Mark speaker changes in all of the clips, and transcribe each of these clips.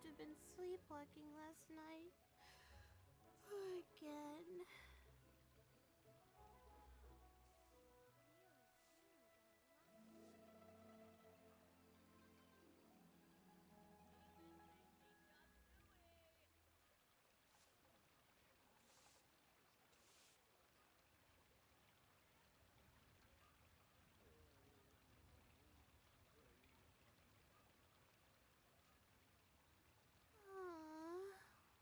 Speaker 1: have been sleepwalking last night. Again.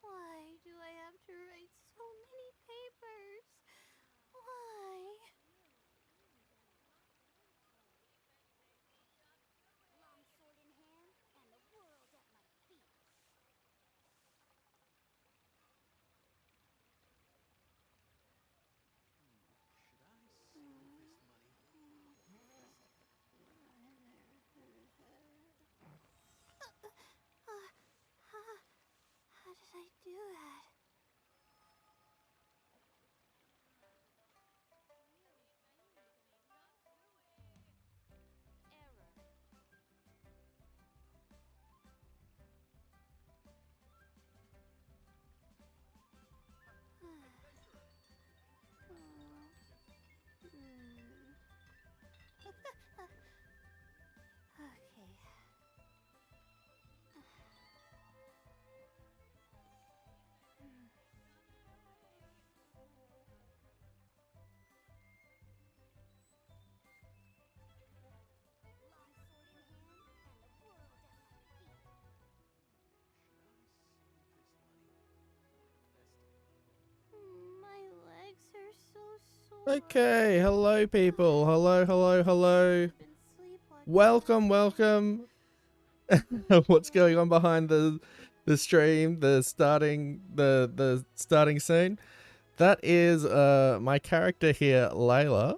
Speaker 1: Why do I have to write so many papers? Why?
Speaker 2: Long sword in hand, and the world at my feet.
Speaker 3: Should I save this money?
Speaker 1: How did I do that?
Speaker 2: Error.
Speaker 1: Okay.
Speaker 2: Long sword in hand, and the world at my feet.
Speaker 3: Should I save this money or invest it?
Speaker 1: My legs are so sore.
Speaker 4: Okay, hello people. Hello, hello, hello.
Speaker 1: I've been sleepwalking
Speaker 4: Welcome,
Speaker 1: last night.
Speaker 4: welcome. What's going on behind the stream, the starting scene? That is my character here, Layla.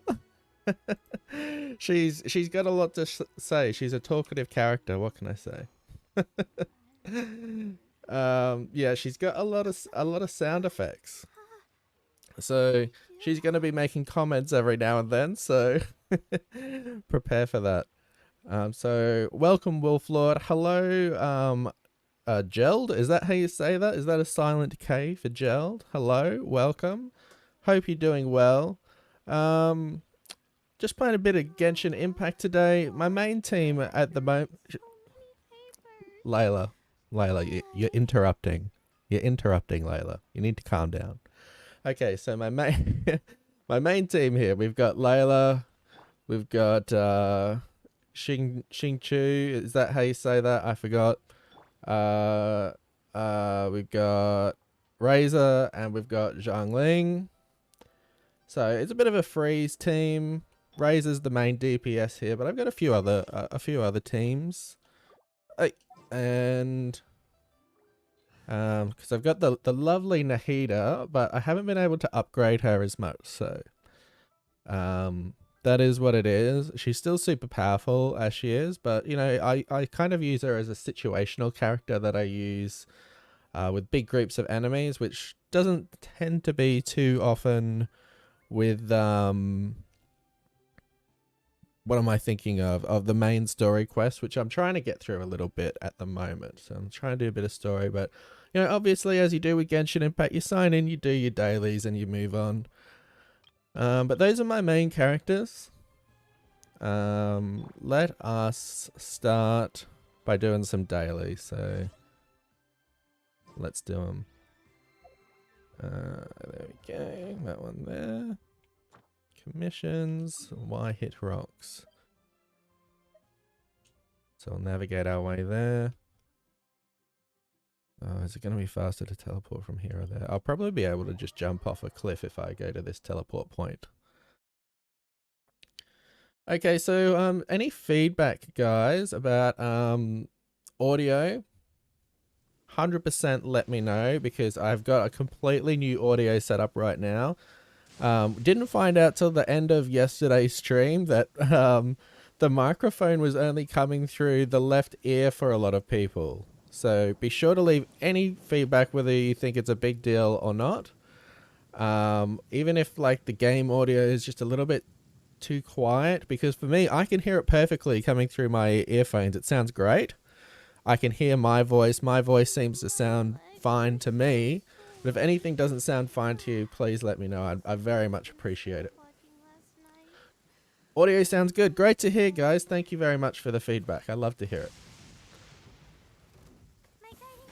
Speaker 4: she's got a lot to say. She's a talkative character. What can I say? Yeah, she's got a lot of sound effects. So she's going to be making comments every now and then, so prepare for that. So welcome, Wolflord. Hello, Geld. Is that how you say that? Is that a silent K for Geld? Hello, welcome. Hope you're doing well. Just playing a bit of Genshin Impact today. My main team at the moment... Layla, you're interrupting. You're interrupting, Layla. You need to calm down. Okay, so my main my main team here, we've got Layla, we've got Xing Chu, is that how you say that? I forgot. We've got Razor and we've got Zhangling. So it's a bit of a freeze team. Razor's the main DPS here, but I've got a few other teams. And because I've got the lovely Nahida, but I haven't been able to upgrade her as much, so that is what it is. She's still super powerful as she is, but you know, I kind of use her as a situational character that I use with big groups of enemies, which doesn't tend to be too often with what am I thinking of the main story quest, which I'm trying to get through a little bit at the moment. So I'm trying to do a bit of story, but you know, obviously as you do with Genshin Impact, you sign in, you do your dailies and you move on. But those are my main characters. Let us start by doing some dailies. So let's do them. There we go, that one there. Commissions, why hit rocks? So we'll navigate our way there. Oh, is it going to be faster to teleport from here or there? I'll probably be able to just jump off a cliff if I go to this teleport point. Okay, so any feedback, guys, about audio? 100% let me know, because I've got a completely new audio setup right now. Didn't find out till the end of yesterday's stream that the microphone was only coming through the left ear for a lot of people. So be sure to leave any feedback, whether you think it's a big deal or not. Even if like the game audio is just a little bit too quiet, because for me, I can hear it perfectly coming through my earphones. It sounds great. I can hear my voice. My voice seems to sound fine to me. But if anything doesn't sound fine to you, please let me know. I very much appreciate it.
Speaker 1: Watching last night.
Speaker 4: Audio sounds good. Great to hear, guys. Thank you very much for the feedback. I love to hear it.
Speaker 1: My guiding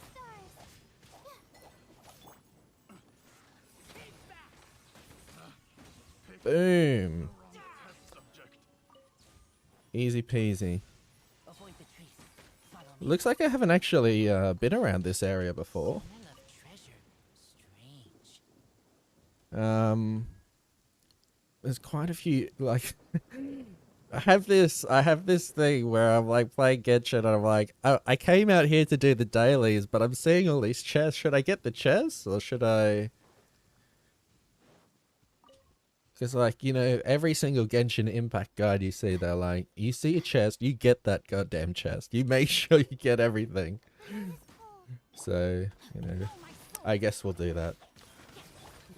Speaker 1: stars.
Speaker 4: Boom. Easy peasy.
Speaker 2: Avoid the trees. Follow me.
Speaker 4: Looks like I haven't actually been around this area before.
Speaker 2: Smell of treasure. Strange.
Speaker 4: There's quite a few, like, I have this thing where I'm like playing Genshin and I'm like, I came out here to do the dailies, but I'm seeing all these chests. Should I get the chests or should I? Because, like, you know, every single Genshin Impact guide you see, they're like, you see a chest, you get that goddamn chest. You make sure you get everything. So, you know, I guess we'll do that.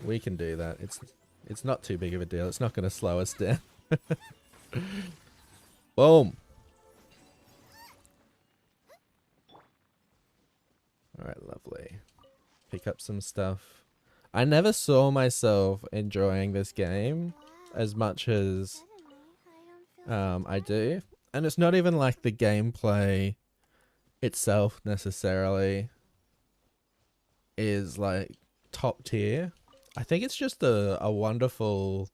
Speaker 4: We can do that. It's not too big of a deal. It's not going to slow us down. Boom. Alright, lovely. Pick up some stuff. I never saw myself enjoying this game as much as I do. And it's not even like the gameplay itself necessarily is like top tier. I think it's just a wonderful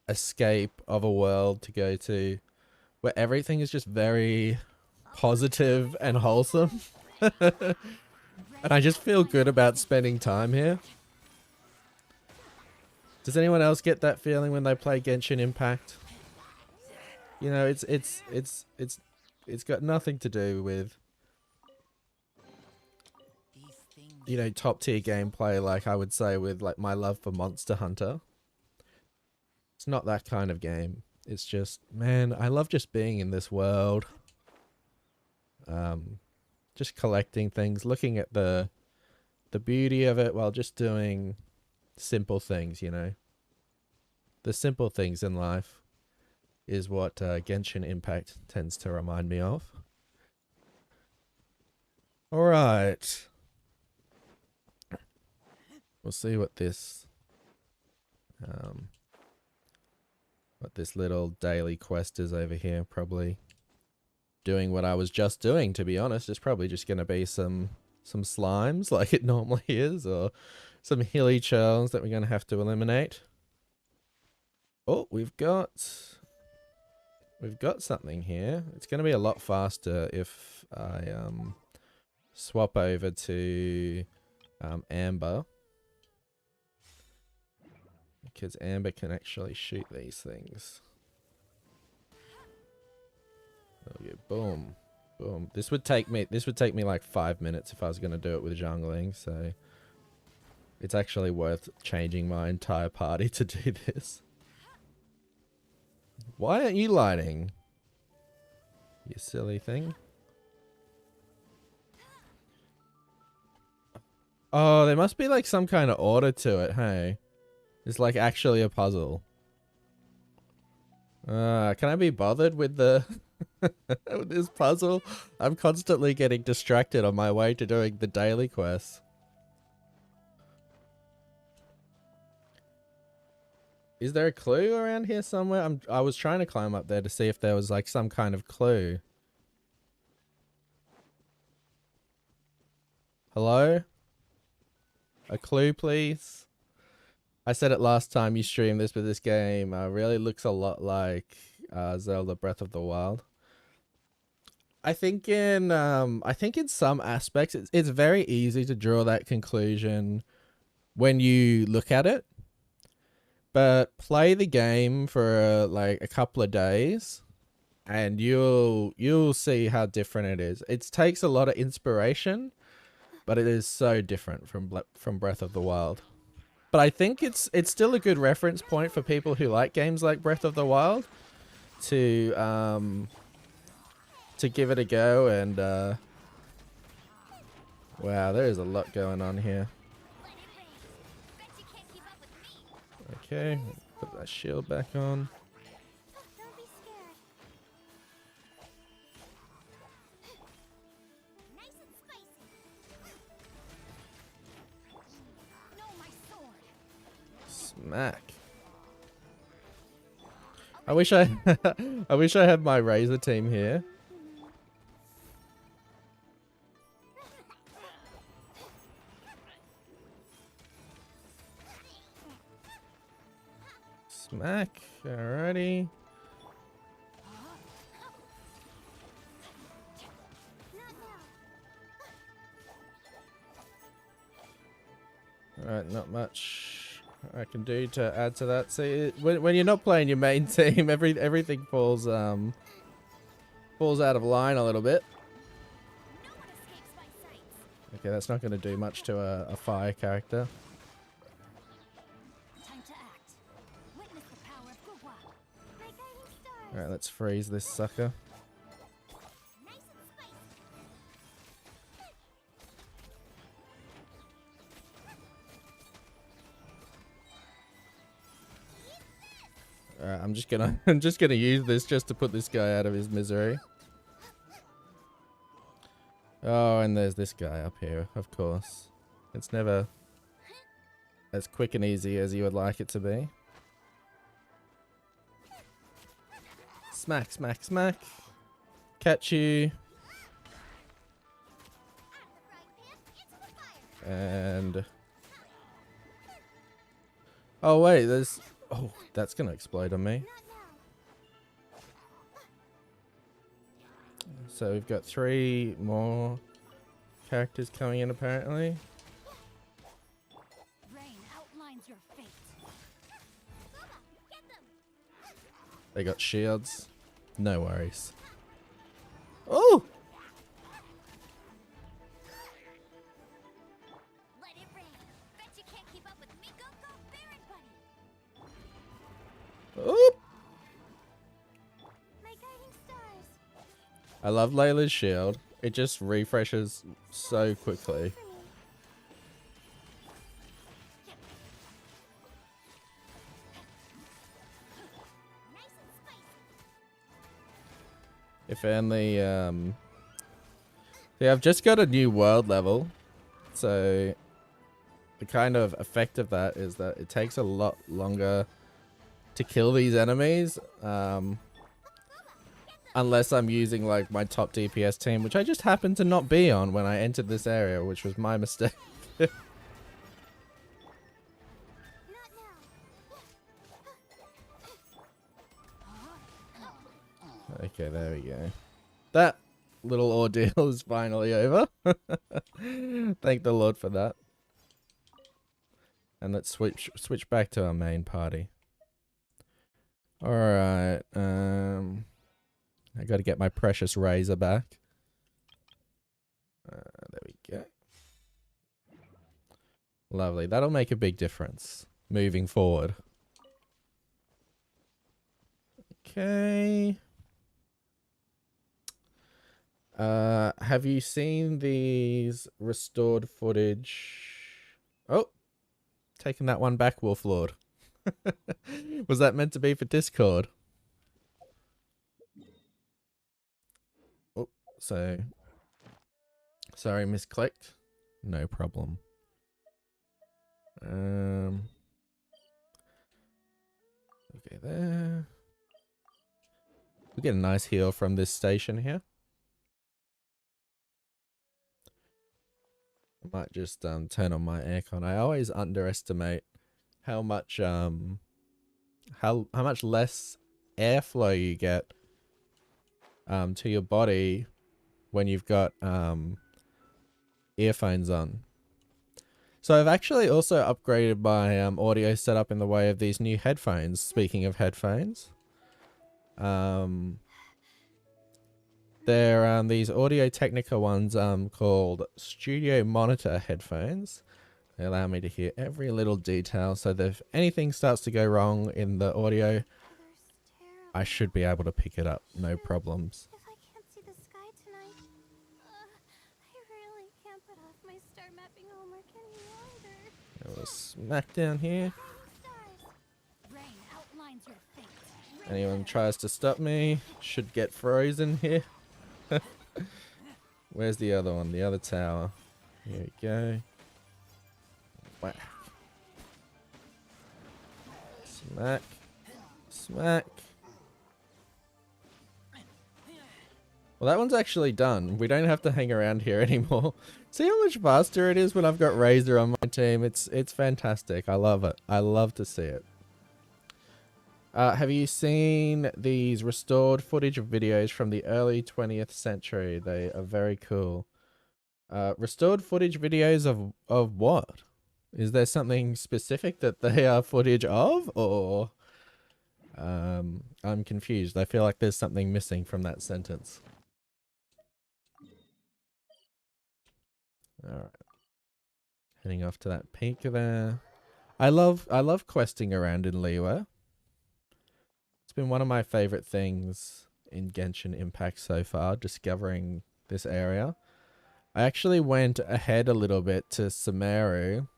Speaker 4: escape of a world to go to where everything is just very positive and wholesome. And I just feel good about spending time here. Does anyone else get that feeling when they play Genshin Impact? You know, it's got nothing to do with, you know, top tier gameplay like I would say with like my love for Monster Hunter. It's not that kind of game. It's just, man, I love just being in this world. Just collecting things, looking at the beauty of it while just doing simple things, you know. The simple things in life is what Genshin Impact tends to remind me of. Alright. We'll see what this little daily quest is over here. Probably doing what I was just doing, to be honest. It's probably just going to be some slimes like it normally is, or some hilly churls that we're going to have to eliminate. Oh, we've got something here. It's going to be a lot faster if I swap over to Amber, because Amber can actually shoot these things. Okay, boom, boom. This would take me like 5 minutes if I was going to do it with jungling, so it's actually worth changing my entire party to do this. Why aren't you lighting? You silly thing. Oh, there must be like some kind of order to it, hey? It's like actually a puzzle. Can I be bothered with the with this puzzle? I'm constantly getting distracted on my way to doing the daily quest. Is there a clue around here somewhere? I was trying to climb up there to see if there was like some kind of clue. Hello? A clue, please? I said it last time you streamed this, but this game really looks a lot like Zelda Breath of the Wild. I think in some aspects it's very easy to draw that conclusion when you look at it. But play the game for like a couple of days and you'll see how different it is. It takes a lot of inspiration, but it is so different from Breath of the Wild. But I think it's still a good reference point for people who like games like Breath of the Wild to give it a go. And wow, there is a lot going on here. Okay, put that shield back on.
Speaker 1: Don't be scared.
Speaker 4: Smack. I wish I I wish I had my Razor team here. Smack. Alrighty. Alright, not much I can do to add to that. See, when you're not playing your main team, everything falls falls out of line a little bit. Okay, that's not going to do much to a fire character. Alright, let's freeze this sucker. Alright, I'm just gonna use this just to put this guy out of his misery. Oh, and there's this guy up here, of course. It's never as quick and easy as you would like it to be. Smack, smack, smack. Catch you. And... oh, wait, there's... oh, that's gonna explode on me. So we've got 3 more characters coming in, apparently. They got shields. No worries. Oh! Oh! I love Layla's shield. It just refreshes so quickly. If only, yeah, I've just got a new world level. So, the kind of effect of that is that it takes a lot longer to kill these enemies. Unless I'm using like my top DPS team, which I just happened to not be on when I entered this area, which was my mistake. Okay, there we go. That little ordeal is finally over. Thank the Lord for that. And let's switch back to our main party. Alright, I gotta get my precious razor back. There we go. Lovely. That'll make a big difference moving forward. Okay. Have you seen these restored footage? Oh, taking that one back, Wolf Lord. Was that meant to be for Discord? Oh, so sorry, misclicked. No problem. Okay, there. We get a nice heal from this station here. I might just turn on my aircon. I always underestimate how much how much less airflow you get to your body when you've got earphones on. So I've actually also upgraded my audio setup in the way of these new headphones. Speaking of headphones, they're these Audio-Technica ones called Studio Monitor headphones. They allow me to hear every little detail, so that if anything starts to go wrong in the audio, I should be able to pick it up, no problems.
Speaker 1: If I can't see the sky tonight, I really can't put off my star mapping homework any longer.
Speaker 4: We'll smack down here. Anyone tries to stop me should get frozen here. Where's the other one? The other tower. Here we go. Whack. Smack. Smack. Well, that one's actually done. We don't have to hang around here anymore. See how much faster it is when I've got Razor on my team? It's fantastic. I love it. I love to see it. Have you seen these restored footage of videos from the early 20th century? They are very cool. Restored footage videos of what? Is there something specific that they are footage of, or I'm confused. I feel like there's something missing from that sentence. All right. Heading off to that peak there. I love questing around in Liyue. It's been one of my favorite things in Genshin Impact so far, discovering this area. I actually went ahead a little bit to Sumeru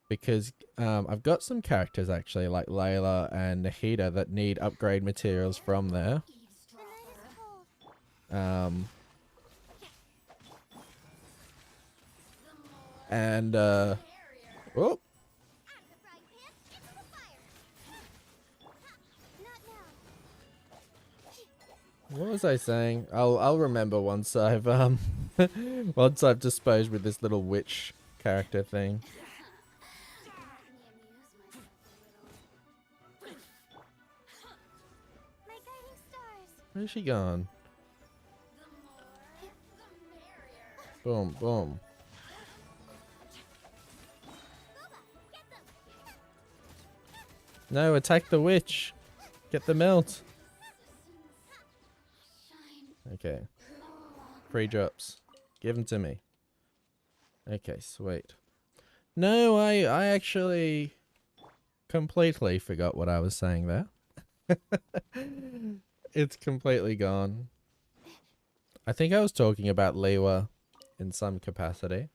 Speaker 4: because I've got some characters actually like Layla and Nahida that need upgrade materials from there. Oh, what was I saying? I'll remember once I've once I've disposed with this little witch character thing. Where's she gone? Boom, boom. No, attack the witch. Get the melt. Okay. Free drops. Give them to me. Okay, sweet. No, I actually completely forgot what I was saying there. It's completely gone. I think I was talking about Liyue in some capacity.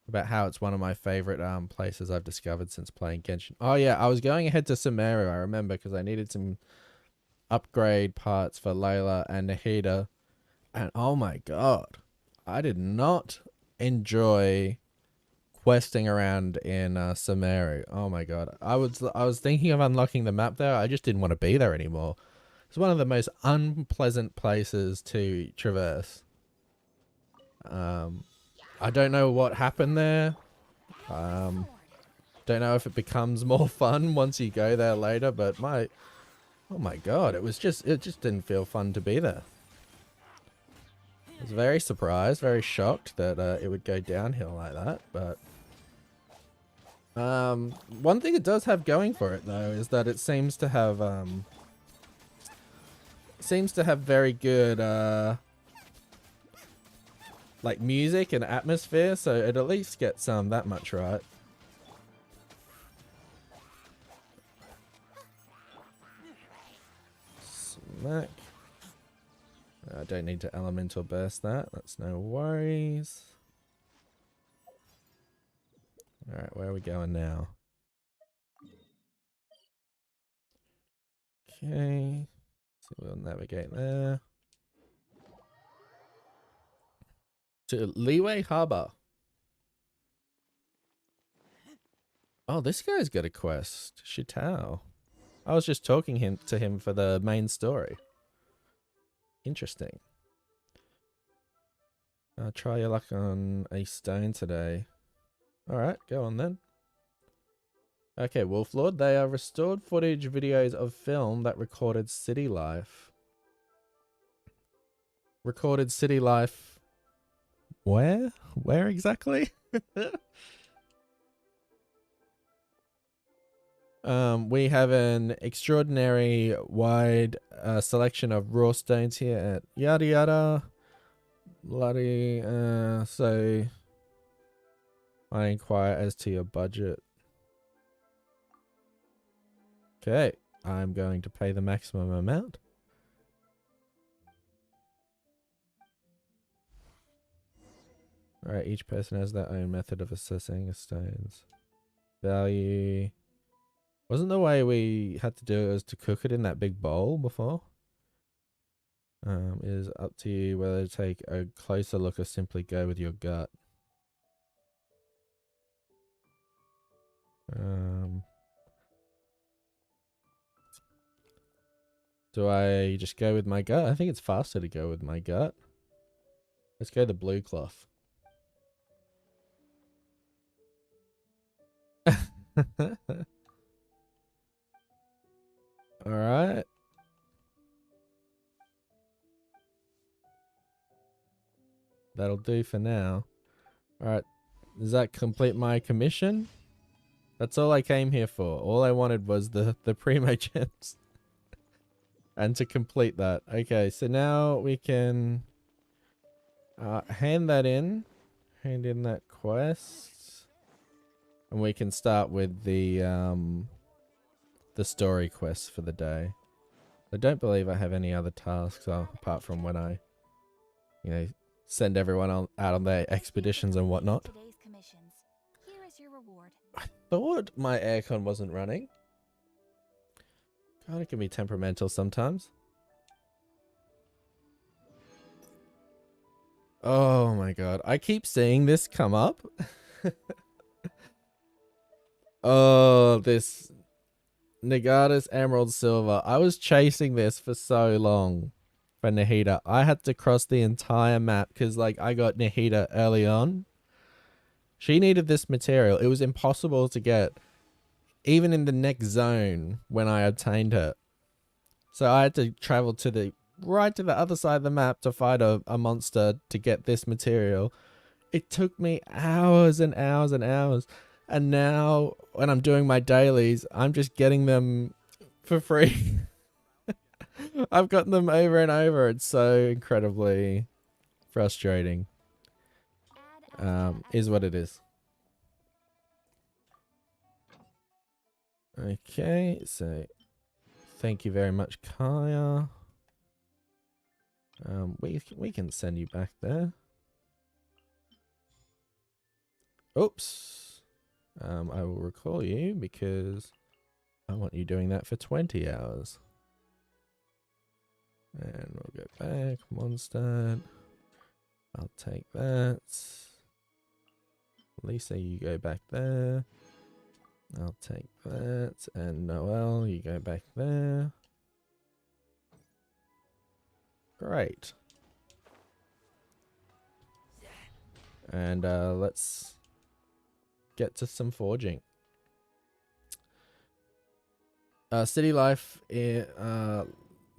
Speaker 4: About how it's one of my favorite places I've discovered since playing Genshin. Oh yeah, I was going ahead to Sumeru, I remember, because I needed some upgrade parts for Layla and Nahida. And oh my god, I did not enjoy questing around in Sumeru. Oh my god. I was thinking of unlocking the map there. I just didn't want to be there anymore. It's one of the most unpleasant places to traverse. I don't know what happened there. Don't know if it becomes more fun once you go there later, but oh my god, it just didn't feel fun to be there. I was very surprised, very shocked that it would go downhill like that, but one thing it does have going for it though is that it seems to have very good like music and atmosphere, so it at least gets that much right. Smack. I don't need to elemental burst that. That's no worries. Alright, where are we going now? Okay. So we'll navigate there. To Liyue Harbor. Oh, this guy's got a quest. Shitao. I was just talking to him for the main story. Interesting. Try your luck on a stone today. Alright, go on then. Okay, Wolf Lord. They are restored footage videos of film that recorded city life. Recorded city life. Where? Where exactly? We have an extraordinary wide selection of raw stones here at yada yada. Bloody, so I inquire as to your budget. Okay, I'm going to pay the maximum amount. Alright, each person has their own method of assessing a stone's value. Wasn't the way we had to do it was to cook it in that big bowl before? It is up to you whether to take a closer look or simply go with your gut. Do I just go with my gut? I think it's faster to go with my gut. Let's go the blue cloth. Alright. That'll do for now. Alright. Does that complete my commission? That's all I came here for. All I wanted was the primo gems. And to complete that. Okay, so now we can hand that in. Hand in that quest. And we can start with the story quest for the day. I don't believe I have any other tasks apart from when I, send everyone out on their expeditions and whatnot.
Speaker 2: Today's commissions. Here is your reward.
Speaker 4: I thought my aircon wasn't running. God, it can be temperamental sometimes. Oh my god. I keep seeing this come up. Oh, this Nagata's Emerald Silver. I was chasing this for so long for Nahida. I had to cross the entire map because, I got Nahida early on. She needed this material. It was impossible to get, even in the next zone when I obtained her. So I had to travel to right to the other side of the map to fight a monster to get this material. It took me hours and hours and hours. And now, when I'm doing my dailies, I'm just getting them for free. I've gotten them over and over. It's so incredibly frustrating. Is what it is. Okay, so thank you very much, Kaya. We can send you back there. Oops. I will recall you because I want you doing that for 20 hours. And we'll go back. Mondstadt. I'll take that. Lisa, you go back there. I'll take that. And Noel, you go back there. Great. And let's get to some forging. City life,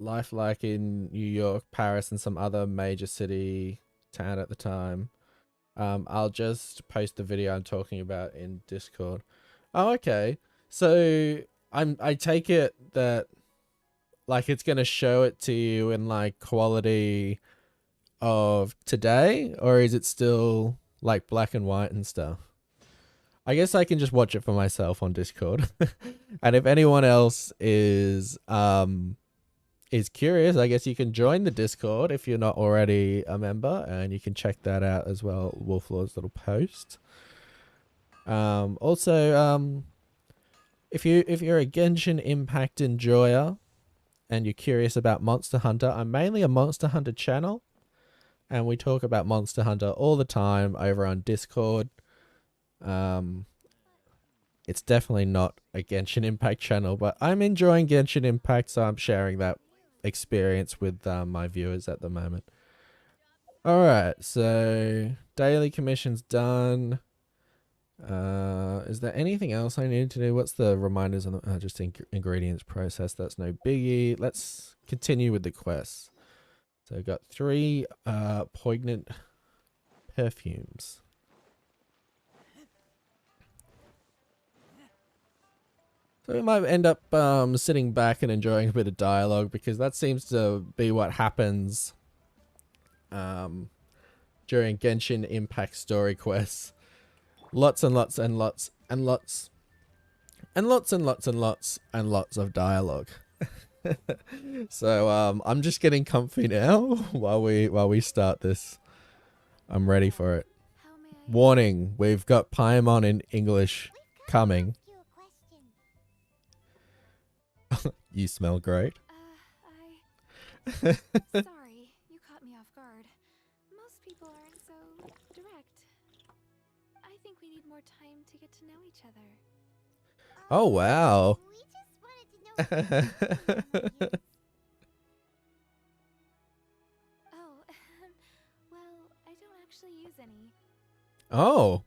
Speaker 4: life like in New York, Paris, and some other major city town at the time. I'll just post the video I'm talking about in Discord. Oh, okay. So I take it that it's gonna show it to you in quality of today, or is it still black and white and stuff? I guess I can just watch it for myself on Discord. And if anyone else is curious, I guess you can join the Discord if you're not already a member, and you can check that out as well, Wolflord's little post. Also, if you're a Genshin Impact enjoyer and you're curious about Monster Hunter, I'm mainly a Monster Hunter channel, and we talk about Monster Hunter all the time over on Discord. It's definitely not a Genshin Impact channel, but I'm enjoying Genshin Impact, so I'm sharing that experience with my viewers at the moment. Alright, so daily commission's done. Is there anything else I need to do? What's the reminders on the just ingredients process? That's no biggie. Let's continue with the quests. So I've got 3 poignant perfumes. So we might end up sitting back and enjoying a bit of dialogue, because that seems to be what happens during Genshin Impact story quests. Lots and lots and lots and lots and lots and lots and lots and lots of dialogue. So I'm just getting comfy now while we start this. I'm ready for it. Warning, we've got Paimon in English coming. You smell great.
Speaker 2: Sorry, you caught me off guard. Most people aren't so direct. I think we need more time to get to know each other.
Speaker 4: Oh, wow.
Speaker 2: We just wanted to know. actually use any.
Speaker 4: Oh.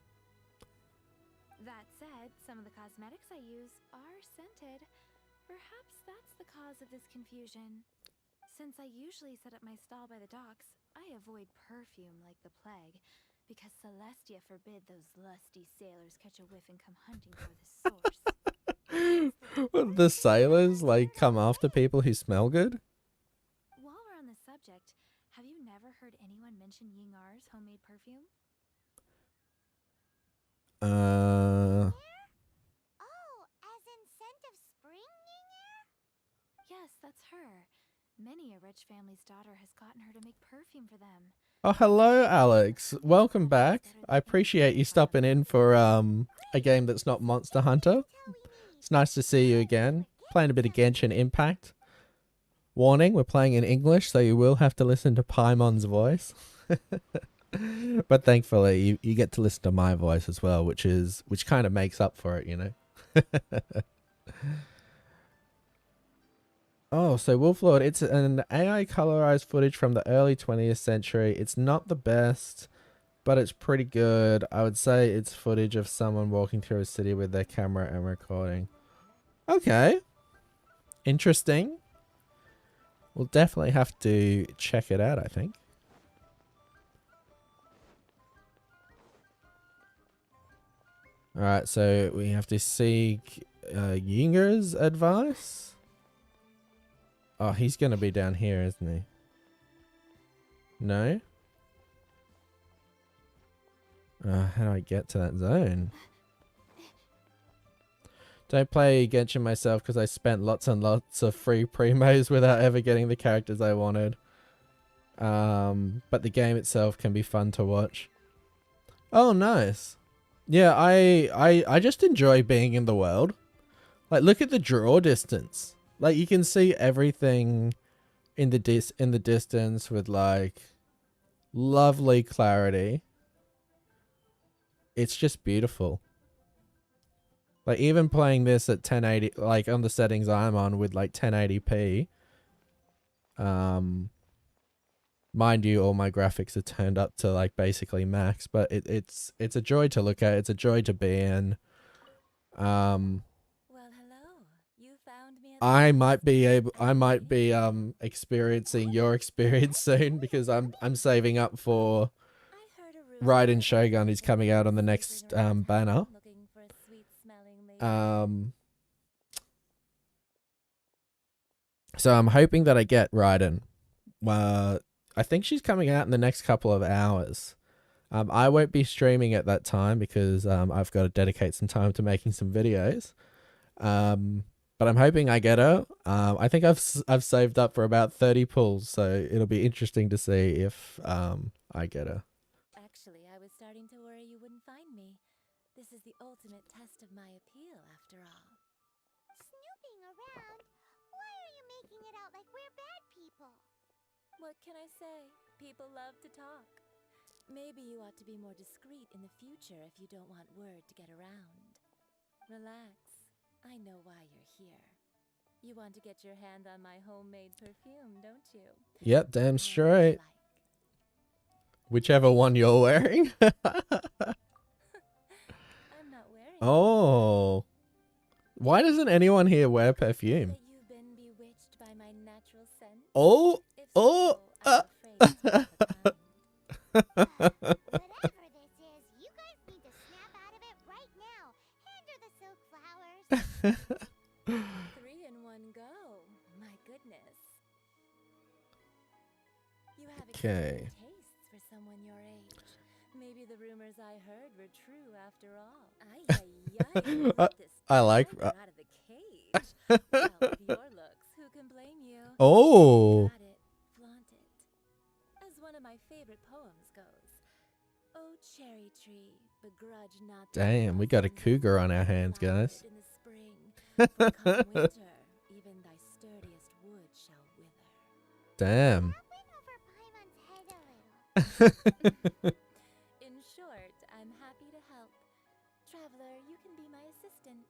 Speaker 2: That said, some of the cosmetics I use are scented. Perhaps that's the cause of this confusion. Since I usually set up my stall by the docks, I avoid perfume like the plague, because Celestia forbid those lusty sailors catch a whiff and come hunting for the source.
Speaker 4: The sailors like come after people who smell good?
Speaker 2: While we're on the subject, have you never heard anyone mention Ying-Ar's homemade perfume?
Speaker 1: Oh, as in scent of spring, Ninger?
Speaker 2: Yes, that's her. Many a rich family's daughter has gotten her to make perfume for them.
Speaker 4: Oh, hello, Alex. Welcome back. I appreciate you stopping in for a game that's not Monster Hunter. It's nice to see you again. Playing a bit of Genshin Impact. Warning, we're playing in English, so you will have to listen to Paimon's voice. But thankfully, you get to listen to my voice as well, which kind of makes up for it, you know. Oh, so Wolflord, it's an AI colorized footage from the early 20th century. It's not the best, but it's pretty good. I would say it's footage of someone walking through a city with their camera and recording. Okay. Interesting. We'll definitely have to check it out, I think. Alright, so we have to seek Yinger's advice. Oh, he's going to be down here, isn't he? No? How do I get to that zone? Don't play Genshin myself because I spent lots and lots of free primos without ever getting the characters I wanted. But the game itself can be fun to watch. Oh, nice. Yeah, I just enjoy being in the world. Like, look at the draw distance. Like, you can see everything in the distance with like lovely clarity. It's just beautiful. Like, even playing this at 1080, like on the settings I'm on with like 1080p. Mind you, all my graphics are turned up to like basically max, but it's a joy to look at. It's a joy to be in.
Speaker 5: Well, hello. You found me at
Speaker 4: I might be experiencing your experience soon because I'm saving up for
Speaker 5: I heard a rumor
Speaker 4: Raiden
Speaker 5: that
Speaker 4: Shogun is coming out on the
Speaker 5: you're
Speaker 4: next
Speaker 5: cruising around
Speaker 4: banner.
Speaker 5: town looking for a sweet-smelling lady.
Speaker 4: So I'm hoping that I get Raiden. I think she's coming out in the next couple of hours. I won't be streaming at that time because I've got to dedicate some time to making some videos. But I'm hoping I get her. I think I've saved up for about 30 pulls, so it'll be interesting to see if I get her.
Speaker 5: Actually, I was starting to worry you wouldn't find me. This is the ultimate test of my appeal, after all.
Speaker 1: Snooping around? Why are you making it out like we're bad people?
Speaker 5: What can I say? People love to talk. Maybe you ought to be more discreet in the future if you don't want word to get around. Relax. I know why you're here. You want to get your hand on my homemade perfume, don't you?
Speaker 4: Yep, damn straight.
Speaker 5: Like.
Speaker 4: Whichever one you're wearing.
Speaker 5: I'm not wearing it.
Speaker 4: Oh. Why doesn't anyone here wear perfume?
Speaker 5: That you've been bewitched by my natural scent?
Speaker 4: Oh.
Speaker 5: If
Speaker 4: Oh.
Speaker 5: so, I'm afraid it's one of a kind.
Speaker 1: Whatever this is, you guys need to snap out of it right now. Hand her the silk flowers.
Speaker 5: 3 in 1 go. My goodness. You have
Speaker 4: Okay.
Speaker 5: extreme tastes for someone your age. Maybe the rumors I heard were true after all. Ay, ay, ay. This
Speaker 4: I like.
Speaker 5: tiger out of the cage. Well, with your looks, who can blame you?
Speaker 4: Oh.
Speaker 5: Got it. Flaunt it. As one of my favorite poems goes. Oh, cherry tree, begrudge not the
Speaker 4: Damn, we got a
Speaker 5: blossom
Speaker 4: cougar on our
Speaker 5: that
Speaker 4: hands, guys.
Speaker 5: flowered in the spring. For come winter, even thy sturdiest wood shall wither.
Speaker 4: Damn.
Speaker 1: That went over Paimon's head a little.
Speaker 5: In short, I'm happy to help. Traveler, you can be my assistant,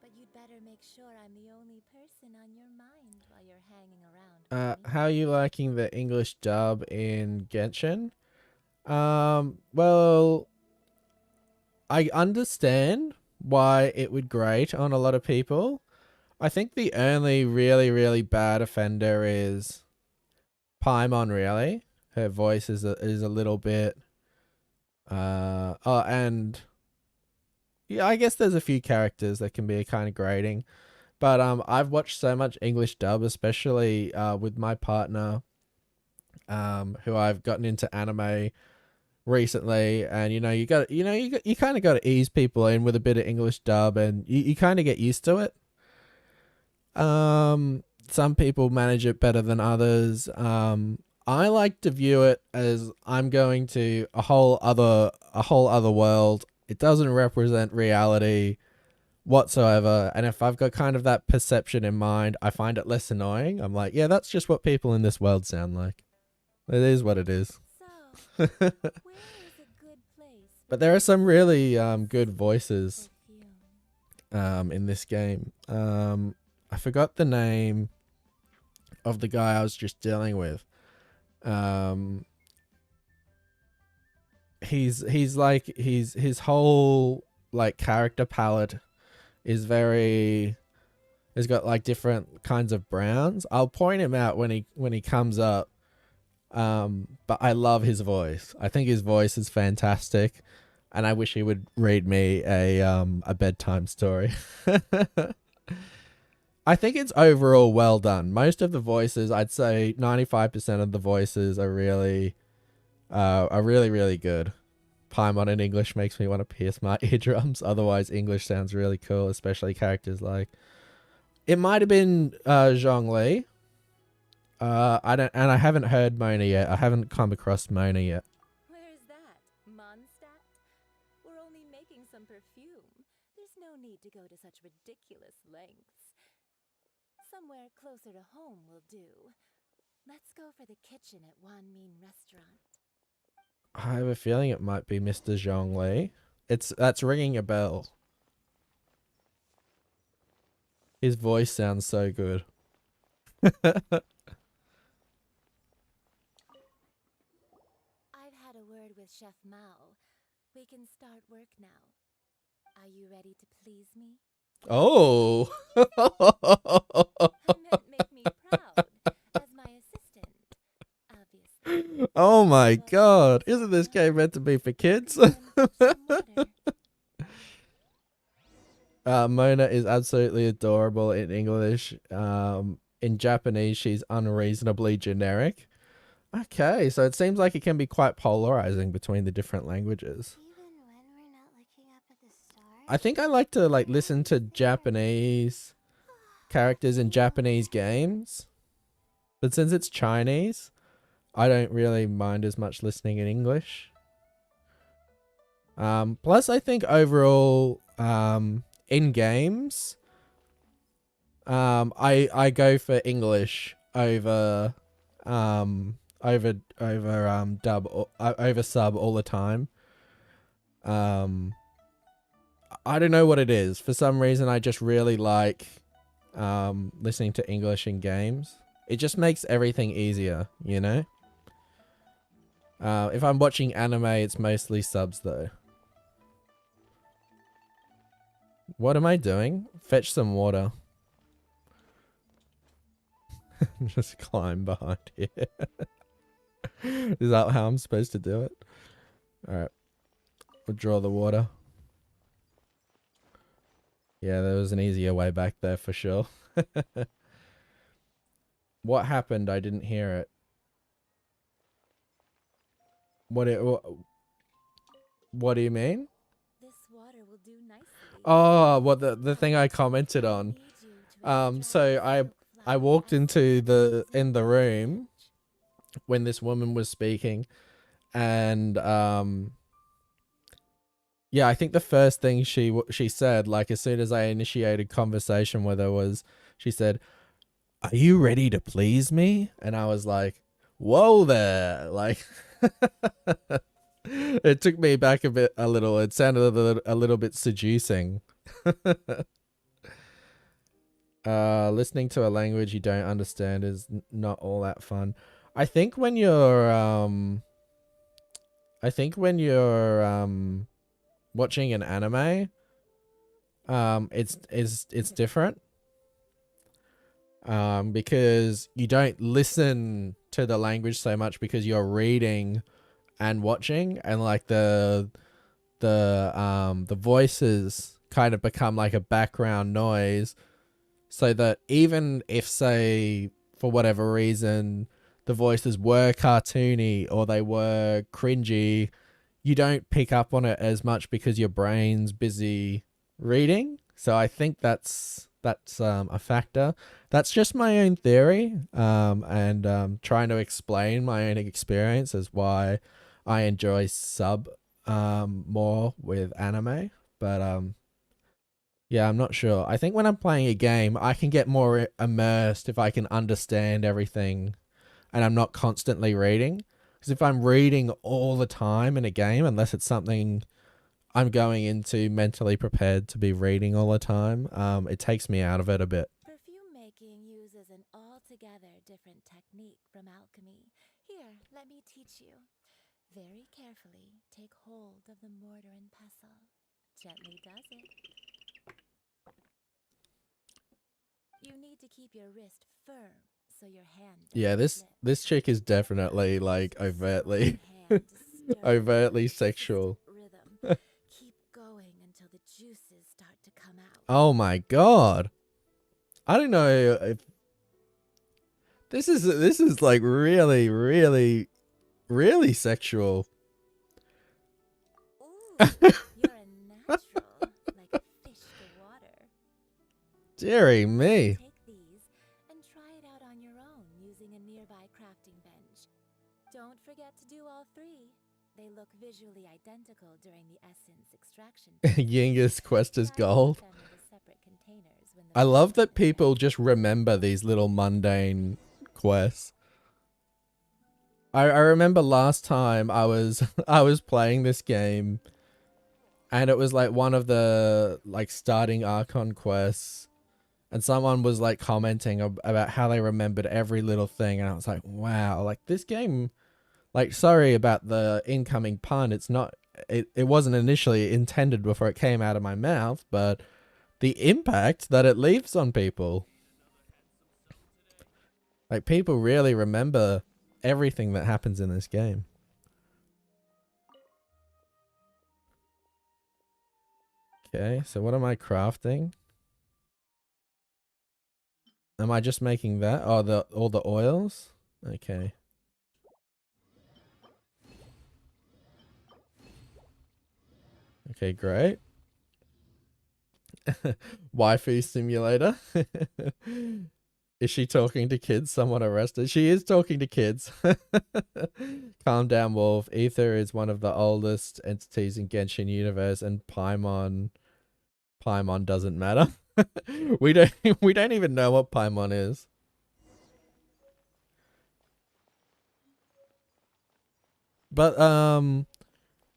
Speaker 5: but you'd better make sure I'm the only person on your mind while you're hanging around with me.
Speaker 4: How are you liking the English dub in Genshin? Well, I understand why it would grate on a lot of people. I think the only really, really bad offender is Paimon, really. Her voice is a little bit and yeah, I guess there's a few characters that can be kind of grating. But I've watched so much English dub, especially with my partner, who I've gotten into anime recently, and you kind of got to ease people in with a bit of English dub, and you kind of get used to it. Some people manage it better than others. I like to view it as I'm going to a whole other world. It doesn't represent reality whatsoever, and if I've got kind of that perception in mind, I find it less annoying. I'm like, yeah, that's just what people in this world sound like. It is what it is.
Speaker 5: So, where is a good place?
Speaker 4: But there are some really good voices in this game. I forgot the name of the guy I was just dealing with. His whole like character palette is very, he's got like different kinds of browns. I'll point him out when he comes up. But I love his voice. I think his voice is fantastic, and I wish he would read me a bedtime story. I think it's overall well done. Most of the voices, I'd say 95% of the voices are really really good. Paimon in English makes me want to pierce my eardrums. Otherwise, English sounds really cool, especially characters like, it might have been Zhongli. I haven't heard Mona yet. I haven't come across Mona yet.
Speaker 5: Where's that? Mondstadt? We're only making some perfume. There's no need to go to such ridiculous lengths. Somewhere closer to home will do. Let's go for the kitchen at Wan Min Restaurant.
Speaker 4: I have a feeling it might be Mr. Zhongli. That's ringing a bell. His voice sounds so good.
Speaker 5: I've had a word with Chef Mao. We can start work now. Are you ready to please me?
Speaker 4: Oh.
Speaker 5: I meant make me proud as my assistant, obviously.
Speaker 4: Oh my god. Isn't this game meant to be for kids? Mona is absolutely adorable in English. In Japanese, she's unreasonably generic. Okay, so it seems like it can be quite polarizing between the different languages.
Speaker 1: Even when we're not looking up at the stars?
Speaker 4: I think I like to listen to Japanese characters in Japanese games. But since it's Chinese, I don't really mind as much listening in English. Plus I think overall, in games, I go for English over dub or over sub all the time. I don't know what it is. For some reason, I just really like listening to English in games. It just makes everything easier, you know? If I'm watching anime, it's mostly subs though. What am I doing? Fetch some water. Just climb behind here. Is that how I'm supposed to do it? Alright. We'll draw the water. Yeah, there was an easier way back there for sure. What happened? I didn't hear it. What do you mean?
Speaker 5: This water will do nicely.
Speaker 4: Oh, what the thing I commented on. So I walked into in the room when this woman was speaking, and yeah, I think the first thing she said, like as soon as I initiated conversation with her, was she said, "Are you ready to please me?" And I was like, "Whoa there!" Like, it took me back a little. It sounded a little bit seducing. Listening to a language you don't understand is not all that fun. I think when you're I think when you're watching an anime, it's different. Because you don't listen to the language so much because you're reading and watching, and like the voices kind of become like a background noise, so that even if, say, for whatever reason the voices were cartoony or they were cringy, you don't pick up on it as much because your brain's busy reading. So I think that's a factor. That's just my own theory, and trying to explain my own experience as why I enjoy sub more with anime. But yeah, I'm not sure. I think when I'm playing a game, I can get more immersed if I can understand everything and I'm not constantly reading. Because if I'm reading all the time in a game, unless it's something I'm going into mentally prepared to be reading all the time, it takes me out of it a bit.
Speaker 5: Perfume making uses an altogether different technique from alchemy. Here, let me teach you. Very carefully, take hold of the mortar and pestle. Gently does it. You need to keep your wrist firm so your hand doesn't
Speaker 4: Yeah,
Speaker 5: slip.
Speaker 4: this chick is definitely like overtly overtly sexual.
Speaker 5: Rhythm. Keep going until the juices start to come out.
Speaker 4: Oh my god. I don't know if this is like really, really, really sexual.
Speaker 5: Ooh, you're a natural, like a fish to water.
Speaker 4: Dearie me.
Speaker 5: Take these and try it out on your own using a nearby crafting bench. Don't forget to do all three. They look visually identical during the essence extraction.
Speaker 4: Yinga's quest is gold.
Speaker 5: Put them into separate containers when the
Speaker 4: I love that
Speaker 5: process is
Speaker 4: people
Speaker 5: done.
Speaker 4: just remember these little mundane quests. I remember last time I was I was playing this game, and it was like one of the like starting Archon quests, and someone was like commenting about how they remembered every little thing, and I was like, wow, like this game, like, sorry about the incoming pun, it's not, it wasn't initially intended before it came out of my mouth, but the impact that it leaves on people, like, people really remember everything that happens in this game. Okay, so what am I crafting? Am I just making that? Oh, all the oils? Okay. Okay, great. Waifu simulator. Is she talking to kids? Someone arrested. She is talking to kids. Calm down, Wolf. Ether is one of the oldest entities in Genshin universe, and Paimon doesn't matter. we don't even know what Paimon is. But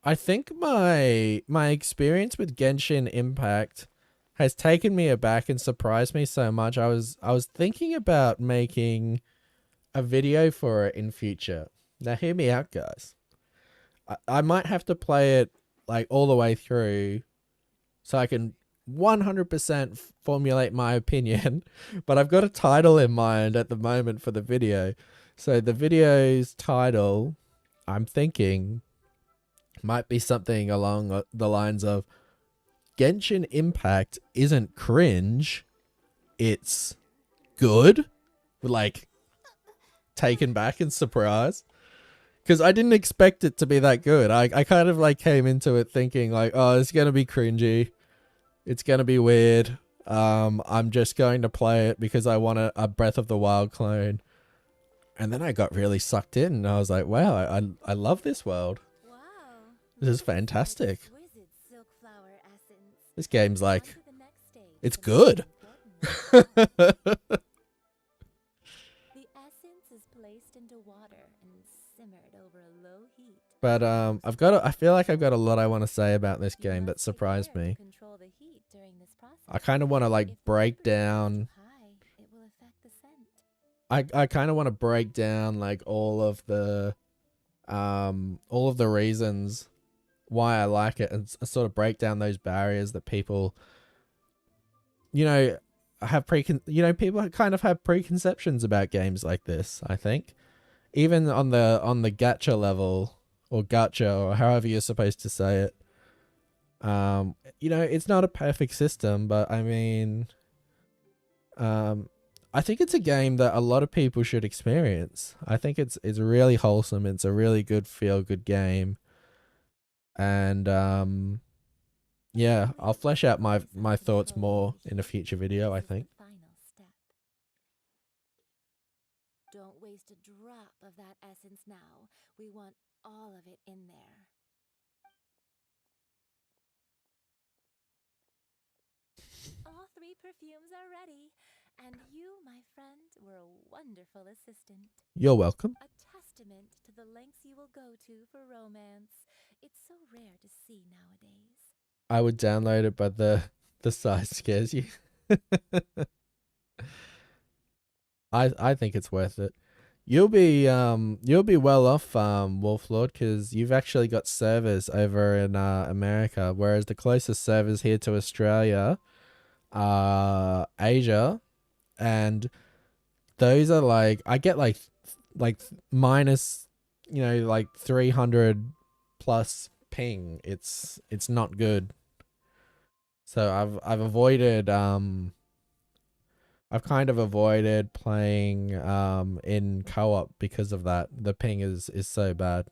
Speaker 4: I think my experience with Genshin Impact has taken me aback and surprised me so much. I was thinking about making a video for it in future. Now hear me out, guys. I might have to play it like all the way through so I can 100% formulate my opinion, but I've got a title in mind at the moment for the video. So the video's title, I'm thinking, might be something along the lines of Genshin Impact isn't cringe, it's good. Like, taken back in surprise. Because I didn't expect it to be that good. I kind of like came into it thinking like, oh, it's going to be cringy. It's going to be weird. I'm just going to play it because I want a Breath of the Wild clone. And then I got really sucked in and I was like, wow, I love this world.
Speaker 5: Wow.
Speaker 4: This is
Speaker 5: looks like
Speaker 4: fantastic.
Speaker 5: exquisite silk flower essence.
Speaker 4: This game's
Speaker 5: On
Speaker 4: like,
Speaker 5: to the next stage,
Speaker 4: it's
Speaker 5: the
Speaker 4: good.
Speaker 5: most important one. The essence is placed into water and simmered over a low heat.
Speaker 4: But I feel like I've got a lot I want to say about this
Speaker 5: You
Speaker 4: game that
Speaker 5: must take
Speaker 4: surprised
Speaker 5: care to
Speaker 4: me.
Speaker 5: control the heat during this process.
Speaker 4: I kind of want to like
Speaker 5: If the
Speaker 4: break
Speaker 5: temperature is
Speaker 4: down.
Speaker 5: too high, it will affect the scent.
Speaker 4: I kind of want to break down like all of the all of the reasons why I like it, and sort of break down those barriers that people, have people kind of have preconceptions about games like this. I think even on the gacha level, or gacha, or however you're supposed to say it, it's not a perfect system, but I mean, I think it's a game that a lot of people should experience. I think it's really wholesome. It's a really good feel good game. And yeah, I'll flesh out my thoughts more in a future video, I think.
Speaker 5: Final step. Don't waste a drop of that essence now. We want all of it in there. All 3 perfumes are ready, and you, my friend, were a wonderful assistant.
Speaker 4: You're welcome.
Speaker 5: A testament to the lengths you will go to for romance. It's so rare to see nowadays.
Speaker 4: I would download it, but the size scares you. I think it's worth it. You'll be well off, Wolflord, because you've actually got servers over in America, whereas the closest servers here to Australia are Asia, and those are like, I get like minus, like 300 plus ping. It's not good. So I've avoided I've kind of avoided playing in co-op because of that. The ping is so bad.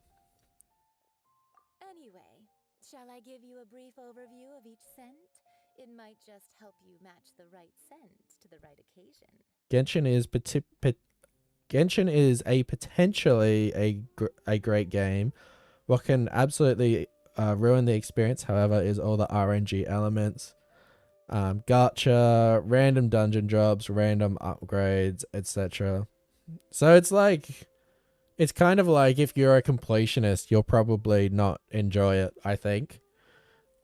Speaker 5: Anyway, shall I give you a brief overview of each scent? It might just help you match the right scent to the right occasion.
Speaker 4: Genshin is a potentially a great game. What can absolutely ruin the experience, however, is all the RNG elements. Gacha, random dungeon drops, random upgrades, etc. So it's kind of like, if you're a completionist, you'll probably not enjoy it, I think.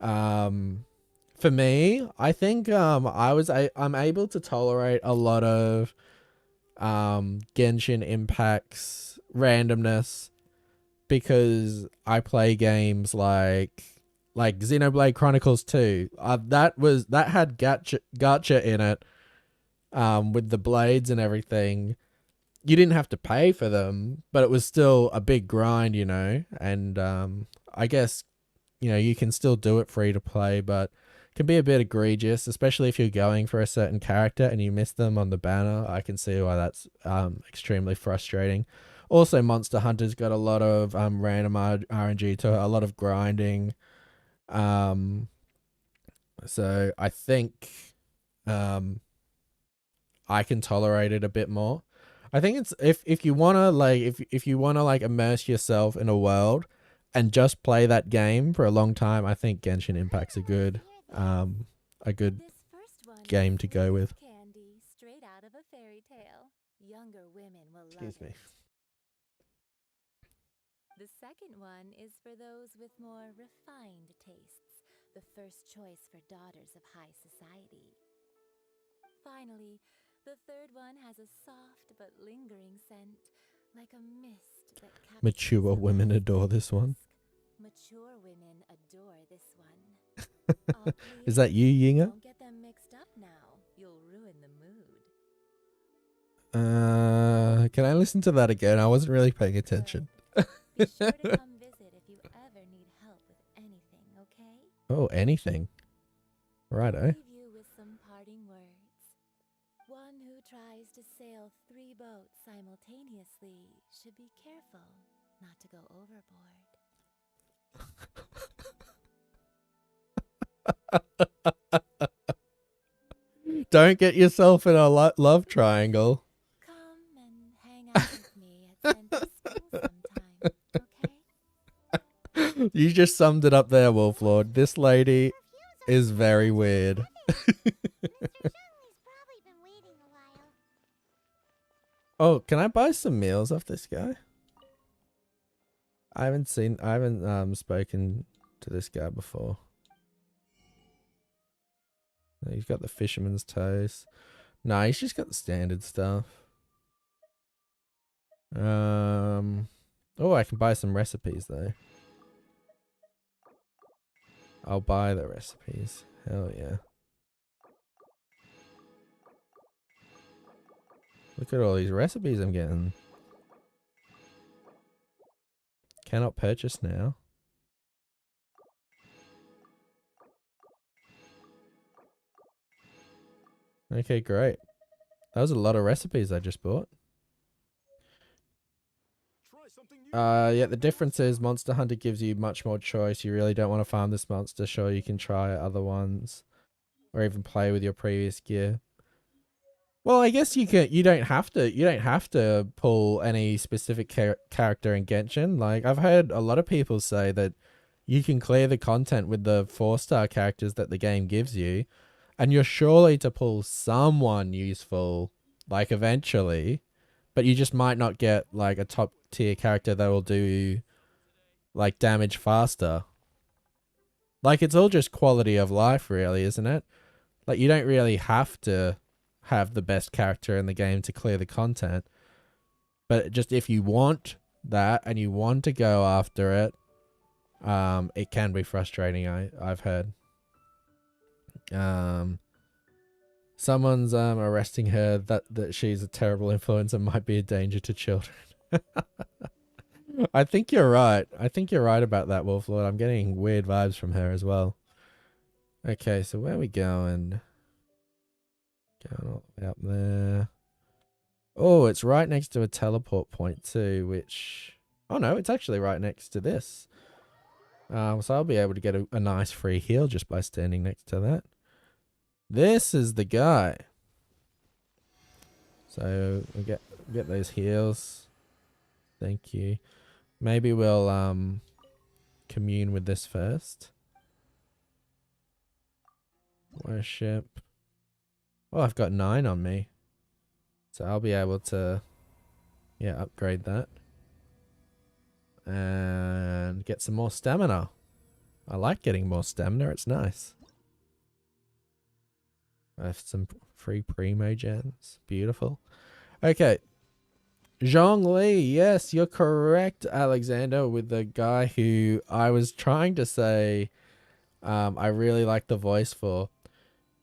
Speaker 4: For me, I think I'm able to tolerate a lot of Genshin Impact's randomness, because I play games like Xenoblade Chronicles 2. That had gacha in it, with the blades and everything. You didn't have to pay for them, but it was still a big grind, and I guess you can still do it free to play, but it can be a bit egregious, especially if you're going for a certain character and you miss them on the banner. I can see why that's extremely frustrating. Also, Monster Hunter's got a lot of random RNG to it, a lot of grinding. So I think I can tolerate it a bit more. I think it's if you wanna if you wanna immerse yourself in a world and just play that game for a long time, I think Genshin Impact's a good game to go with.
Speaker 5: Candy straight out of a fairy tale. Younger women will
Speaker 4: Excuse
Speaker 5: love
Speaker 4: me.
Speaker 5: it. The second one is for those with more refined tastes, the first choice for daughters of high society. Finally, the third one has a soft but lingering scent, like a mist that captures
Speaker 4: Mature
Speaker 5: the
Speaker 4: women
Speaker 5: last
Speaker 4: adore this one.
Speaker 5: dusk. Mature women adore this one. All
Speaker 4: Is
Speaker 5: clear?
Speaker 4: that you, Yinga?
Speaker 5: Don't get them mixed up now. You'll ruin the mood.
Speaker 4: Can I listen to that again? I wasn't really paying attention.
Speaker 5: Be sure to come visit if you ever need help with anything, okay?
Speaker 4: Oh, anything. Righto.
Speaker 5: Leave you with some parting words. One who tries to sail 3 boats simultaneously should be careful not to go overboard.
Speaker 4: Don't get yourself in a love triangle.
Speaker 5: Come and hang out with me at Santa School sometime, okay?
Speaker 4: You just summed it up there, Wolflord. This lady is very weird. Oh, can I buy some meals off this guy? I haven't spoken to this guy before. He's got the fisherman's toast. Nah, he's just got the standard stuff. Oh, I can buy some recipes though. I'll buy the recipes. Hell yeah. Look at all these recipes I'm getting. Cannot purchase now. Okay, great. That was a lot of recipes I just bought. Yeah, the difference is Monster Hunter gives you much more choice. You really don't want to farm this monster. Sure, you can try other ones. Or even play with your previous gear. Well, I guess you can. You don't have to. You don't have to pull any specific character in Genshin. Like I've heard a lot of people say that you can clear the content with the 4-star characters that the game gives you, and you're surely to pull someone useful, like eventually, but you just might not get like a top tier character that will do like damage faster. Like it's all just quality of life, really, isn't it? Like you don't really have to have the best character in the game to clear the content. But just if you want that and you want to go after it, it can be frustrating, I've heard. Someone's arresting her that she's a terrible influence and might be a danger to children. I think you're right. I think you're right about that, Wolflord. I'm getting weird vibes from her as well. Okay, so where are we going? Going all the way up there. Oh, it's right next to a teleport point too, which... Oh no, it's actually right next to this. So I'll be able to get a nice free heal just by standing next to that. This is the guy. So we get those heals. Thank you. Maybe we'll commune with this first. Worship. Oh, I've got 9 on me. So I'll be able to, yeah, upgrade that. And get some more stamina. I like getting more stamina, it's nice. I have some free primo gens. Beautiful. Okay. Zhongli, yes, you're correct, Alexander, with the guy who I was trying to say I really like the voice for.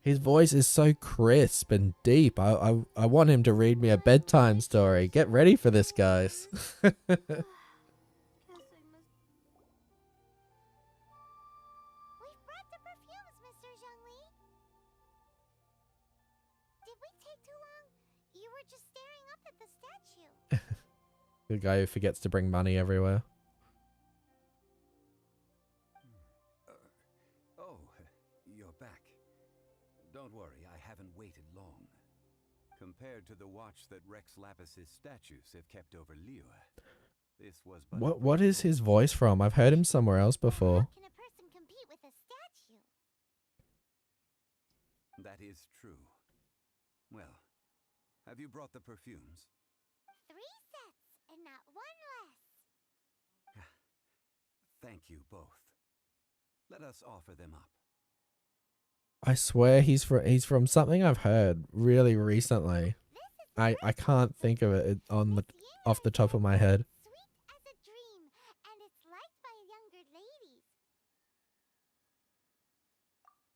Speaker 4: His voice is so crisp and deep. I want him to read me a bedtime story. Get ready for this, guys.
Speaker 1: Guess I must.
Speaker 6: We've brought the perfumes, Mr. Zhongli. Did we take too long? You were just staring up at the statue.
Speaker 4: The guy who forgets to bring money everywhere.
Speaker 3: Oh, you're back. Don't worry, I haven't waited long. Compared to the watch that Rex Lapis's statues have kept over Liyue, this was but
Speaker 4: What is his voice from? I've heard him somewhere else before.
Speaker 6: How can a person compete with a statue?
Speaker 3: That is true. Well, have you brought the perfumes?
Speaker 6: 3 sets and not one less.
Speaker 3: Thank you both. Let us offer them up.
Speaker 4: I swear he's from something I've heard really recently. I can't think of it off the top of my head.
Speaker 6: Sweet as a dream, and it's liked by younger ladies.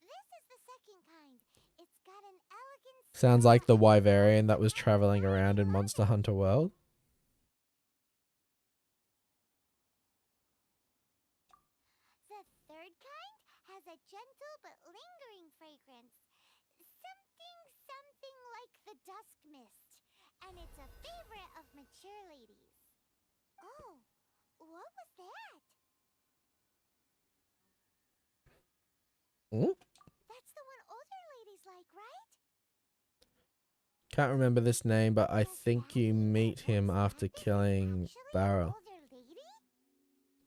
Speaker 6: This is the second kind. It's got an elegant
Speaker 4: Sounds like the Wyverian that was traveling around in Monster Hunter World.
Speaker 6: The third kind has a gentle but lingering fragrance. Something like the dusk mist. And it's a favorite of mature ladies. Oh, what was that?
Speaker 4: Hmm?
Speaker 6: That's the one older ladies like, right?
Speaker 4: Can't remember this name, but I think you meet him after killing Barra.
Speaker 6: Older lady?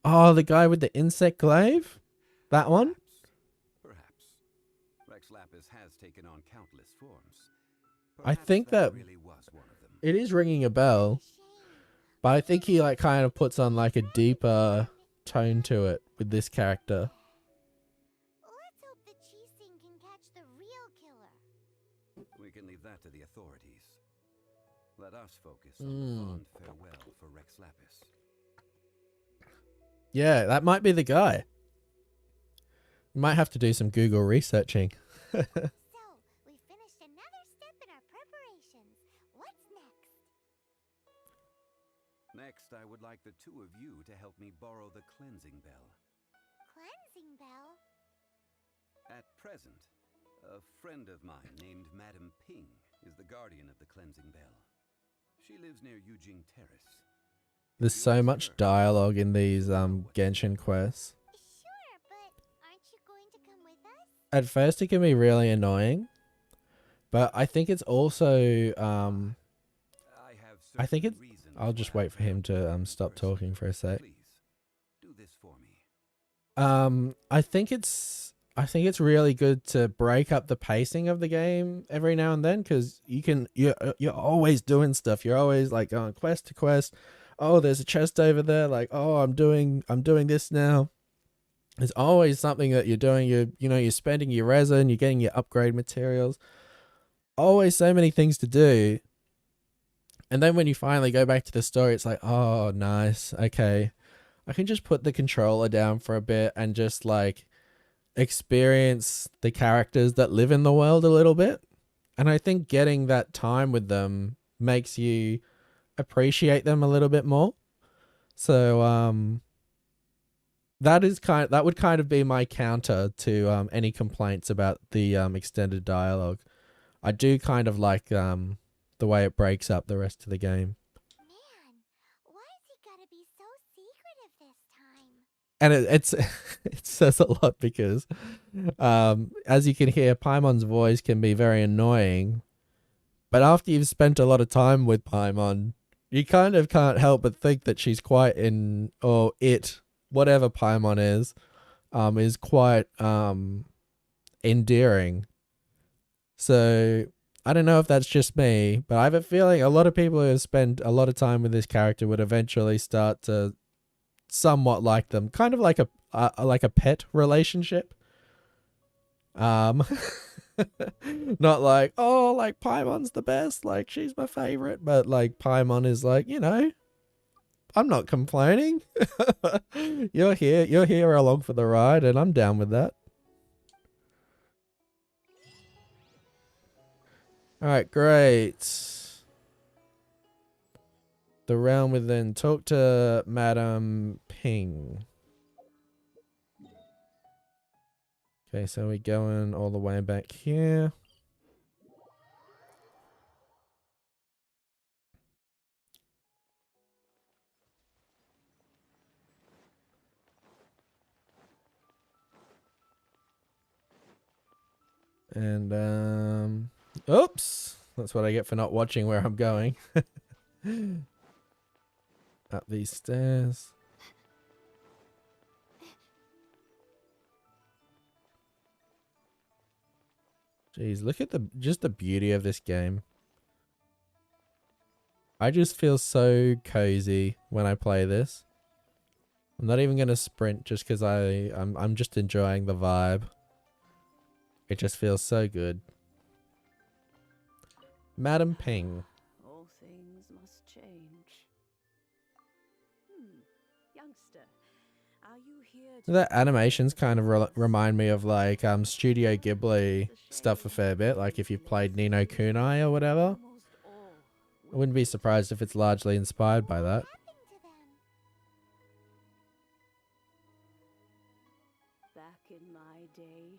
Speaker 4: Oh, the guy with the insect glaive? That one?
Speaker 3: Perhaps. Rex Lapis has taken on countless forms.
Speaker 4: I
Speaker 3: Perhaps
Speaker 4: think that
Speaker 3: really was one of them.
Speaker 4: it is ringing a bell,
Speaker 6: Shame.
Speaker 4: but I think he like kind of puts on like a deeper tone to it with this character.
Speaker 6: Let's hope the Cheesing can catch the real killer.
Speaker 3: We can leave that to the authorities. Let us focus on the fond farewell for Rex Lapis.
Speaker 4: Yeah, that might be the guy. Might have to do some Google researching.
Speaker 6: So, we finished another step in our preparations. What's next?
Speaker 3: Next, I would like the two of you to help me borrow the cleansing bell.
Speaker 6: Cleansing bell?
Speaker 3: At present, a friend of mine named Madame Ping is the guardian of the cleansing bell. She lives near Yujing Terrace.
Speaker 4: There's so much dialogue in these Genshin quests.
Speaker 6: Sure, but aren't you going to come with us?
Speaker 4: At first it can be really annoying, but I think it's also I think it's I'll just wait for him to stop talking for a sec.
Speaker 3: Please, do this for me.
Speaker 4: I think it's really good to break up the pacing of the game every now and then, because you're always doing stuff. You're always like going quest to quest. Oh, there's a chest over there. Like, oh, I'm doing this now. There's always something that you're doing. You're spending your resin. You're getting your upgrade materials. Always so many things to do. And then when you finally go back to the story, it's like, oh, nice. Okay, I can just put the controller down for a bit and just like experience the characters that live in the world a little bit. And I think getting that time with them makes you appreciate them a little bit more. So that would kind of be my counter to any complaints about the extended dialogue. I do kind of like the way it breaks up the rest of the game.
Speaker 6: Man, why has he gotta be so secretive this time?
Speaker 4: And it says a lot because as you can hear, Paimon's voice can be very annoying. But after you've spent a lot of time with Paimon, you kind of can't help but think that she's quite whatever Paimon is quite endearing. So I don't know if that's just me, but I have a feeling a lot of people who have spent a lot of time with this character would eventually start to somewhat like them, kind of like a pet relationship. Not like, oh, like Paimon's the best, like she's my favorite, but like Paimon is like, I'm not complaining. You're here along for the ride, and I'm down with that. All right, great. The realm within. Talk to Madame Ping. Okay, so we're going all the way back here. And oops, that's what I get for not watching where I'm going. Up these stairs. Jeez, look at the beauty of this game. I just feel so cozy when I play this. I'm not even gonna sprint just because I'm just enjoying the vibe. It just feels so good. Madam Ping.
Speaker 7: All things must change. Youngster, are you here to...
Speaker 4: The animations kind of remind me of like Studio Ghibli stuff a fair bit. Like if you've played Ni no Kunai or whatever. I wouldn't be surprised if it's largely inspired by that.
Speaker 7: Back in my day,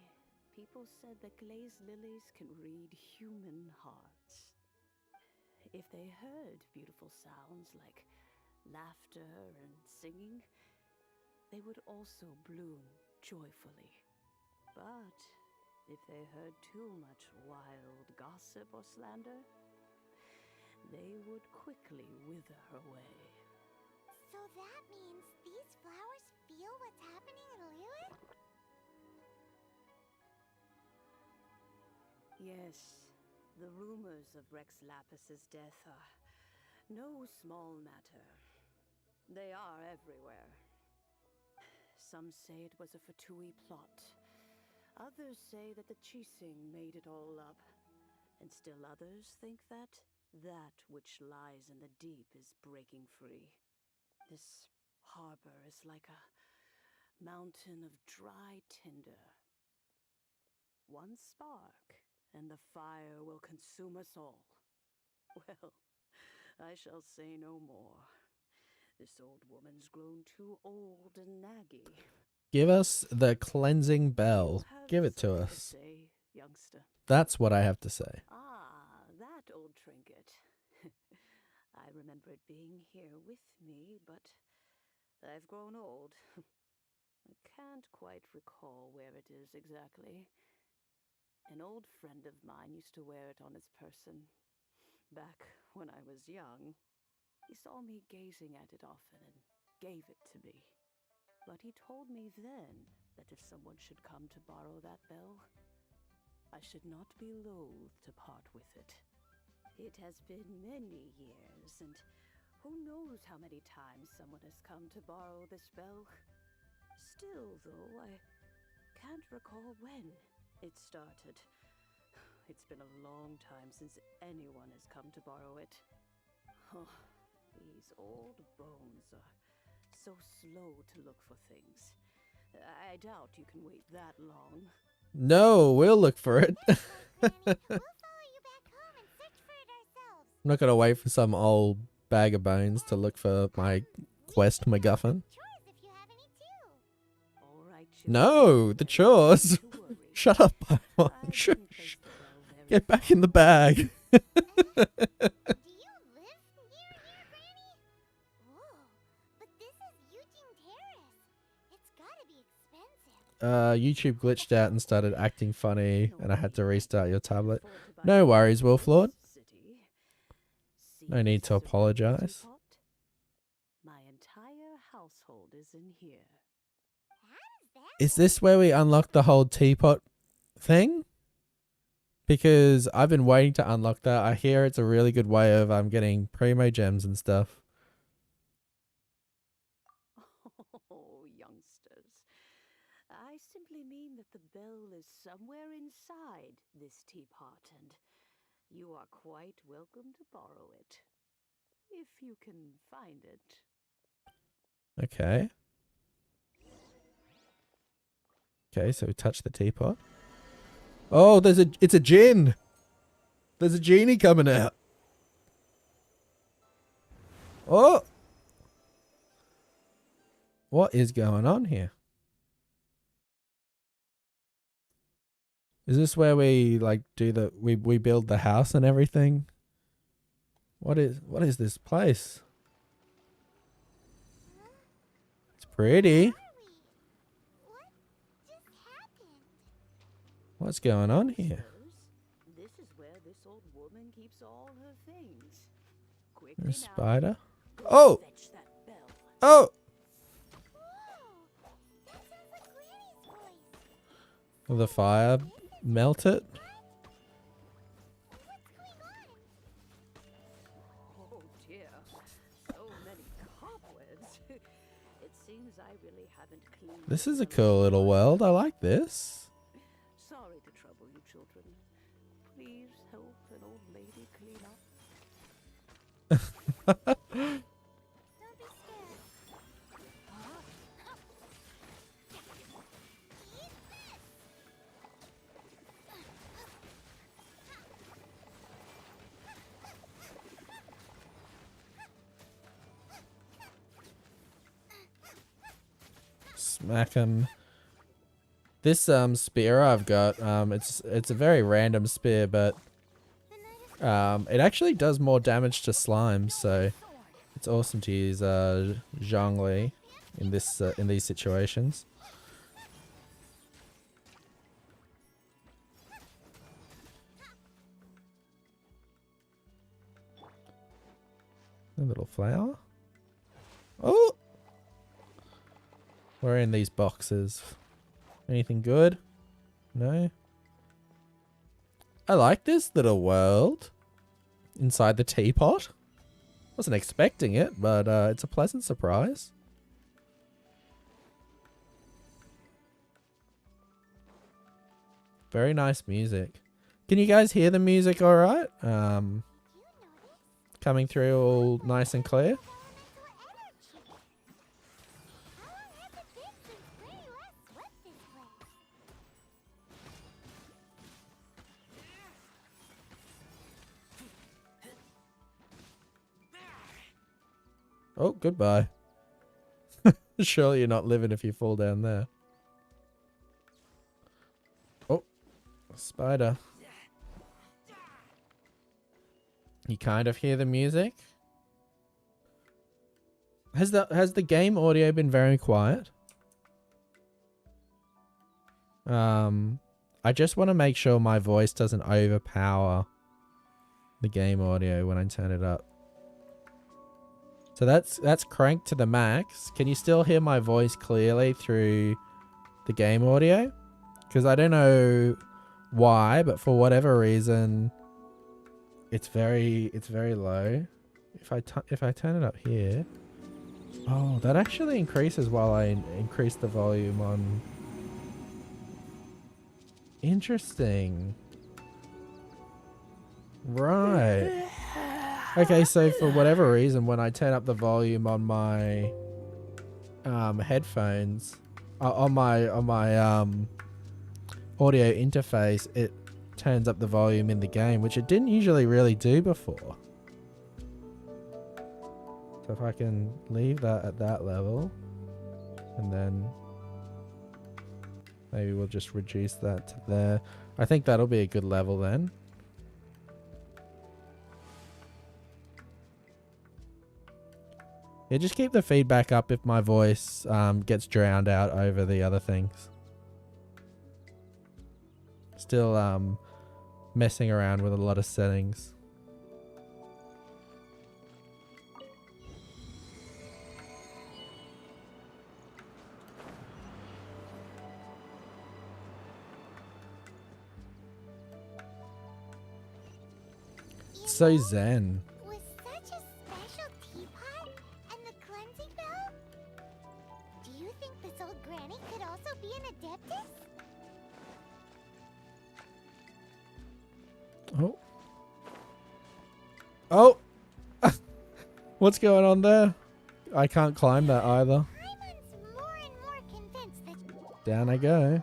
Speaker 7: people said that glazed lilies can read human hearts. If they heard beautiful sounds like laughter and singing, they would also bloom joyfully. But if they heard too much wild gossip or slander, they would quickly wither away.
Speaker 6: So that means these flowers feel what's happening in Liyue?
Speaker 7: Yes, the rumors of Rex Lapis's death are no small matter. They are everywhere. Some say it was a Fatui plot. Others say that the Chising made it all up. And still others think that which lies in the deep is breaking free. This harbor is like a mountain of dry tinder. One spark, and the fire will consume us all. Well, I shall say no more. This old woman's grown too old and naggy.
Speaker 4: Give us the cleansing bell. Give it to us.
Speaker 7: Say, youngster.
Speaker 4: That's what I have to say.
Speaker 7: Ah, that old trinket. I remember it being here with me, but I've grown old. I can't quite recall where it is exactly. An old friend of mine used to wear it on his person. Back when I was young, he saw me gazing at it often and gave it to me. But he told me then that if someone should come to borrow that bell, I should not be loath to part with it. It has been many years, and who knows how many times someone has come to borrow this bell. Still, though, I can't recall when it started. It's been a long time since anyone has come to borrow it. Oh, these old bones are so slow to look for things. I doubt you can wait that long.
Speaker 4: No, we'll look for it.
Speaker 6: We'll follow you back home and search for it ourselves.
Speaker 4: I'm not going to wait for some old bag of bones to look for my quest MacGuffin.
Speaker 6: Chores if you have any too.
Speaker 7: All right,
Speaker 4: No, the chores.
Speaker 7: Don't worry.
Speaker 4: Shut up, Paimon.
Speaker 7: I
Speaker 4: Shush.
Speaker 7: can place the bell very
Speaker 4: Get back in the bag.
Speaker 6: Do you live near here, Granny? Whoa, but this is Eugene Terrace. It's gotta be expensive.
Speaker 4: YouTube glitched out and started acting funny, and I had to restart your tablet. No worries, Wolflord. No need to apologize.
Speaker 7: My entire household is in here.
Speaker 4: Is this where we unlock the whole teapot thing? Because I've been waiting to unlock that. I hear it's a really good way of getting primo gems and stuff.
Speaker 7: Oh, youngsters. I simply mean that the bell is somewhere inside this teapot, and you are quite welcome to borrow it. If you can find it.
Speaker 4: Okay. Okay, so we touch the teapot. Oh, it's a djinn. There's a genie coming out. Oh. What is going on here? Is this where we like do the we build the house and everything? What is this place? It's pretty.
Speaker 6: What just happened?
Speaker 4: What's going on here?
Speaker 7: This is where this old woman keeps all her things. Quickly
Speaker 4: There's a
Speaker 7: now,
Speaker 4: spider.
Speaker 7: go
Speaker 4: Oh!
Speaker 7: fetch that bell.
Speaker 4: Oh!
Speaker 6: Whoa, that sounds like Granny's voice.
Speaker 4: Will the fire melt it?
Speaker 6: What's going on?
Speaker 7: Oh dear, so many cobwebs. It seems I really haven't cleaned.
Speaker 4: This is a
Speaker 7: the
Speaker 4: cool little world. I like this.
Speaker 7: Sorry to trouble you, children. Please help an old lady clean up.
Speaker 6: Don't be scared.
Speaker 4: Smack him. This spear I've got, it's a very random spear, but it actually does more damage to slimes, so it's awesome to use Zhongli in these situations. A little flower. Oh! We're in these boxes. Anything good? No? I like this little world inside the teapot. Wasn't expecting it, but it's a pleasant surprise. Very nice music. Can you guys hear the music all right? Coming through all nice and clear.
Speaker 6: How long has it been since Granny
Speaker 4: Oh, goodbye. Surely you're not living if you fall down there. Oh, spider. You kind of hear the music. Has the game audio been very quiet? I just want to make sure my voice doesn't overpower the game audio when I turn it up. So that's cranked to the max. Can you still hear my voice clearly through the game audio? Because I don't know why, but for whatever reason, it's very low. If I turn it up here, oh, that actually increases while I increase the volume on. Interesting. Right. Okay, so for whatever reason, when I turn up the volume on my headphones, on my audio interface, it turns up the volume in the game, which it didn't usually really do before. So if I can leave that at that level, and then maybe we'll just reduce that to there. I think that'll be a good level then. Yeah, just keep the feedback up if my voice gets drowned out over the other things. Still messing around with a lot of settings. So zen.
Speaker 6: With such a special teapot and the cleansing bell, do you think this old granny could also be an adeptus?
Speaker 4: Oh. Oh! What's going on there? I can't climb that either.
Speaker 6: Paimon's more and more convinced that
Speaker 4: Down I go.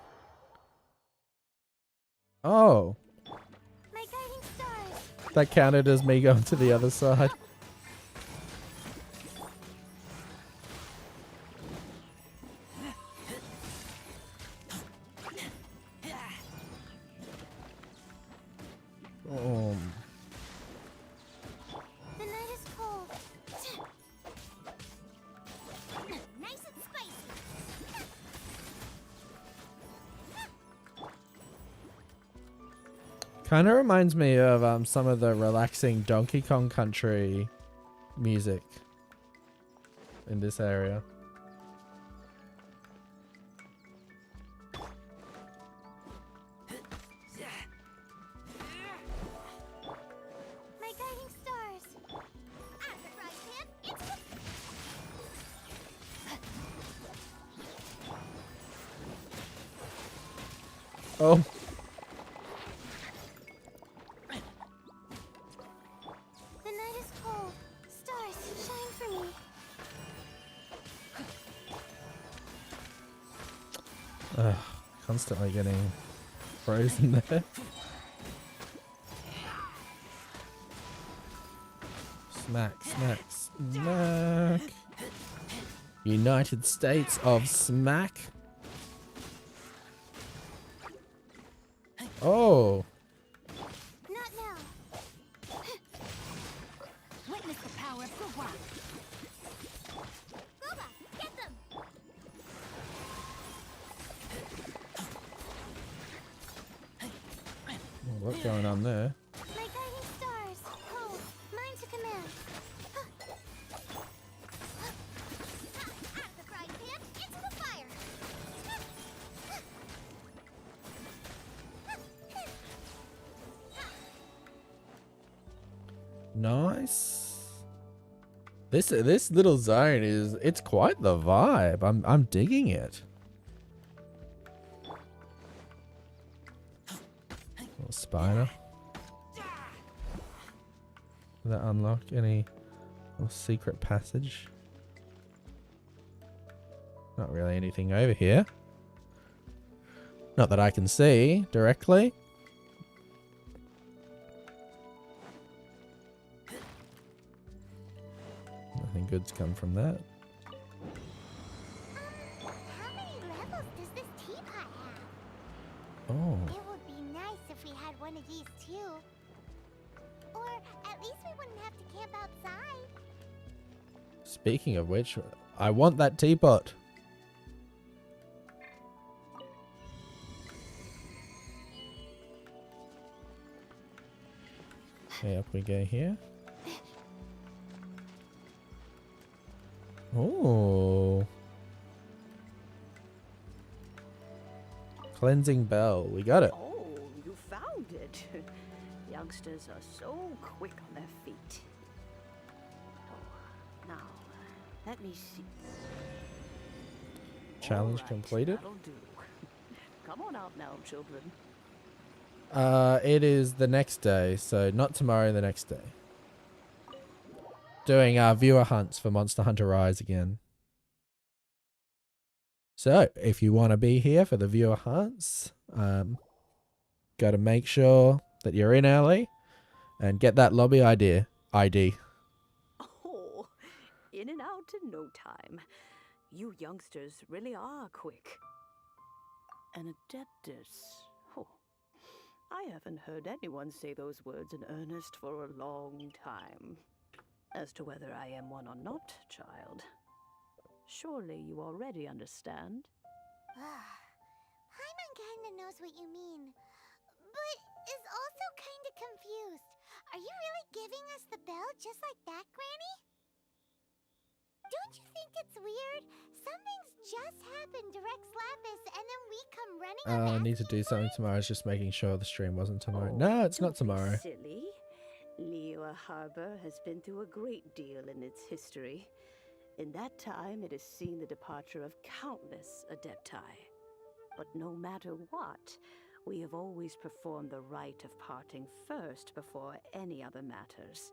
Speaker 4: Oh.
Speaker 6: my guiding stars.
Speaker 4: That counted as me going to the other side.
Speaker 6: The night is cold. Nice and spicy.
Speaker 4: Kind of reminds me of some of the relaxing Donkey Kong Country music in this area.
Speaker 6: My guiding stars. At the frying pan, it's
Speaker 4: Oh.
Speaker 6: the night is cold. Stars, shine for me.
Speaker 4: Ugh, constantly getting frozen there. Smack, smack, smack. United States of Smack. Oh.
Speaker 6: Not now. Witness the power of Guba. Guba, get them.
Speaker 4: What's going on there?
Speaker 6: My guiding stars. Cold. Mine to command. At the frying pan, into the fire.
Speaker 4: Nice. This little zone it's quite the vibe. I'm digging it. Little spider. Did that unlock any little secret passage? Not really anything over here. Not that I can see directly. Nothing some goods come from that.
Speaker 6: How many levels does this teapot have?
Speaker 4: Oh.
Speaker 6: It would be nice if we had one of these too. Or at least we wouldn't have to camp outside.
Speaker 4: Speaking of which, I want that teapot. Okay, up we go here. Oh. Cleansing bell. We got it.
Speaker 7: Oh, you found it. Youngsters are so quick on their feet. Oh, now, let me see.
Speaker 4: Challenge
Speaker 7: All right,
Speaker 4: completed.
Speaker 7: That'll do. Come on out now, children.
Speaker 4: It is the next day, so not tomorrow, the next day. Doing viewer hunts for Monster Hunter Rise again. So, if you want to be here for the viewer hunts, got to make sure that you're in early and get that lobby ID.
Speaker 7: Oh, in and out in no time. You youngsters really are quick. An adeptus. Oh, I haven't heard anyone say those words in earnest for a long time. As to whether I am one or not, child, surely you already understand.
Speaker 6: Paimon kinda knows what you mean, but is also kinda confused. Are you really giving us the bell just like that, Granny? Don't you think it's weird? Something's just happened to Rex Lapis and then we come running up
Speaker 4: I need to
Speaker 6: asking
Speaker 4: do
Speaker 6: for
Speaker 4: something
Speaker 6: it?
Speaker 4: tomorrow. I was just making sure the stream wasn't tomorrow.
Speaker 7: Oh,
Speaker 4: No, it's not
Speaker 7: don't be
Speaker 4: tomorrow.
Speaker 7: silly. Liyue Harbor has been through a great deal in its history. In that time, it has seen the departure of countless adepti. But no matter what, we have always performed the rite of parting first before any other matters.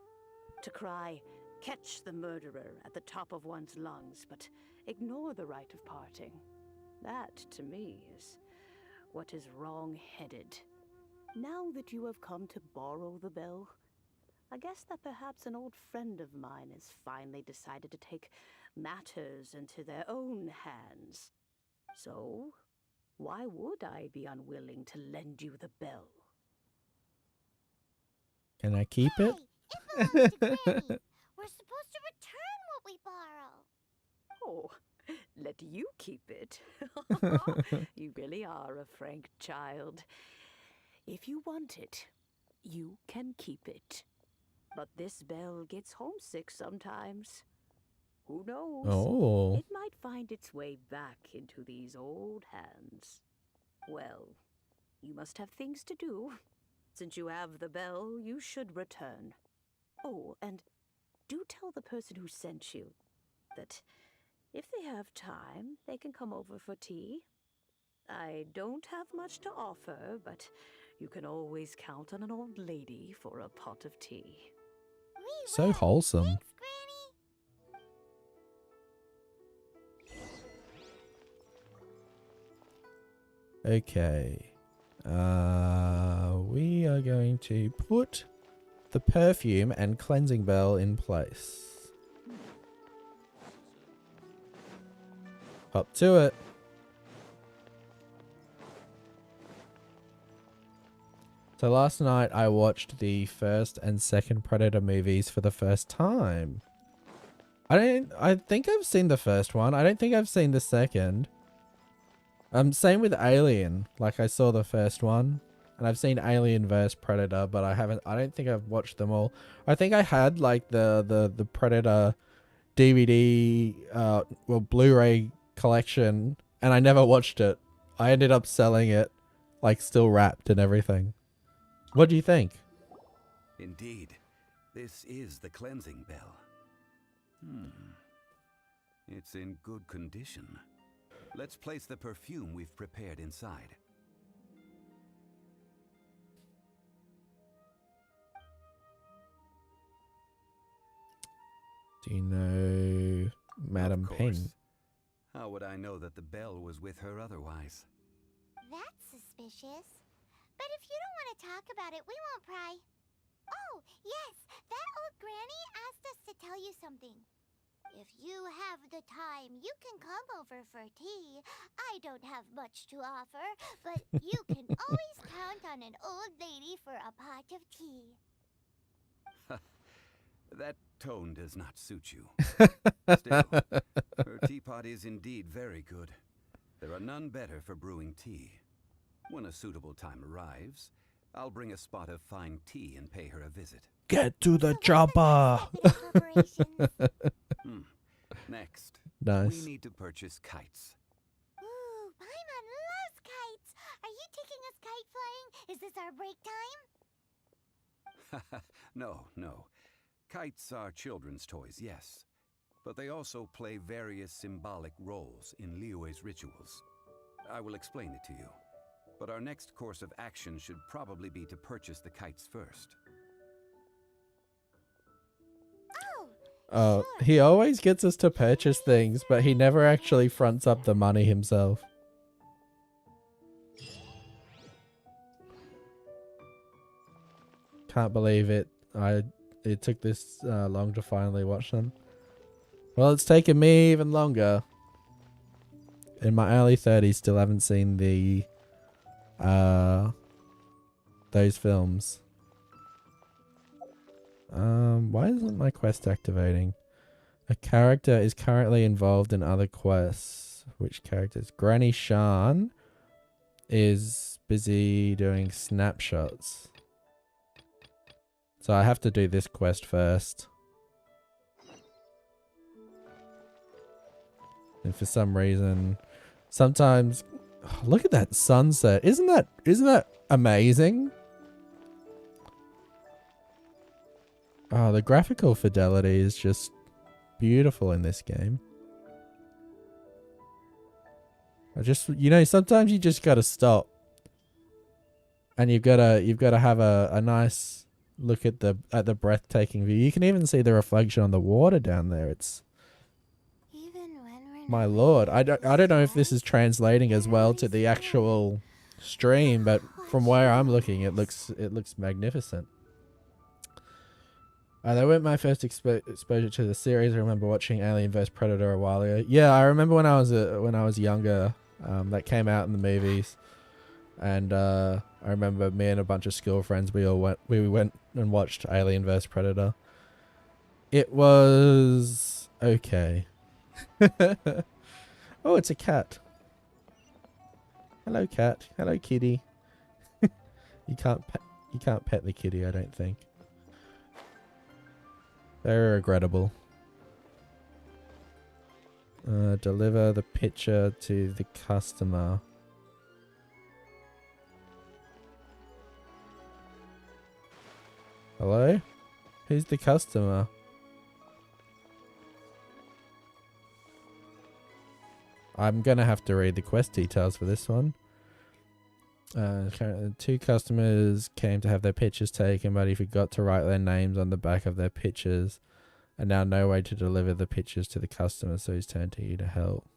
Speaker 7: To cry, "Catch the murderer" at the top of one's lungs, but ignore the rite of parting. That, to me, is what is wrong-headed. Now that you have come to borrow the bell, I guess that perhaps an old friend of mine has finally decided to take matters into their own hands. So, why would I be unwilling to lend you the bell?
Speaker 4: Can I keep it?
Speaker 6: Hey, it belongs to Granny. We're supposed to return what we borrow.
Speaker 7: Oh, let you keep it. You really are a frank child. If you want it, you can keep it. But this bell gets homesick sometimes. Who knows?
Speaker 4: Oh.
Speaker 7: It might find its way back into these old hands. Well, you must have things to do. Since you have the bell, you should return. Oh, and do tell the person who sent you that if they have time, they can come over for tea. I don't have much to offer, but you can always count on an old lady for a pot of tea.
Speaker 6: We
Speaker 4: So
Speaker 6: will.
Speaker 4: wholesome.
Speaker 6: Thanks, Granny.
Speaker 4: Okay. We are going to put the perfume and cleansing bell in place. Hop to it. So last night I watched the first and second Predator movies for the first time. I think I've seen the first one. I don't think I've seen the second. Same with Alien. Like, I saw the first one, and I've seen Alien vs Predator, but I don't think I've watched them all. I think I had like the Predator DVD Blu-ray collection, and I never watched it. I ended up selling it, like, still wrapped and everything. What do you think?
Speaker 3: Indeed, this is the cleansing bell. It's in good condition. Let's place the perfume we've prepared inside.
Speaker 4: Do you know Madam
Speaker 3: Of
Speaker 4: Ping?
Speaker 3: course. How would I know that the bell was with her otherwise?
Speaker 6: That's suspicious. But if you don't want to talk about it, we won't pry. Oh, yes, that old granny asked us to tell you something. If you have the time, you can come over for tea. I don't have much to offer, but you can always count on an old lady for a pot of tea.
Speaker 3: That tone does not suit you. Still, her teapot is indeed very good. There are none better for brewing tea. When a suitable time arrives, I'll bring a spot of fine tea and pay her a visit.
Speaker 4: Get to the
Speaker 6: So what's
Speaker 4: chopper.
Speaker 6: next step in our preparations?
Speaker 3: Next,
Speaker 4: Nice.
Speaker 3: we need to purchase kites.
Speaker 6: Ooh, Paimon loves kites. Are you taking us kite flying? Is this our break time?
Speaker 3: No. Kites are children's toys, yes. But they also play various symbolic roles in Liyue's rituals. I will explain it to you. But our next course of action should probably be to purchase the kites first.
Speaker 6: Oh,
Speaker 4: He always gets us to purchase things, but he never actually fronts up the money himself. Can't believe it. It took this long to finally watch them. Well, it's taken me even longer. In my early 30s, still haven't seen the those films. Why isn't my quest activating? A character is currently involved in other quests. Which characters? Granny Shan is busy doing snapshots. So I have to do this quest first. And for some reason, sometimes look at that sunset. Isn't that amazing? Oh, the graphical fidelity is just beautiful in this game. Sometimes you just gotta stop. And you've gotta have a nice look at the breathtaking view. You can even see the reflection on the water down there. It's my lord. I don't know if this is translating as well to the actual stream, but from where I'm looking, it looks magnificent. That weren't my first exposure to the series. I remember watching Alien vs Predator a while ago. Yeah, I remember when I was younger, that came out in the movies, and I remember me and a bunch of school friends, we went and watched Alien vs Predator. It was okay. Oh, it's a cat. Hello, cat. Hello, kitty. You can't pet the kitty, I don't think. Very regrettable. Deliver the picture to the customer. Hello? Who's the customer? I'm gonna have to read the quest details for this one. Two customers came to have their pictures taken, but he forgot to write their names on the back of their pictures, and now no way to deliver the pictures to the customer, so he's turned to you to help.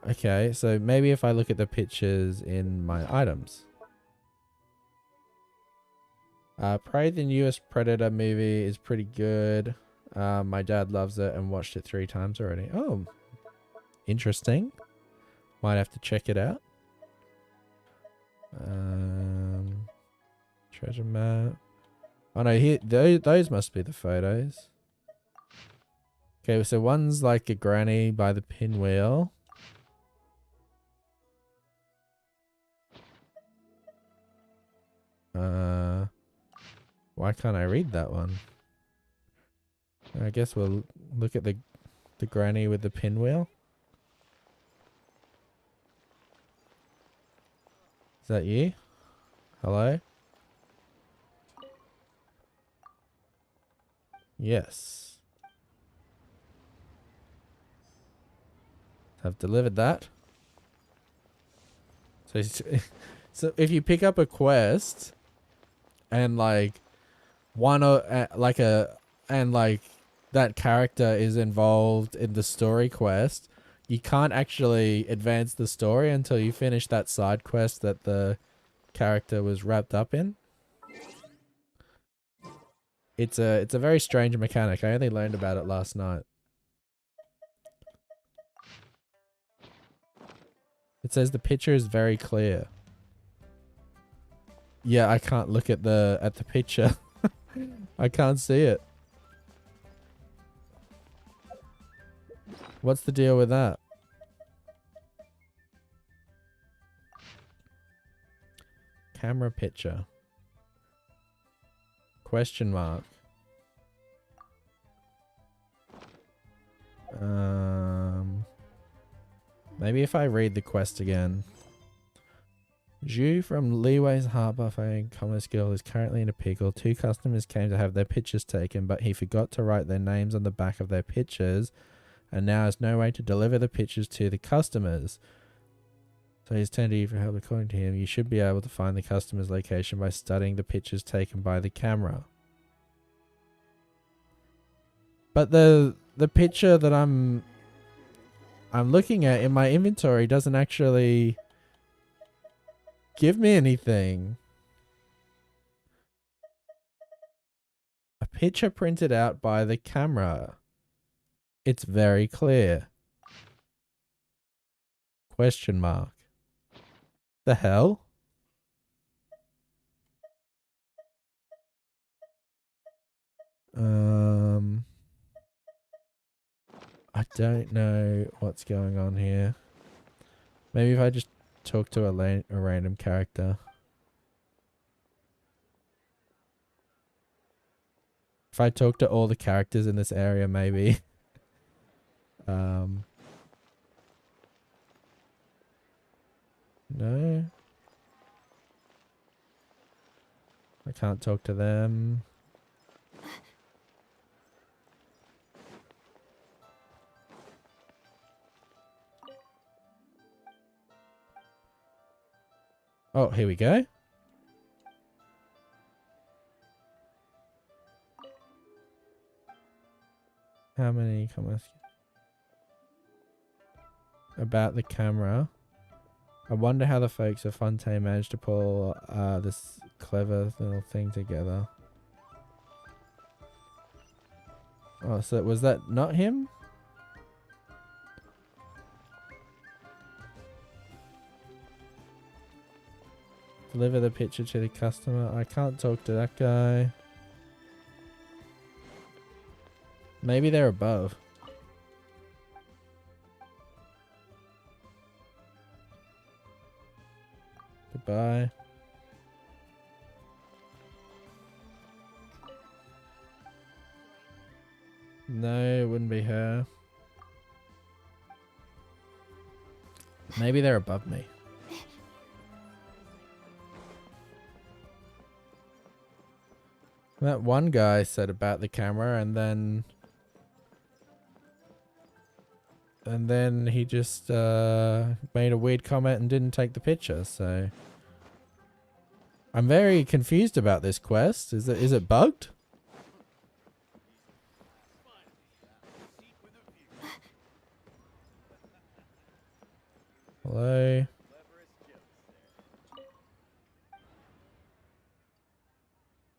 Speaker 4: Okay, so maybe if I look at the pictures in my items. Prey, the newest Predator movie, is pretty good. My dad loves it and watched it 3 times already. Oh, interesting. Might have to check it out. Treasure map. Oh no, here those must be the photos. Okay, so one's like a granny by the pinwheel. Why can't I read that one? I guess we'll look at the granny with the pinwheel. Is that you? Hello? Yes. I've delivered that. So if you pick up a quest and like that character is involved in the story quest, you can't actually advance the story until you finish that side quest that the character was wrapped up in. It's a very strange mechanic. I only learned about it last night. It says the picture is very clear. Yeah, I can't look at the picture. I can't see it. What's the deal with that? Camera picture. Question mark. Maybe if I read the quest again. Zhu from Leeway's Heart Buffet and Commerce Guild is currently in a pickle. 2 customers came to have their pictures taken, but he forgot to write their names on the back of their pictures, and now has no way to deliver the pictures to the customers. So he's turned to you for help. According to him, you should be able to find the customer's location by studying the pictures taken by the camera. But the picture that I'm looking at in my inventory doesn't actually give me anything. A picture printed out by the camera. It's very clear. Question mark. The hell? I don't know what's going on here. Maybe if I just talk to a random character. If I talk to all the characters in this area, maybe. No. I can't talk to them. Oh, here we go. How many comments? About the camera. I wonder how the folks of Fontaine managed to pull this clever little thing together. Oh, so was that not him? Deliver the picture to the customer. I can't talk to that guy. Maybe they're above. Goodbye. No, it wouldn't be her. Maybe they're above me. That one guy said about the camera, and then he just made a weird comment and didn't take the picture. So I'm very confused about this quest. Is it bugged? Hello.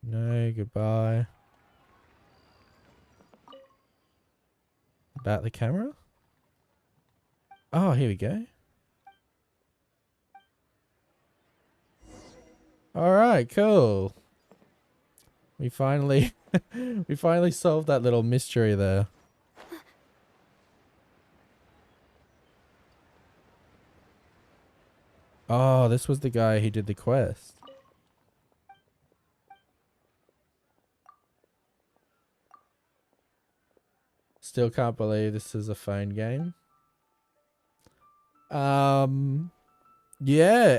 Speaker 4: No, goodbye. About the camera? Oh, here we go. Alright, cool. We finally we finally solved that little mystery there. Oh, this was the guy who did the quest. Still can't believe this is a phone game. Yeah,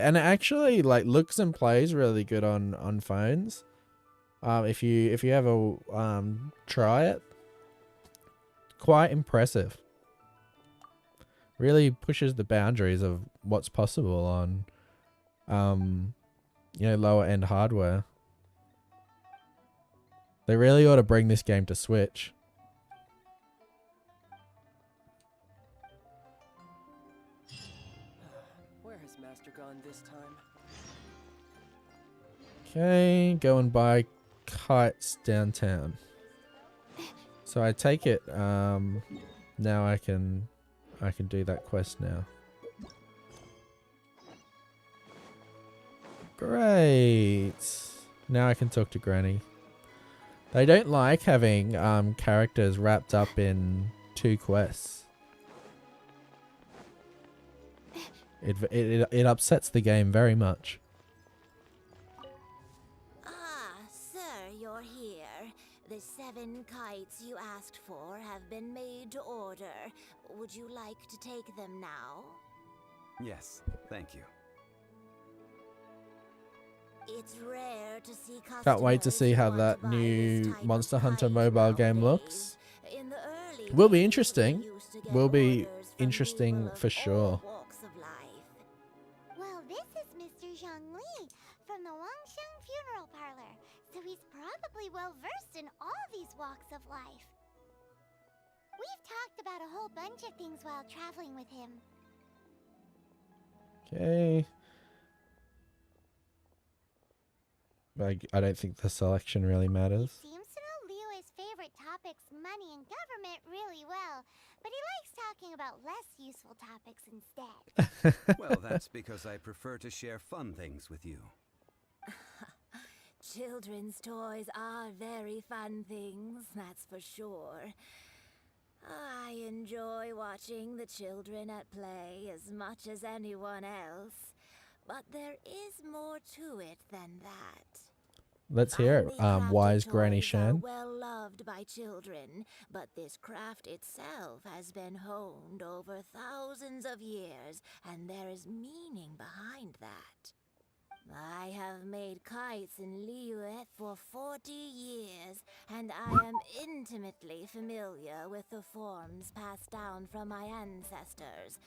Speaker 4: and it actually like looks and plays really good on phones. If you ever try it, quite impressive. Really pushes the boundaries of what's possible on lower end hardware. They really ought to bring this game to Switch.
Speaker 8: Where has Master gone this time?
Speaker 4: Okay, go and buy kites downtown. So I take it now I can do that quest now. Great. Now I can talk to Granny. They don't like having characters wrapped up in 2 quests. It upsets the game very much.
Speaker 5: Ah, sir, you're here. The 7 kites you asked for have been made to order. Would you like to take them now?
Speaker 3: Yes, thank you.
Speaker 5: It's rare to see customers
Speaker 4: Can't wait to see how
Speaker 5: who want
Speaker 4: that
Speaker 5: to buy
Speaker 4: new
Speaker 5: this type
Speaker 4: Monster
Speaker 5: of
Speaker 4: Hunter
Speaker 5: kite
Speaker 4: mobile game
Speaker 5: nowadays.
Speaker 4: looks.
Speaker 5: In the early
Speaker 4: Will be
Speaker 5: days,
Speaker 4: interesting.
Speaker 5: we used to get
Speaker 4: Will be
Speaker 5: orders from
Speaker 4: interesting
Speaker 5: people of
Speaker 4: for sure.
Speaker 5: all walks of life.
Speaker 6: Well, this is Mr. Zhongli from the Wangsheng Funeral Parlor, so he's probably well versed in all these walks of life. We've talked about a whole bunch of things while traveling with him.
Speaker 4: Okay. I don't think the selection really
Speaker 6: He
Speaker 4: matters.
Speaker 6: seems to know Liyue's favorite topics, money and government, really well, but he likes talking about less useful topics instead.
Speaker 3: Well, that's because I prefer to share fun things with you.
Speaker 5: Children's toys are very fun things, that's for sure. I enjoy watching the children at play as much as anyone else, but there is more to it than that.
Speaker 4: Let's hear it,
Speaker 5: Finely crafted
Speaker 4: wise Granny
Speaker 5: toys are
Speaker 4: Shan.
Speaker 5: well loved by children, but this craft itself has been honed over thousands of years, and there is meaning behind that. I have made kites in Liyue for 40 years, and I am intimately familiar with the forms passed down from my ancestors.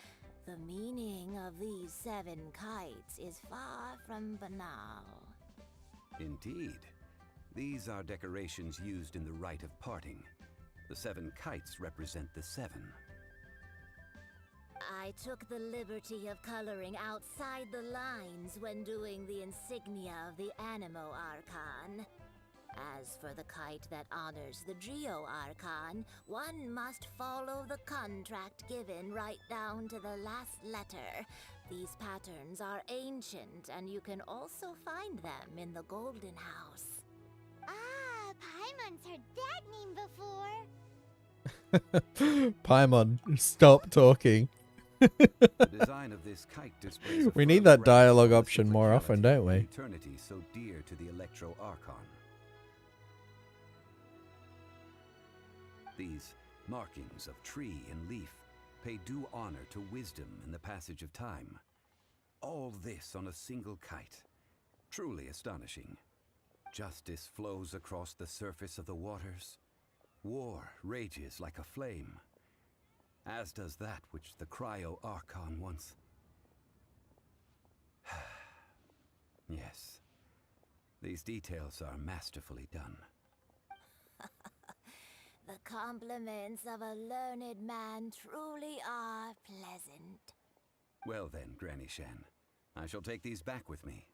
Speaker 5: The meaning of these 7 kites is far from banal.
Speaker 3: Indeed. These are decorations used in the rite of parting. The 7 kites represent the 7.
Speaker 5: I took the liberty of coloring outside the lines when doing the insignia of the Animo Archon. As for the kite that honors the Geo Archon, one must follow the contract given right down to the last letter. These patterns are ancient, and you can also find them in the Golden House.
Speaker 6: Ah, Paimon's heard that name before.
Speaker 4: Paimon, stop talking.
Speaker 3: The design of this kite displays a
Speaker 4: We need
Speaker 3: firm
Speaker 4: that
Speaker 3: grasp
Speaker 4: dialogue
Speaker 3: on the
Speaker 4: option more often, don't we?
Speaker 3: Eternity so dear to the Electro Archon. These markings of tree and leaf pay due honor to wisdom in the passage of time. All this on a single kite. Truly astonishing. Justice flows across the surface of the waters. War rages like a flame. As does that which the Cryo Archon once... Yes. These details are masterfully done.
Speaker 5: The compliments of a learned man truly are pleasant.
Speaker 3: Well then, Granny Shan, I shall take these back with me.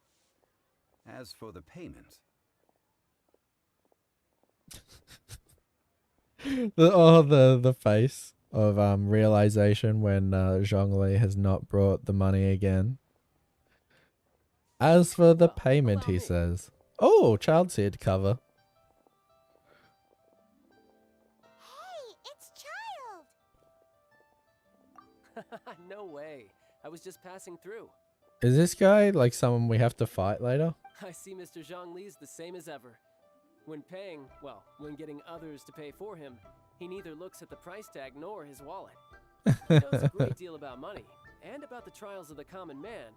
Speaker 3: As for the payment...
Speaker 4: the face of realization when Zhongli has not brought the money again. As for the payment, he says. Oh, child seed cover.
Speaker 6: Hey, it's Child!
Speaker 8: No way. I was just passing through.
Speaker 4: Is this guy like someone we have to fight later?
Speaker 8: I see Mr. Zhongli's the same as ever. When paying, well, when getting others to pay for him, he neither looks at the price tag nor his wallet. He knows a great deal about money, and about the trials of the common man.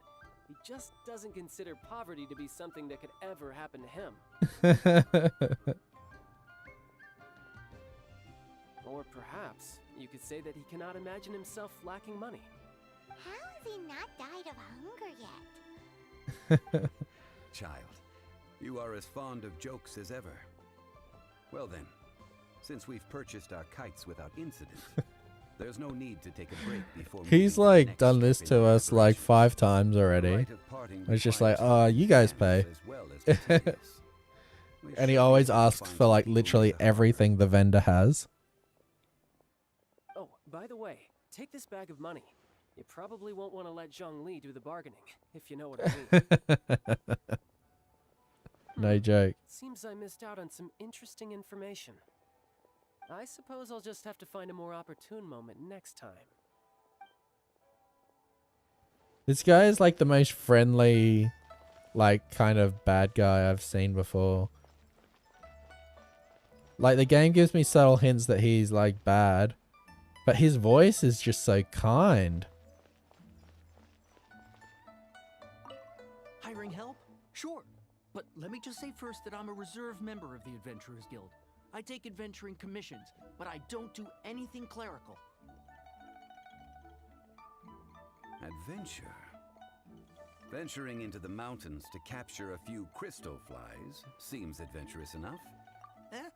Speaker 8: He just doesn't consider poverty to be something that could ever happen to him. Or perhaps you could say that he cannot imagine himself lacking money.
Speaker 6: How has he not died of hunger yet?
Speaker 3: Child, you are as fond of jokes as ever. Well then, since we've purchased our kites without incident, there's no need to take a break before
Speaker 4: He's
Speaker 3: moving to the
Speaker 4: like
Speaker 3: next
Speaker 4: done
Speaker 3: step
Speaker 4: this
Speaker 3: in
Speaker 4: to
Speaker 3: the
Speaker 4: us like
Speaker 3: preparations.
Speaker 4: 5 times
Speaker 3: The
Speaker 4: already.
Speaker 3: rite of parting
Speaker 4: It's just like,
Speaker 3: requires
Speaker 4: you guys
Speaker 3: plans
Speaker 4: pay.
Speaker 3: as well as materials. We
Speaker 4: And he
Speaker 3: should be
Speaker 4: always
Speaker 3: able to
Speaker 4: asks
Speaker 3: find
Speaker 4: for like
Speaker 3: some people
Speaker 4: literally
Speaker 3: with a
Speaker 4: everything the vendor has.
Speaker 8: Oh, by the way, take this bag of money. You probably won't want to let Zhongli do the bargaining, if you know what I mean.
Speaker 4: No joke.
Speaker 8: Seems I missed out on some interesting information. I suppose I'll just have to find a more opportune moment next time.
Speaker 4: This guy is like the most friendly, like, kind of bad guy I've seen before. Like, the game gives me subtle hints that he's, like, bad. But his voice is just so kind.
Speaker 9: Hiring help? Sure. But let me just say first that I'm a reserve member of the Adventurers Guild. I take adventuring commissions, but I don't do anything clerical.
Speaker 3: Adventure. Venturing into the mountains to capture a few crystal flies seems adventurous enough.
Speaker 9: Eh?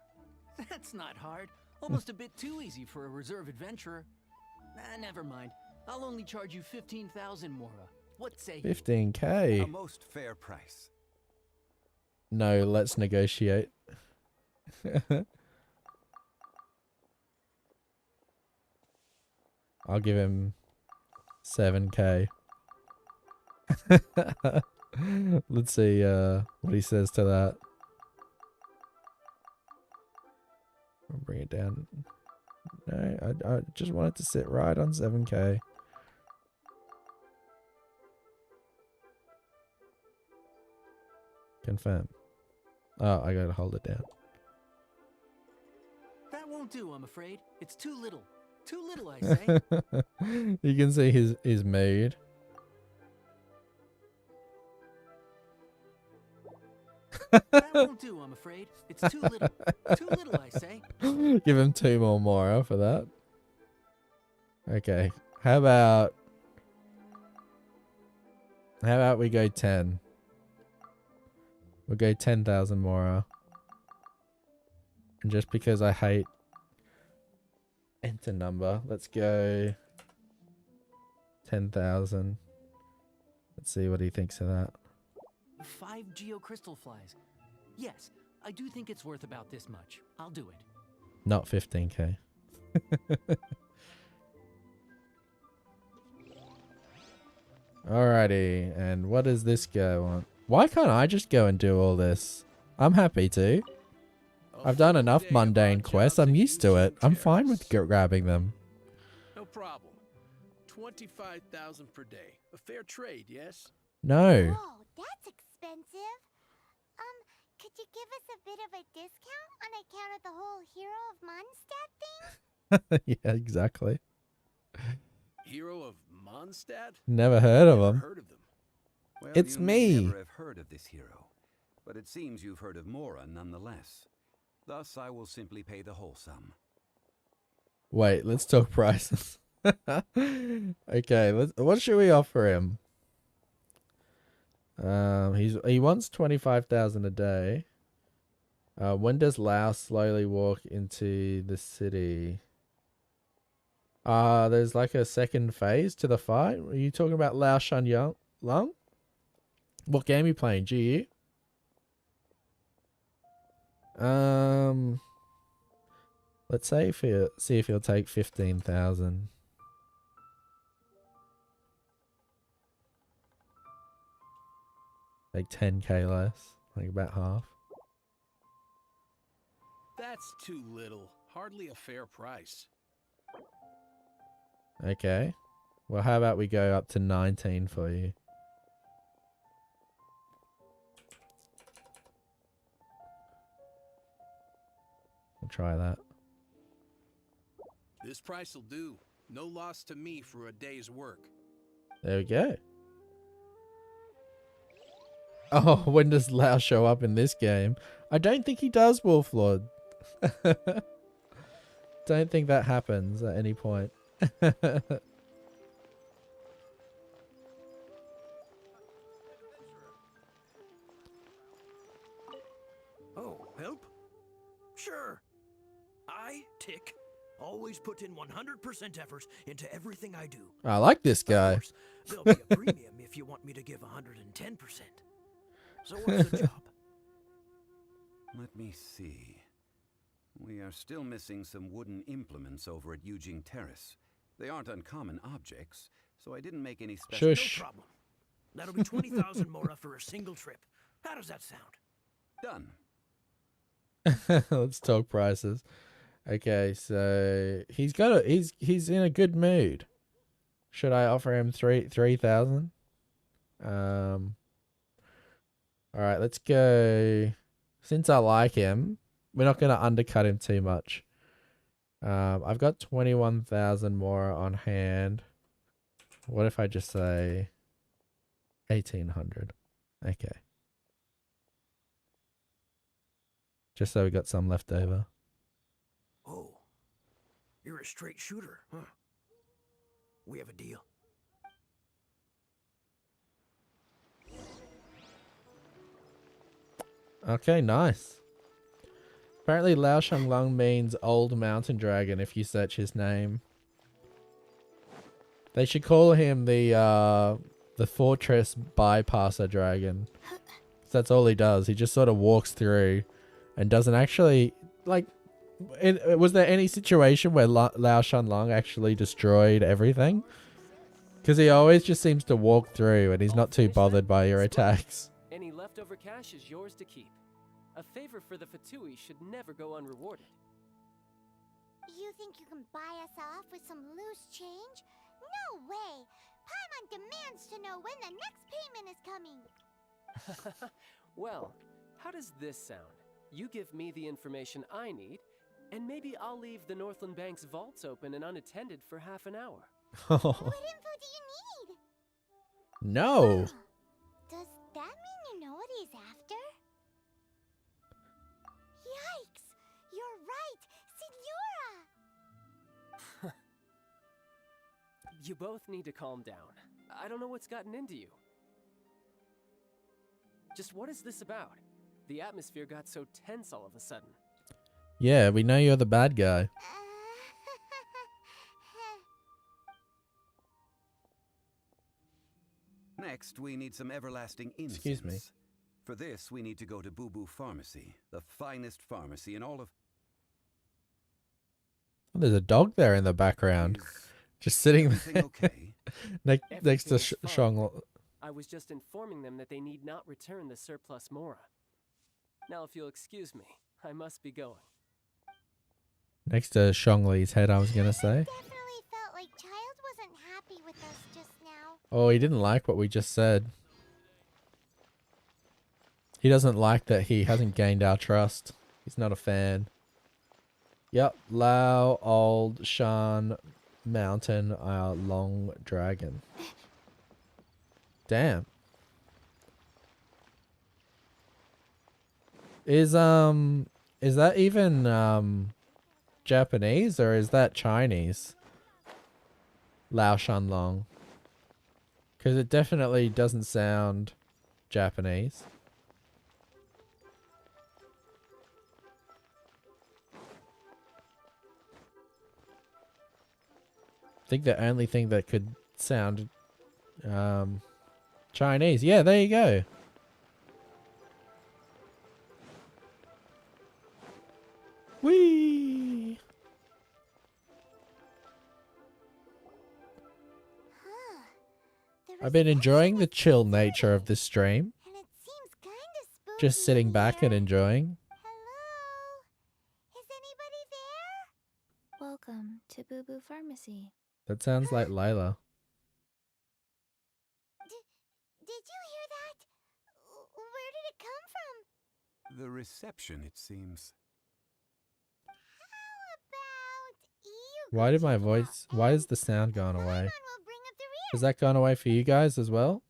Speaker 9: That's not hard. Almost a bit too easy for a reserve adventurer. Never mind. I'll only charge you 15,000 Mora. What say you?
Speaker 4: 15k.
Speaker 3: A most fair price.
Speaker 4: No, let's negotiate. I'll give him 7k. Let's see what he says to that. I'll bring it down. No, I just want it to sit right on 7k. Confirm. Oh, I gotta hold it down.
Speaker 9: That won't do, I'm afraid. It's too little. Too little, I say.
Speaker 4: You can see his mood.
Speaker 9: That won't do, I'm afraid. It's too little. Too little, I say.
Speaker 4: Give him 2 more Mora for that. Okay. How about we go 10? We'll go 10,000 Mora. And just because I hate enter number, let's go 10,000. Let's see what he thinks of that.
Speaker 9: 5 geocrystal flies. Yes, I do think it's worth about this much. I'll do it.
Speaker 4: Not 15k. Alrighty, and what does this guy want? Why can't I just go and do all this? I'm happy to. I've done enough mundane quests. I'm used to it. I'm fine with grabbing them.
Speaker 10: No problem. 25,000 per day. A fair trade, yes?
Speaker 4: No.
Speaker 6: Whoa, that's expensive. Could you give us a bit of a discount on account of the whole Hero of Mondstadt thing?
Speaker 4: Yeah, exactly.
Speaker 10: Hero of Mondstadt?
Speaker 4: Never heard of
Speaker 10: Never
Speaker 4: him.
Speaker 10: heard of them.
Speaker 3: Well,
Speaker 4: It's
Speaker 3: you may
Speaker 4: me.
Speaker 3: never have heard of this hero, but it seems you've heard of Mora nonetheless. Thus, I will simply pay the whole sum.
Speaker 4: Wait, let's talk prices. Okay, what should we offer him? He wants 25,000 a day. When does Lao slowly walk into the city? There's like a second phase to the fight. Are you talking about Lao Shan Lung? What game are you playing? GU? Let's say see if he'll take 15,000. Like 10k less, like about half.
Speaker 10: That's too little. Hardly a fair price.
Speaker 4: Okay. Well, how about we go up to 19 for you? We'll try that.
Speaker 10: This price will do. No loss to me for a day's work.
Speaker 4: There we go. Oh, when does Lao show up in this game? I don't think he does, Wolflord. Don't think that happens at any point.
Speaker 11: Oh, help? Sure. I, Tick, always put in 100% effort into everything I do.
Speaker 4: I like this guy.
Speaker 11: Of course, there'll be a premium if you want me to give 110%. So what's the job?
Speaker 3: Let me see. We are still missing some wooden implements over at Eugene Terrace. They aren't uncommon objects, so I didn't make any special...
Speaker 4: Shush.
Speaker 11: No problem. That'll be 20,000 mora for a single trip. How does that sound?
Speaker 3: Done.
Speaker 4: Let's talk prices. Okay, so he's in a good mood. Should I offer him 3,000? All right, let's go. Since I like him, we're not going to undercut him too much. I've got 21,000 more on hand. What if I just say 1,800? Okay. Just so we got some left over.
Speaker 11: Oh, you're a straight shooter, huh? We have a deal.
Speaker 4: Okay, nice. Apparently Lao Shanglong means old mountain dragon if you search his name. They should call him the fortress bypasser dragon. That's all he does. He just sort of walks through and doesn't actually, like, was there any situation where Lao Shanglong actually destroyed everything? Because he always just seems to walk through and he's not too bothered by your attacks.
Speaker 8: Any leftover cash is yours to keep. A favor for the Fatui should never go unrewarded.
Speaker 6: You think you can buy us off with some loose change? No way! Paimon demands to know when the next payment is coming.
Speaker 8: Well, how does this sound? You give me the information I need, and maybe I'll leave the Northland Bank's vaults open and unattended for half an hour.
Speaker 6: What info do you need?
Speaker 4: No.
Speaker 6: Does that mean you know what he's after? Yikes! You're right! Signora!
Speaker 8: You both need to calm down. I don't know what's gotten into you. Just what is this about? The atmosphere got so tense all of a sudden.
Speaker 4: Yeah, we know you're the bad guy.
Speaker 3: Next, we need some everlasting incense.
Speaker 4: Excuse me.
Speaker 3: For this, we need to go to Boo Boo Pharmacy, the finest pharmacy in all of...
Speaker 4: Oh, there's a dog there in the background. Just sitting
Speaker 3: Everything
Speaker 4: there
Speaker 3: okay?
Speaker 4: next to
Speaker 8: Everything's fine.
Speaker 4: Shong.
Speaker 8: I was just informing them that they need not return the surplus Mora. Now, if you'll excuse me, I must be going.
Speaker 4: Next to Shongli's head, I was going to say.
Speaker 6: Definitely felt like Child wasn't happy with us just now.
Speaker 4: Oh, he didn't like what we just said. He doesn't like that he hasn't gained our trust. He's not a fan. Yep, Lao, Old, Shan, Mountain, our long dragon. Damn. Is that even Japanese or is that Chinese? Lao Shanlong. Because it definitely doesn't sound Japanese. I think the only thing that could sound Chinese. Yeah, there you go. Whee! I've been enjoying the chill nature of this stream.
Speaker 6: And it seems kinda spooky.
Speaker 4: Just sitting back and enjoying.
Speaker 6: Hello? Is anybody there?
Speaker 2: Welcome to Boo Boo Pharmacy.
Speaker 4: That sounds like Layla.
Speaker 6: Did you hear that? Where did it come from?
Speaker 3: The reception, it seems.
Speaker 6: How about you
Speaker 4: Why
Speaker 6: go
Speaker 4: did my
Speaker 6: check it
Speaker 4: voice...
Speaker 6: out,
Speaker 4: Why
Speaker 6: and
Speaker 4: has the sound gone away?
Speaker 6: Paimon will bring up the rear.
Speaker 4: Has that gone away for you guys as well?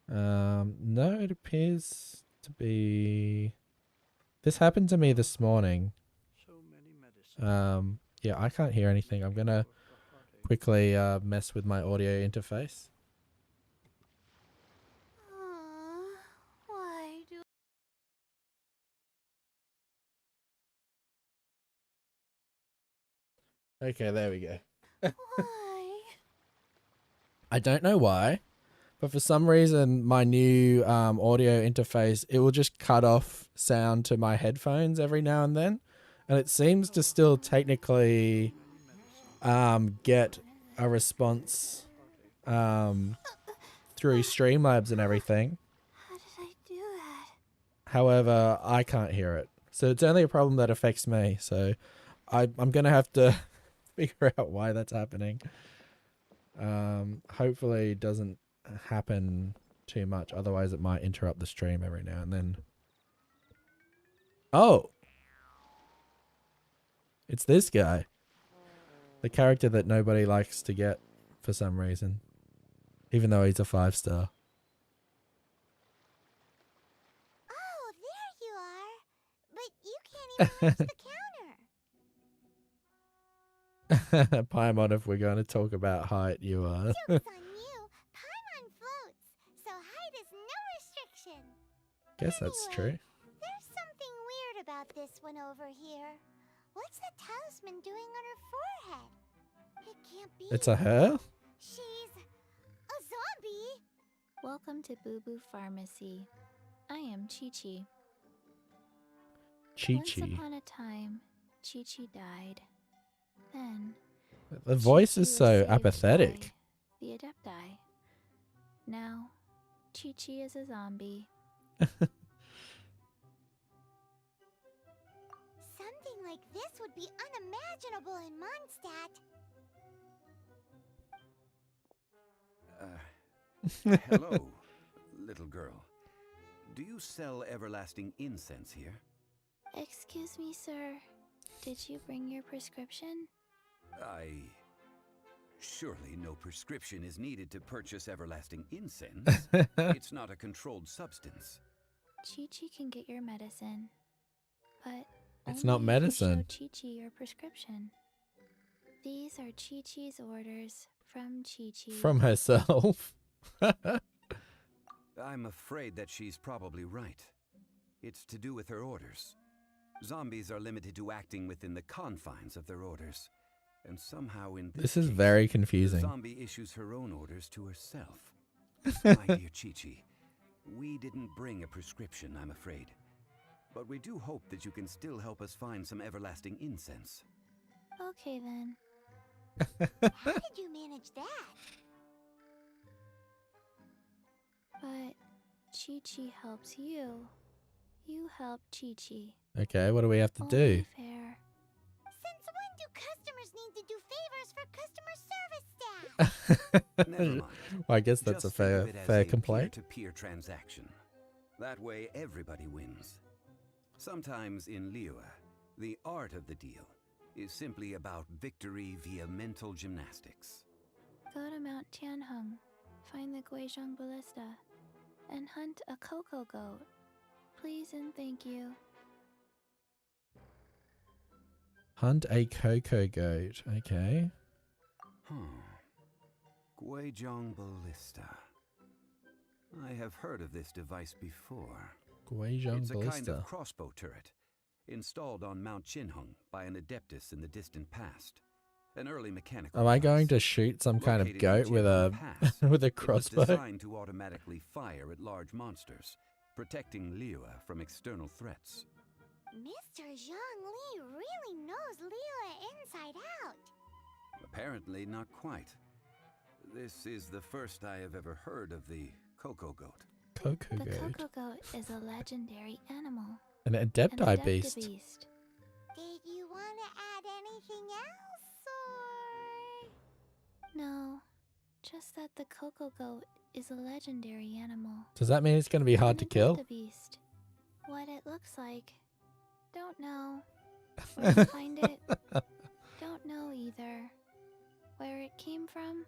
Speaker 4: No, it appears to be... This happened to me this morning.
Speaker 10: So many medicines.
Speaker 4: Yeah, I can't hear anything. I'm gonna quickly mess with my audio interface.
Speaker 1: Why do
Speaker 4: Okay, there we go.
Speaker 1: why?
Speaker 4: I don't know why, but for some reason my new audio interface, it will just cut off sound to my headphones every now and then, and it seems to still technically get a response through Streamlabs and everything.
Speaker 1: How did I do that?
Speaker 4: However, I can't hear it. So it's only a problem that affects me. So I'm going to have to figure out why that's happening. Hopefully it doesn't happen too much. Otherwise it might interrupt the stream every now and then. Oh! It's this guy. The character that nobody likes to get for some reason. Even though he's a 5-star.
Speaker 6: Oh, there you are. But you can't even reach the counter.
Speaker 4: Paimon, if we're going to talk about height, you are.
Speaker 6: Joke's on you. Paimon floats, so height is no restriction.
Speaker 4: Guess that's true.
Speaker 6: There's something weird about this one over here. What's the talisman doing on her forehead? It can't be.
Speaker 4: It's a her?
Speaker 6: She's a zombie.
Speaker 2: Welcome to Boo Boo Pharmacy. I am Chi-Chi. Once
Speaker 4: Chi-Chi.
Speaker 2: upon a time, Chi-Chi died. Then
Speaker 4: The voice
Speaker 2: Chi-Chi
Speaker 4: is
Speaker 2: was
Speaker 4: so
Speaker 2: saved
Speaker 4: apathetic.
Speaker 2: by the Adepti. Now, Chi-Chi is a zombie.
Speaker 6: Something like this would be unimaginable in Mondstadt.
Speaker 3: Hello, little girl. Do you sell everlasting incense here?
Speaker 2: Excuse me, sir. Did you bring your prescription?
Speaker 3: Surely no prescription is needed to purchase everlasting incense. It's not a controlled substance.
Speaker 2: Chi-Chi can get your medicine. But
Speaker 4: It's
Speaker 2: only
Speaker 4: not
Speaker 2: if you
Speaker 4: medicine.
Speaker 2: show Chi-Chi your prescription. These are Chi-Chi's orders from Chi-Chi.
Speaker 4: From herself.
Speaker 3: I'm afraid that she's probably right. It's to do with her orders. Zombies are limited to acting within the confines of their orders. And somehow in
Speaker 4: This is
Speaker 3: case,
Speaker 4: very
Speaker 3: the
Speaker 4: confusing.
Speaker 3: zombie issues her own orders to herself. My dear Chi-Chi, we didn't bring a prescription, I'm afraid. But we do hope that you can still help us find some everlasting incense.
Speaker 2: Okay then.
Speaker 6: How did you manage that?
Speaker 2: But Chi-Chi helps you. You help Chi-Chi.
Speaker 4: Okay, what do we have to do?
Speaker 2: Only fair.
Speaker 6: Since when do customers need to do favors for customer service staff?
Speaker 3: Never mind.
Speaker 4: Well, I guess that's
Speaker 3: Just
Speaker 4: a fair
Speaker 3: think of it as
Speaker 4: fair
Speaker 3: a
Speaker 4: complaint.
Speaker 3: peer-to-peer transaction. That way everybody wins. Sometimes in Liyue, the art of the deal is simply about victory via mental gymnastics.
Speaker 2: Go to Mount Tianheng, find the Guizhong Ballista, and hunt a cocoa goat. Please and thank you.
Speaker 4: Hunt a cocoa goat. Okay.
Speaker 3: Guizhong Ballista. I have heard of this device before.
Speaker 4: Guizhong
Speaker 3: It's a kind
Speaker 4: Ballista.
Speaker 3: of crossbow turret, installed on Mount Qinheng by an adeptus in the distant past. An early mechanical
Speaker 4: Am I going
Speaker 3: device.
Speaker 4: to shoot some kind of
Speaker 3: Located in
Speaker 4: goat with a
Speaker 3: Qinheng Pass,
Speaker 4: with a
Speaker 3: It was
Speaker 4: crossbow?
Speaker 3: designed to automatically fire at large monsters, protecting Liyue from external threats.
Speaker 6: Mr. Zhang Li really knows Liyue inside out.
Speaker 3: Apparently not quite. This is the first I have ever heard of the cocoa goat.
Speaker 4: Cocoa
Speaker 2: The
Speaker 4: goat.
Speaker 2: cocoa goat is a legendary animal.
Speaker 4: An
Speaker 2: An
Speaker 4: Adepti
Speaker 2: Adepti
Speaker 4: beast.
Speaker 2: beast.
Speaker 6: Did you want to add anything else, or...?
Speaker 2: No, just that the cocoa goat is a legendary animal.
Speaker 4: Does that mean it's going to be hard to
Speaker 2: An
Speaker 4: kill?
Speaker 2: Adepti beast. What it looks like, don't know. Where to find it, don't know either. Where it came from,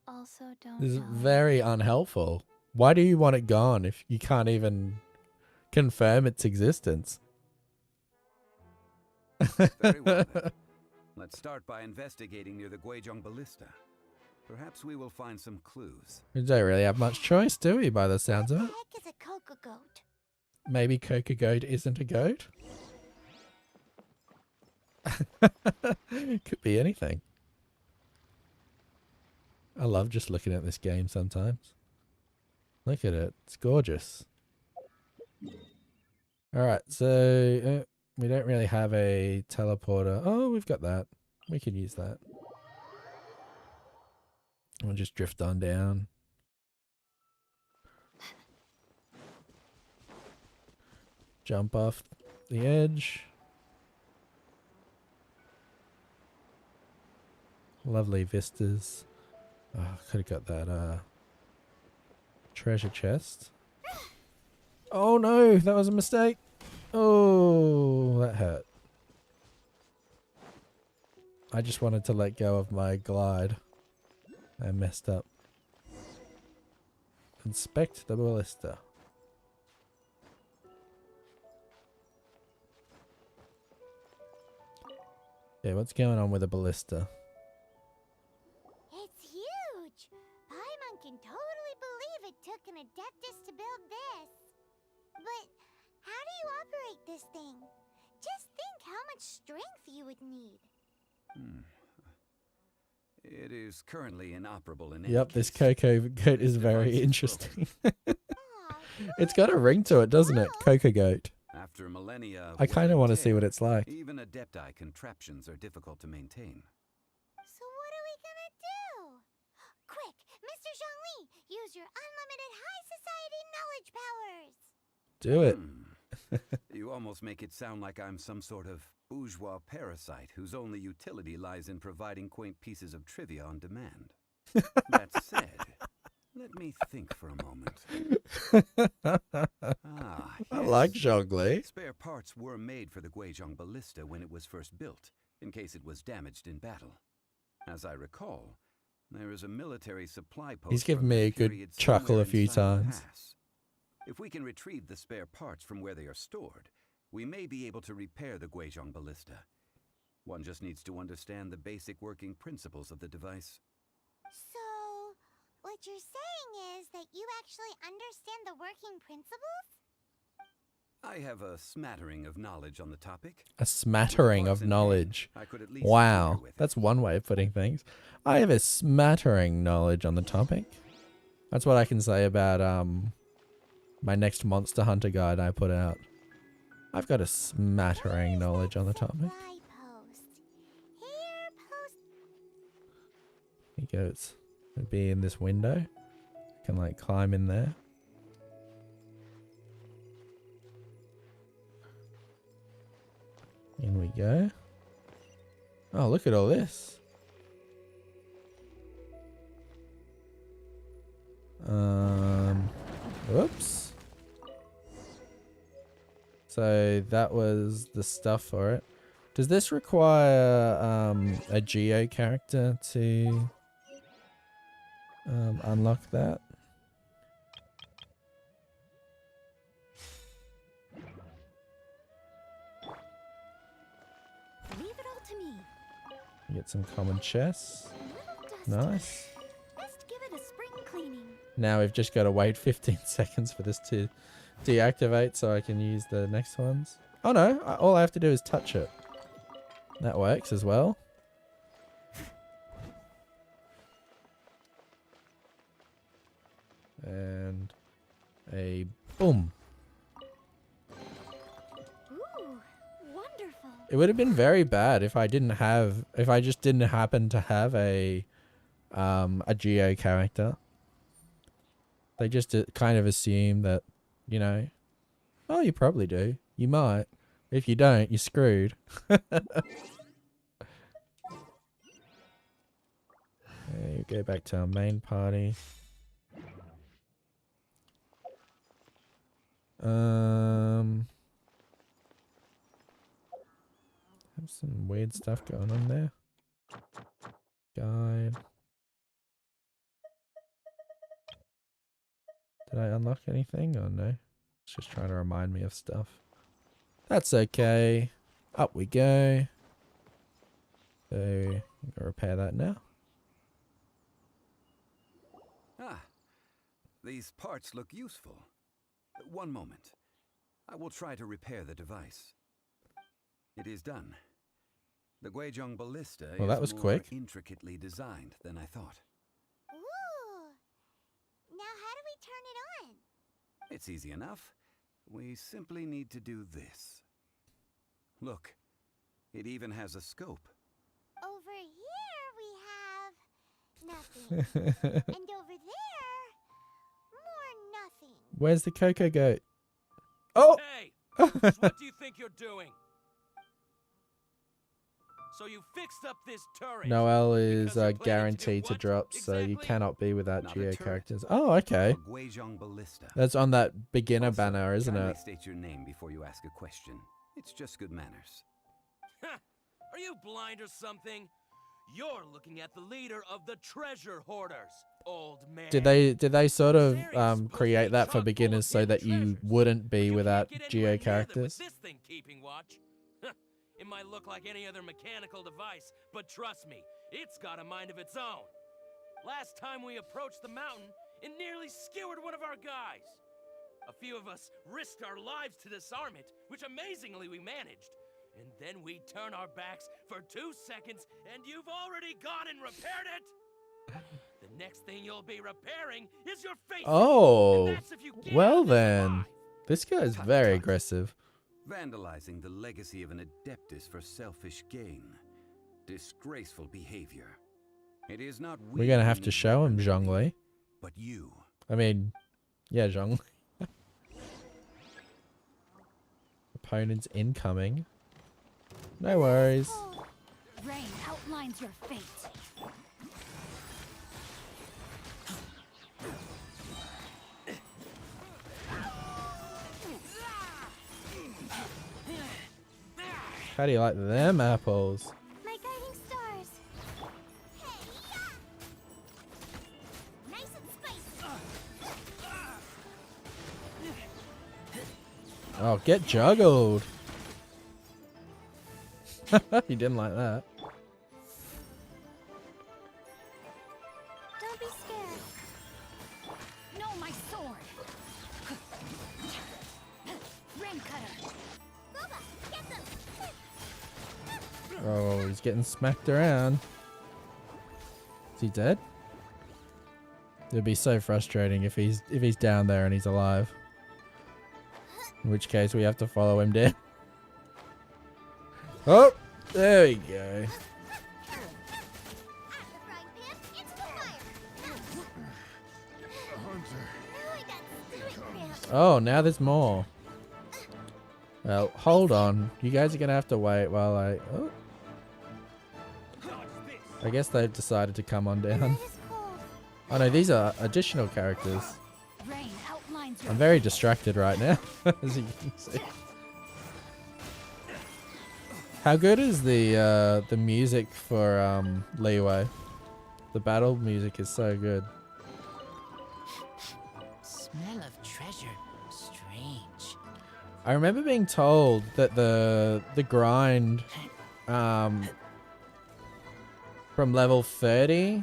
Speaker 2: also don't
Speaker 4: This is
Speaker 2: know.
Speaker 4: very unhelpful. Why do you want it gone if you can't even confirm its existence?
Speaker 3: Very well then. Let's start by investigating near the Guizhong Ballista. Perhaps we will find some clues.
Speaker 4: We don't really have much choice, do we, by the sounds of
Speaker 6: What
Speaker 4: it?
Speaker 6: the heck is a cocoa goat?
Speaker 4: Maybe cocoa goat isn't a goat? Could be anything. I love just looking at this game sometimes. Look at it. It's gorgeous. Alright, so we don't really have a teleporter. Oh, we've got that. We can use that. We'll just drift on down. Jump off the edge. Lovely vistas. Oh, could have got that treasure chest. Oh no, that was a mistake. Oh, that hurt. I just wanted to let go of my glide. I messed up. Inspect the ballista. Yeah, what's going on with the ballista?
Speaker 6: It's huge! Paimon can totally believe it took an Adeptus to build this. But how do you operate this thing? Just think how much strength you would need.
Speaker 3: It is currently inoperable in any
Speaker 4: Yep, this
Speaker 3: case.
Speaker 4: Cocoa Goat is
Speaker 3: This
Speaker 4: very
Speaker 3: device is
Speaker 4: interesting.
Speaker 6: Aw,
Speaker 4: It's got a ring to it, doesn't it? Cocoa Goat.
Speaker 3: After millennia of
Speaker 4: I kind
Speaker 3: wear
Speaker 4: of
Speaker 3: and
Speaker 4: want to see
Speaker 3: tear,
Speaker 4: what it's like.
Speaker 3: Even Adepti contraptions are difficult to maintain.
Speaker 6: so what are we gonna do? Quick, Mr. Zhongli, use your unlimited high society knowledge powers!
Speaker 4: Do it.
Speaker 3: You almost make it sound like I'm some sort of bourgeois parasite whose only utility lies in providing quaint pieces of trivia on demand. That said, let me think for a moment.
Speaker 4: I like Zhongli.
Speaker 3: Spare parts were made for the Guizhong Ballista when it was first built, in case it was damaged in battle. As I recall, there is a military supply post.
Speaker 4: He's given
Speaker 3: from
Speaker 4: me
Speaker 3: that
Speaker 4: a good
Speaker 3: period
Speaker 4: chuckle
Speaker 3: somewhere
Speaker 4: a few
Speaker 3: inside the
Speaker 4: times.
Speaker 3: pass. If we can retrieve the spare parts from where they are stored, we may be able to repair the Guizhong Ballista. One just needs to understand the basic working principles of the device.
Speaker 6: So, what you're saying is that you actually understand the working principles?
Speaker 3: I have a smattering of knowledge on the topic.
Speaker 4: A smattering of knowledge.
Speaker 3: I could at least
Speaker 4: Wow,
Speaker 3: tinker with it.
Speaker 4: that's one way of putting things. I have a smattering knowledge on the topic. That's what I can say about my next Monster Hunter guide I put out. I've got a smattering knowledge on the topic.
Speaker 6: Supply post. Here, post.
Speaker 4: He goes, it'd be in this window. I can like climb in there. In we go. Oh, look at all this. Whoops. So that was the stuff for it. Does this require a Geo character to unlock that?
Speaker 1: Leave it all to me.
Speaker 4: Get some common chests. Nice.
Speaker 1: Best give it a spring cleaning.
Speaker 4: Now we've just got to wait 15 seconds for this to deactivate so I can use the next ones. Oh no, all I have to do is touch it. That works as well. And a boom.
Speaker 1: Ooh, wonderful.
Speaker 4: It would have been very bad if I just didn't happen to have a Geo character. They just kind of assume that, you know, oh, you probably do. You might. If you don't, you're screwed. Okay, go back to our main party. Have some weird stuff going on there. Guide. Did I unlock anything? Oh no. It's just trying to remind me of stuff. That's okay. Up we go. So, I'm going to repair that now.
Speaker 3: Ah, these parts look useful. One moment. I will try to repair the device. It is done. The Guizhong Ballista
Speaker 4: Well, that
Speaker 3: is
Speaker 4: was
Speaker 3: more
Speaker 4: quick.
Speaker 3: intricately designed than I thought.
Speaker 6: Ooh. Now how do we turn it on?
Speaker 3: It's easy enough. We simply need to do this. Look, it even has a scope.
Speaker 6: Over here we have nothing. And over there, more nothing.
Speaker 4: Where's the Coco goat? Oh!
Speaker 11: Hey! Just what do you think you're doing? So you fixed up this turret.
Speaker 4: Noelle is
Speaker 11: because you planned it
Speaker 4: guaranteed
Speaker 11: do
Speaker 4: to
Speaker 11: what
Speaker 4: drop, so you
Speaker 11: exactly?
Speaker 4: cannot be without
Speaker 3: Not a
Speaker 4: geo
Speaker 3: turret.
Speaker 4: characters. Oh, okay.
Speaker 3: A Guizhong ballista.
Speaker 4: That's on that beginner
Speaker 3: Also,
Speaker 4: banner, isn't
Speaker 3: kindly
Speaker 4: it?
Speaker 3: state your name before you ask a question. It's just good manners.
Speaker 11: Are you blind or something? You're looking at the leader of the treasure hoarders, old man.
Speaker 4: Did they sort of
Speaker 11: Serious,
Speaker 4: create that for
Speaker 11: chock full of
Speaker 4: beginners so
Speaker 11: hidden
Speaker 4: that you
Speaker 11: treasures.
Speaker 4: wouldn't be
Speaker 11: You
Speaker 4: without
Speaker 11: can't get
Speaker 4: geo
Speaker 11: anywhere near them
Speaker 4: characters?
Speaker 11: with this thing keeping watch. It might look like any other mechanical device, but trust me, it's got a mind of its own. Last time we approached the mountain, it nearly skewered one of our guys. A few of us risked our lives to disarm it, which amazingly we managed. And then we turn our backs for 2 seconds, and you've already gone and repaired it. The next thing you'll be repairing is your face.
Speaker 4: Oh,
Speaker 11: And that's if you get
Speaker 4: well
Speaker 11: out of this
Speaker 4: then.
Speaker 11: alive.
Speaker 4: This guy's
Speaker 3: Tut,
Speaker 4: very
Speaker 3: tut.
Speaker 4: aggressive.
Speaker 3: Vandalizing the legacy of an adeptus for selfish gain. Disgraceful behavior. It is not
Speaker 4: We're gonna
Speaker 3: who
Speaker 4: have to
Speaker 3: need
Speaker 4: show him
Speaker 3: reprimanding,
Speaker 4: Zhongli.
Speaker 3: but you.
Speaker 4: I mean, yeah, Zhongli. Opponents incoming. No worries.
Speaker 1: Rain outlines your fate.
Speaker 4: How do you like them apples?
Speaker 6: My guiding stars. Hey-ya! Nice and spicy.
Speaker 4: Oh, get juggled. He didn't like that.
Speaker 6: Don't be scared.
Speaker 1: No, my sword. Rain cutter.
Speaker 6: Boba, get them.
Speaker 4: Oh, he's getting smacked around. Is he dead? It'd be so frustrating if he's down there and he's alive. In which case we have to follow him down. Oh, there we go.
Speaker 6: Out the frying pan, into the fire. Now I got stomach cramps.
Speaker 4: Oh, now there's more. Well, hold on. You guys are gonna have to wait while I. Oh. I guess they've decided to come on down.
Speaker 6: It is cold.
Speaker 4: Oh no, these are additional characters.
Speaker 1: Rain outlines your
Speaker 4: I'm very distracted right now, as you can see. How good is the music for Leeway? The battle music is so good.
Speaker 12: Smell of treasure. Strange.
Speaker 4: I remember being told that the grind from level 30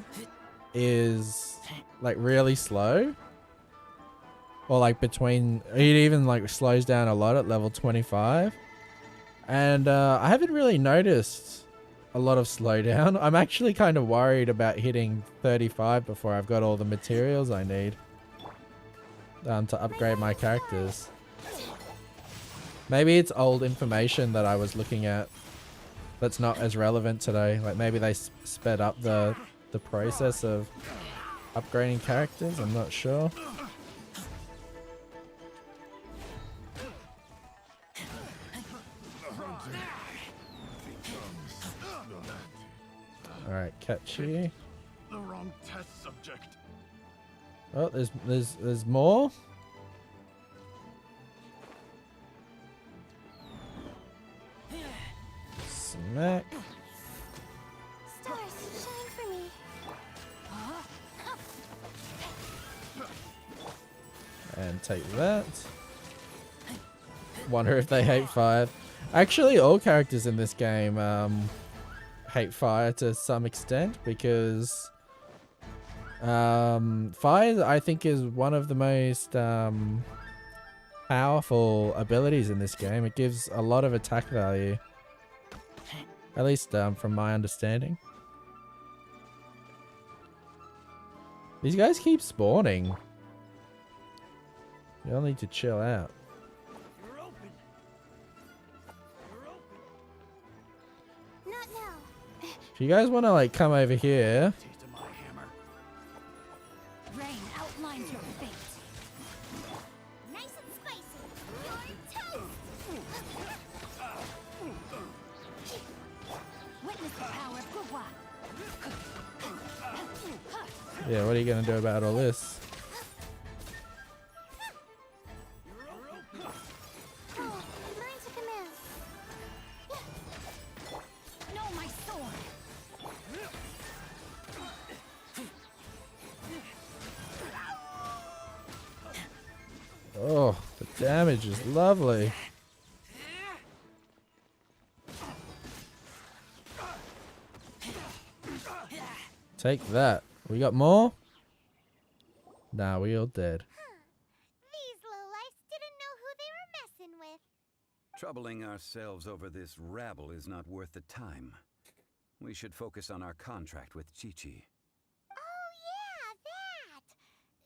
Speaker 4: is like really slow. Or like between, it even like slows down a lot at level 25. And I haven't really noticed a lot of slowdown. I'm actually kind of worried about hitting 35 before I've got all the materials I need to upgrade my characters. Maybe it's old information that I was looking at that's not as relevant today. Like maybe they sped up the process of upgrading characters. I'm not sure. Alright, catch you.
Speaker 10: The wrong test subject.
Speaker 4: Oh, there's more. Smack.
Speaker 6: Stars, shine for me.
Speaker 4: And take that. Wonder if they hate fire. Actually, all characters in this game hate fire to some extent because fire, I think, is one of the most powerful abilities in this game. It gives a lot of attack value, at least from my understanding. These guys keep spawning. You all need to chill out.
Speaker 11: You're open. You're open.
Speaker 6: Not now.
Speaker 4: If you guys want to like come over here,
Speaker 10: Taste of my hammer.
Speaker 4: Yeah, what are you gonna do about all this?
Speaker 6: Oh, learn to command. No, my sword.
Speaker 4: Oh, the damage is lovely. Take that. We got more? Nah, we all dead.
Speaker 6: These lowlifes didn't know who they were messing with.
Speaker 3: Troubling ourselves over this rabble is not worth the time. We should focus on our contract with Chi-Chi.
Speaker 6: Oh yeah, that!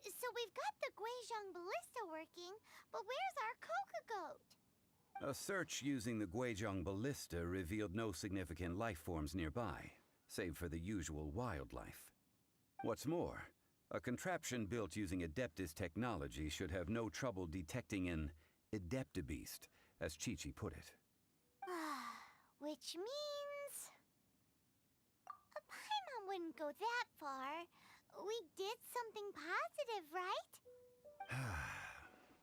Speaker 6: So we've got the Guizhong Ballista working, but where's our Coca Goat?
Speaker 3: A search using the Guizhong Ballista revealed no significant life forms nearby, save for the usual wildlife. What's more, a contraption built using Adeptus technology should have no trouble detecting an Adeptabeast, as Chi-Chi put it.
Speaker 6: Which means... Paimon wouldn't go that far. We did something positive, right?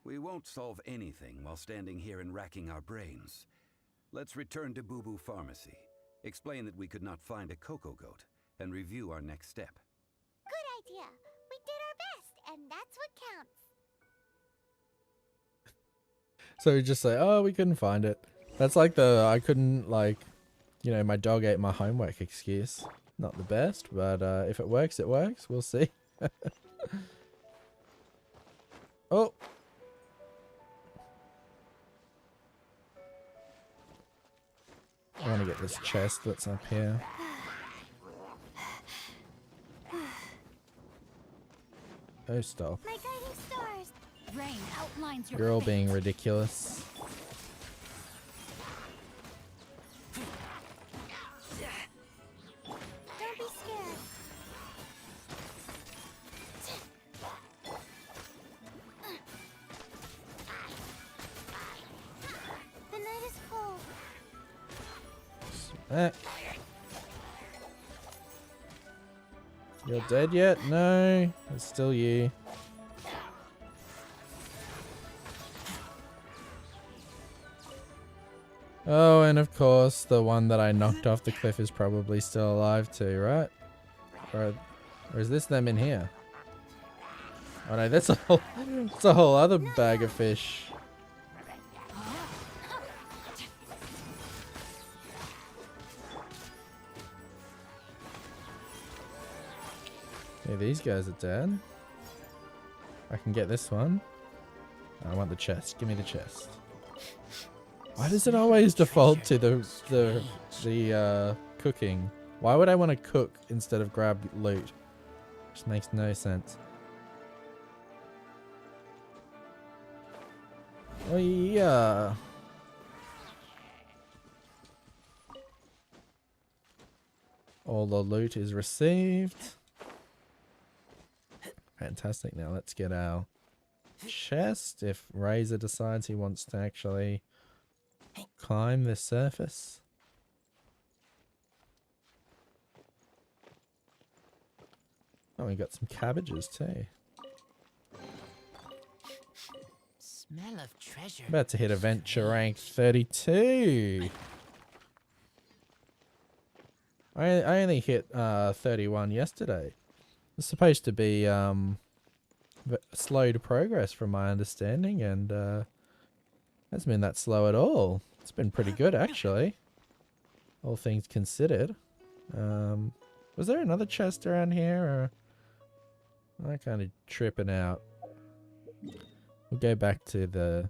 Speaker 3: We won't solve anything while standing here and racking our brains. Let's return to Boo Boo Pharmacy, explain that we could not find a Coco Goat, and review our next step.
Speaker 6: Good idea. We did our best, and that's what counts.
Speaker 4: So we just say, oh, we couldn't find it. That's like the, I couldn't, like, you know, my dog ate my homework excuse. Not the best, but if it works, it works. We'll see. Oh. I want to get this chest that's up here. Oh, stop.
Speaker 6: My guiding stars. Rain outlines your
Speaker 4: You're all
Speaker 6: fate.
Speaker 4: being ridiculous.
Speaker 6: Don't be scared. The night is cold.
Speaker 4: You're dead yet? No, it's still you. Oh, and of course, the one that I knocked off the cliff is probably still alive too, right? Or is this them in here? Oh no, that's a whole other bag of fish. Yeah, these guys are dead. I can get this one. I want the chest. Give me the chest. Why does it always default to the cooking? Why would I want to cook instead of grab loot? Just makes no sense. Oh yeah. All the loot is received. Fantastic. Now let's get our chest if Razor decides he wants to actually climb the surface. Oh, we got some cabbages too.
Speaker 12: Smell of treasure.
Speaker 4: About to hit adventure rank 32. I only hit 31 yesterday. It's supposed to be slow to progress from my understanding, and hasn't been that slow at all. It's been pretty good actually, all things considered. Was there another chest around here, or am I kind of tripping out? We'll go back to the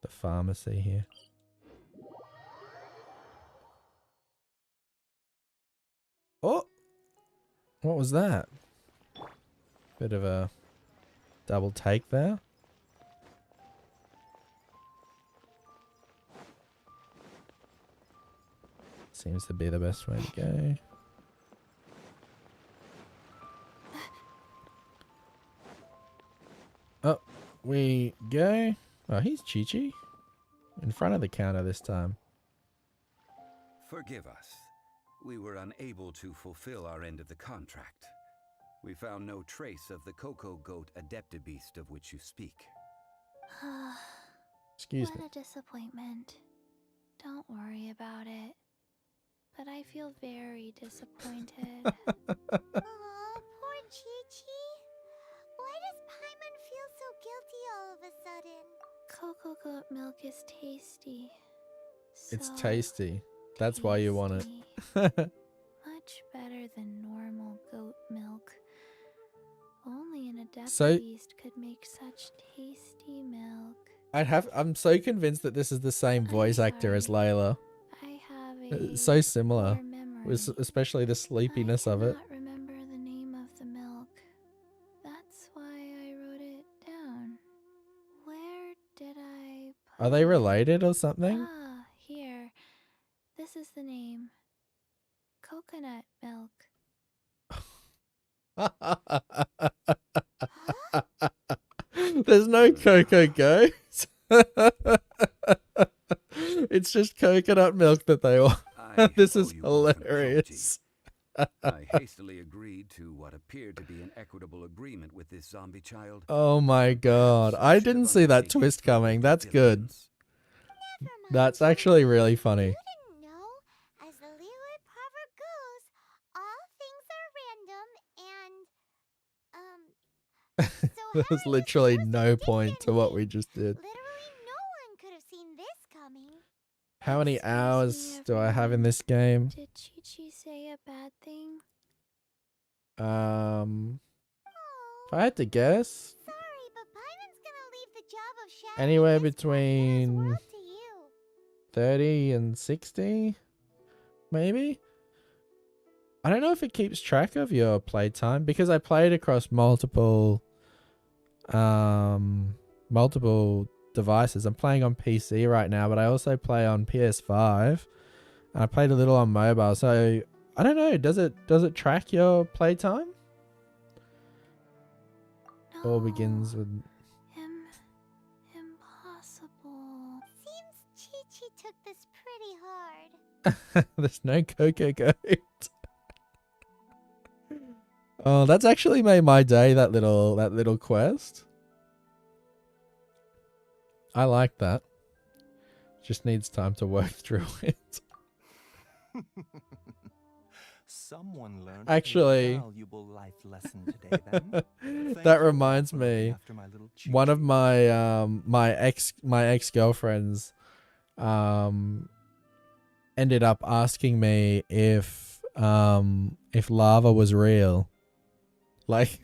Speaker 4: pharmacy here. Oh, what was that? Bit of a double take there. Seems to be the best way to go. Up we go. Oh, he's Chi-Chi. In front of the counter this time.
Speaker 3: Forgive us. We were unable to fulfill our end of the contract. We found no trace of the Cocoa Goat Adeptabeast of which you speak.
Speaker 4: Excuse
Speaker 2: What
Speaker 4: me.
Speaker 2: a disappointment. Don't worry about it. But I feel very disappointed.
Speaker 6: Aw, poor Chi-Chi. Why does Paimon feel so guilty all of a sudden?
Speaker 2: Cocoa goat milk is tasty.
Speaker 4: It's
Speaker 2: So
Speaker 4: tasty. That's why you want
Speaker 2: tasty.
Speaker 4: it.
Speaker 2: Much better than normal goat milk. Only an
Speaker 4: So-
Speaker 2: Adeptabeast could make such tasty milk.
Speaker 4: I'm so convinced that this is the same voice actor as Layla.
Speaker 2: I have
Speaker 4: It's
Speaker 2: a
Speaker 4: so similar.
Speaker 2: poor memory.
Speaker 4: Especially the sleepiness of it.
Speaker 2: I cannot remember the name of the milk. That's why I wrote it down. Where did I put
Speaker 4: Are they
Speaker 2: it?
Speaker 4: related or something?
Speaker 2: Ah, here. This is the name. Coconut milk.
Speaker 4: There's no cocoa goat. It's just coconut milk that they want. This is hilarious.
Speaker 3: I hastily agreed to what appeared to be an equitable agreement with this zombie child.
Speaker 4: Oh my god. I didn't see that twist coming. That's good. That's actually really funny.
Speaker 6: No, as the Liyue proverb goes, all things are random and,
Speaker 4: There's literally no point to what we just did.
Speaker 6: literally no one could have seen this coming.
Speaker 4: How many hours do I have in this game?
Speaker 2: Did Chi-Chi say a bad thing?
Speaker 4: If I had to guess,
Speaker 6: Sorry, but Paimon's gonna leave the job of shadow
Speaker 4: anywhere
Speaker 6: this
Speaker 4: between
Speaker 6: world to you.
Speaker 4: 30 and 60, maybe? I don't know if it keeps track of your playtime because I played across multiple devices. I'm playing on PC right now, but I also play on PS5. And I played a little on mobile, so I don't know. Does it track your playtime?
Speaker 2: No.
Speaker 4: All begins with
Speaker 2: Impossible.
Speaker 6: Seems Chi-Chi took this pretty hard.
Speaker 4: there's no Cocoa Goat. Oh, that's actually made my day. That little quest. I like that. Just needs time to work through it.
Speaker 13: Someone learned
Speaker 4: Actually,
Speaker 13: a valuable life lesson today, then. Thank
Speaker 4: that
Speaker 13: you
Speaker 4: reminds
Speaker 13: for looking
Speaker 4: me.
Speaker 13: after my little
Speaker 4: One of
Speaker 13: Chi-Chi.
Speaker 4: my ex-girlfriends ended up asking me if lava was real. Like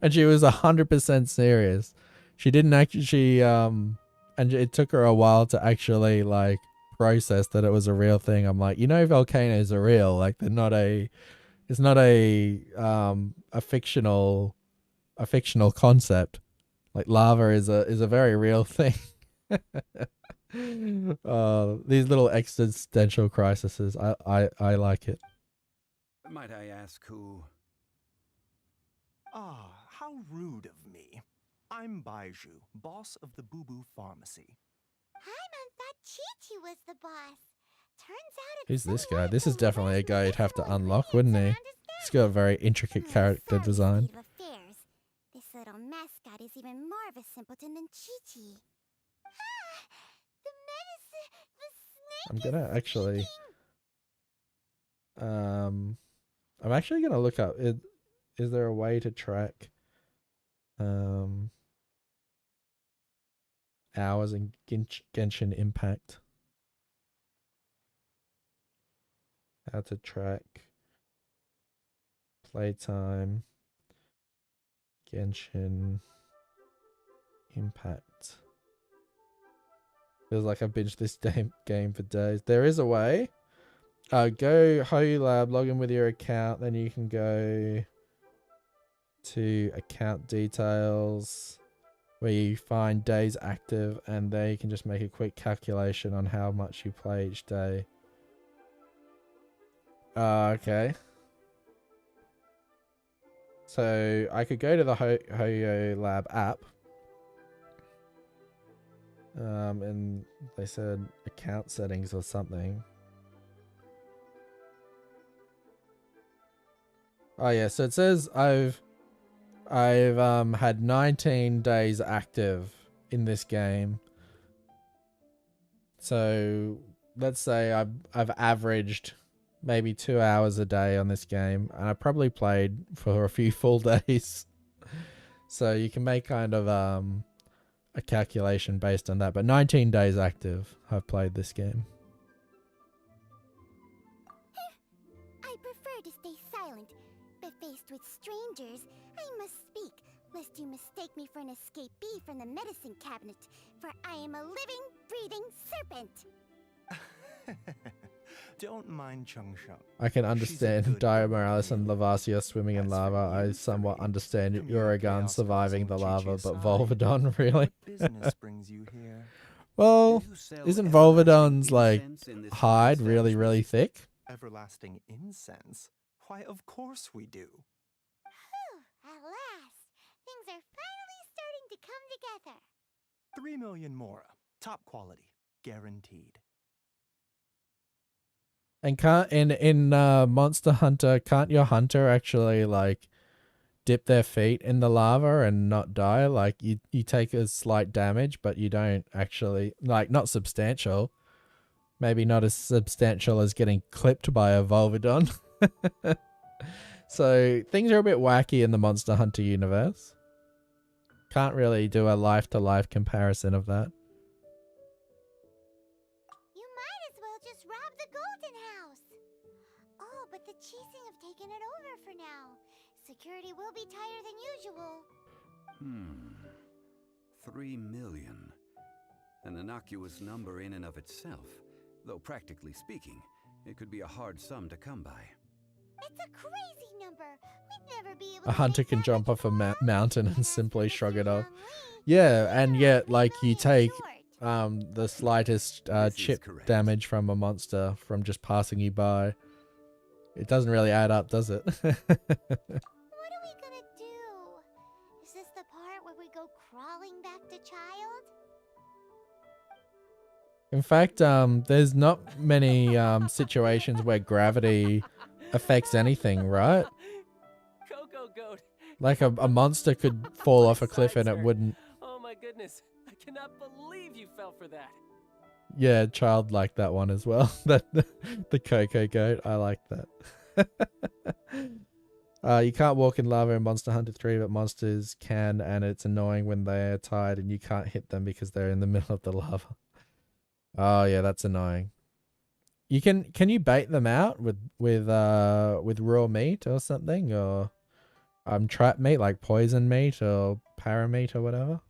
Speaker 4: and she was 100% serious. She didn't actually and it took her a while to actually like process that it was a real thing. I'm like, volcanoes are real. Like it's not a fictional concept. Like lava is a very real thing. These little existential crises, I like it.
Speaker 3: Might I ask who?
Speaker 13: Ah, how rude of me. I'm Baiju, boss of the Boo Boo Pharmacy.
Speaker 6: Paimon thought Chi-Chi was the boss. Turns out it's
Speaker 4: Who's this
Speaker 6: some
Speaker 4: guy? This is
Speaker 6: local
Speaker 4: definitely a guy you'd have to
Speaker 6: medicinal
Speaker 4: unlock, wouldn't he?
Speaker 6: ingredients
Speaker 4: He's got a very intricate character
Speaker 6: Sorry,
Speaker 4: design.
Speaker 6: state of affairs. This little mascot is even more of a simpleton than Chi-Chi. The medicine, the snake
Speaker 4: I'm
Speaker 6: is
Speaker 4: gonna actually
Speaker 6: speaking.
Speaker 4: I'm actually gonna look up it. Is there a way to track hours in Genshin Impact? How to track playtime Genshin Impact. Feels like I've binged this game for days. There is a way. Go Hoyu Lab, log in with your account, then you can go to account details where you find days active, and there you can just make a quick calculation on how much you play each day. Okay. So I could go to the Hoyu Lab app. And they said account settings or something. Oh yeah, so it says I've had 19 days active in this game. So let's say I've averaged maybe 2 hours a day on this game, and I probably played for a few full days. So you can make kind of a calculation based on that. But 19 days active, I've played this game.
Speaker 6: I prefer to stay silent, but faced with strangers, I must speak, lest you mistake me for an escapee from the medicine cabinet, for I am a living, breathing serpent.
Speaker 13: Don't mind Chung Sheng.
Speaker 4: I can understand Dio Morales and Lavasia swimming in lava. I somewhat understand Uragan surviving the lava, but Volvidon, really?
Speaker 13: Business brings you here.
Speaker 4: Well, isn't Volvidon's, like, hide really, really thick?
Speaker 13: Everlasting incense? Why, of course we do.
Speaker 6: At last, things are finally starting to come together.
Speaker 13: 3 million Mora. Top quality. Guaranteed.
Speaker 4: And can't in Monster Hunter, can't your hunter actually like dip their feet in the lava and not die? Like you take a slight damage, but you don't actually, like, not substantial. Maybe not as substantial as getting clipped by a Volvidon. So things are a bit wacky in the Monster Hunter universe. Can't really do a life-to-life comparison of that.
Speaker 6: You might as well just rob the Golden House. Oh, but the Cheesing have taken it over for now. Security will be tighter than usual.
Speaker 3: 3 million. An innocuous number in and of itself. Though practically speaking, it could be a hard sum to come by.
Speaker 6: It's a crazy number. We'd never be able
Speaker 4: A
Speaker 6: to
Speaker 4: hunter
Speaker 6: make
Speaker 4: can
Speaker 6: that
Speaker 4: jump
Speaker 6: much
Speaker 4: off a
Speaker 6: more.
Speaker 4: mountain and
Speaker 6: And
Speaker 4: simply
Speaker 6: as for
Speaker 4: shrug
Speaker 6: Mr.
Speaker 4: it off.
Speaker 6: Long Lee,
Speaker 4: Yeah, and yet, like, you take
Speaker 6: short.
Speaker 4: the slightest
Speaker 3: This is
Speaker 4: chip
Speaker 3: correct.
Speaker 4: damage from a monster from just passing you by. It doesn't really add up, does it?
Speaker 6: What are we gonna do? Is this the part where we go crawling back to child?
Speaker 4: In fact, there's not many situations where gravity affects anything, right?
Speaker 8: Coco Goat.
Speaker 4: Like a monster could fall off a cliff and it wouldn't.
Speaker 8: Oh my goodness. I cannot believe you fell for that.
Speaker 4: Yeah, child liked that one as well. That the Coco Goat, I like that. You can't walk in lava in Monster Hunter 3, but monsters can, and it's annoying when they're tired and you can't hit them because they're in the middle of the lava. Oh yeah, that's annoying. You can you bait them out with raw meat or something, or trap meat like poison meat or parameat or whatever?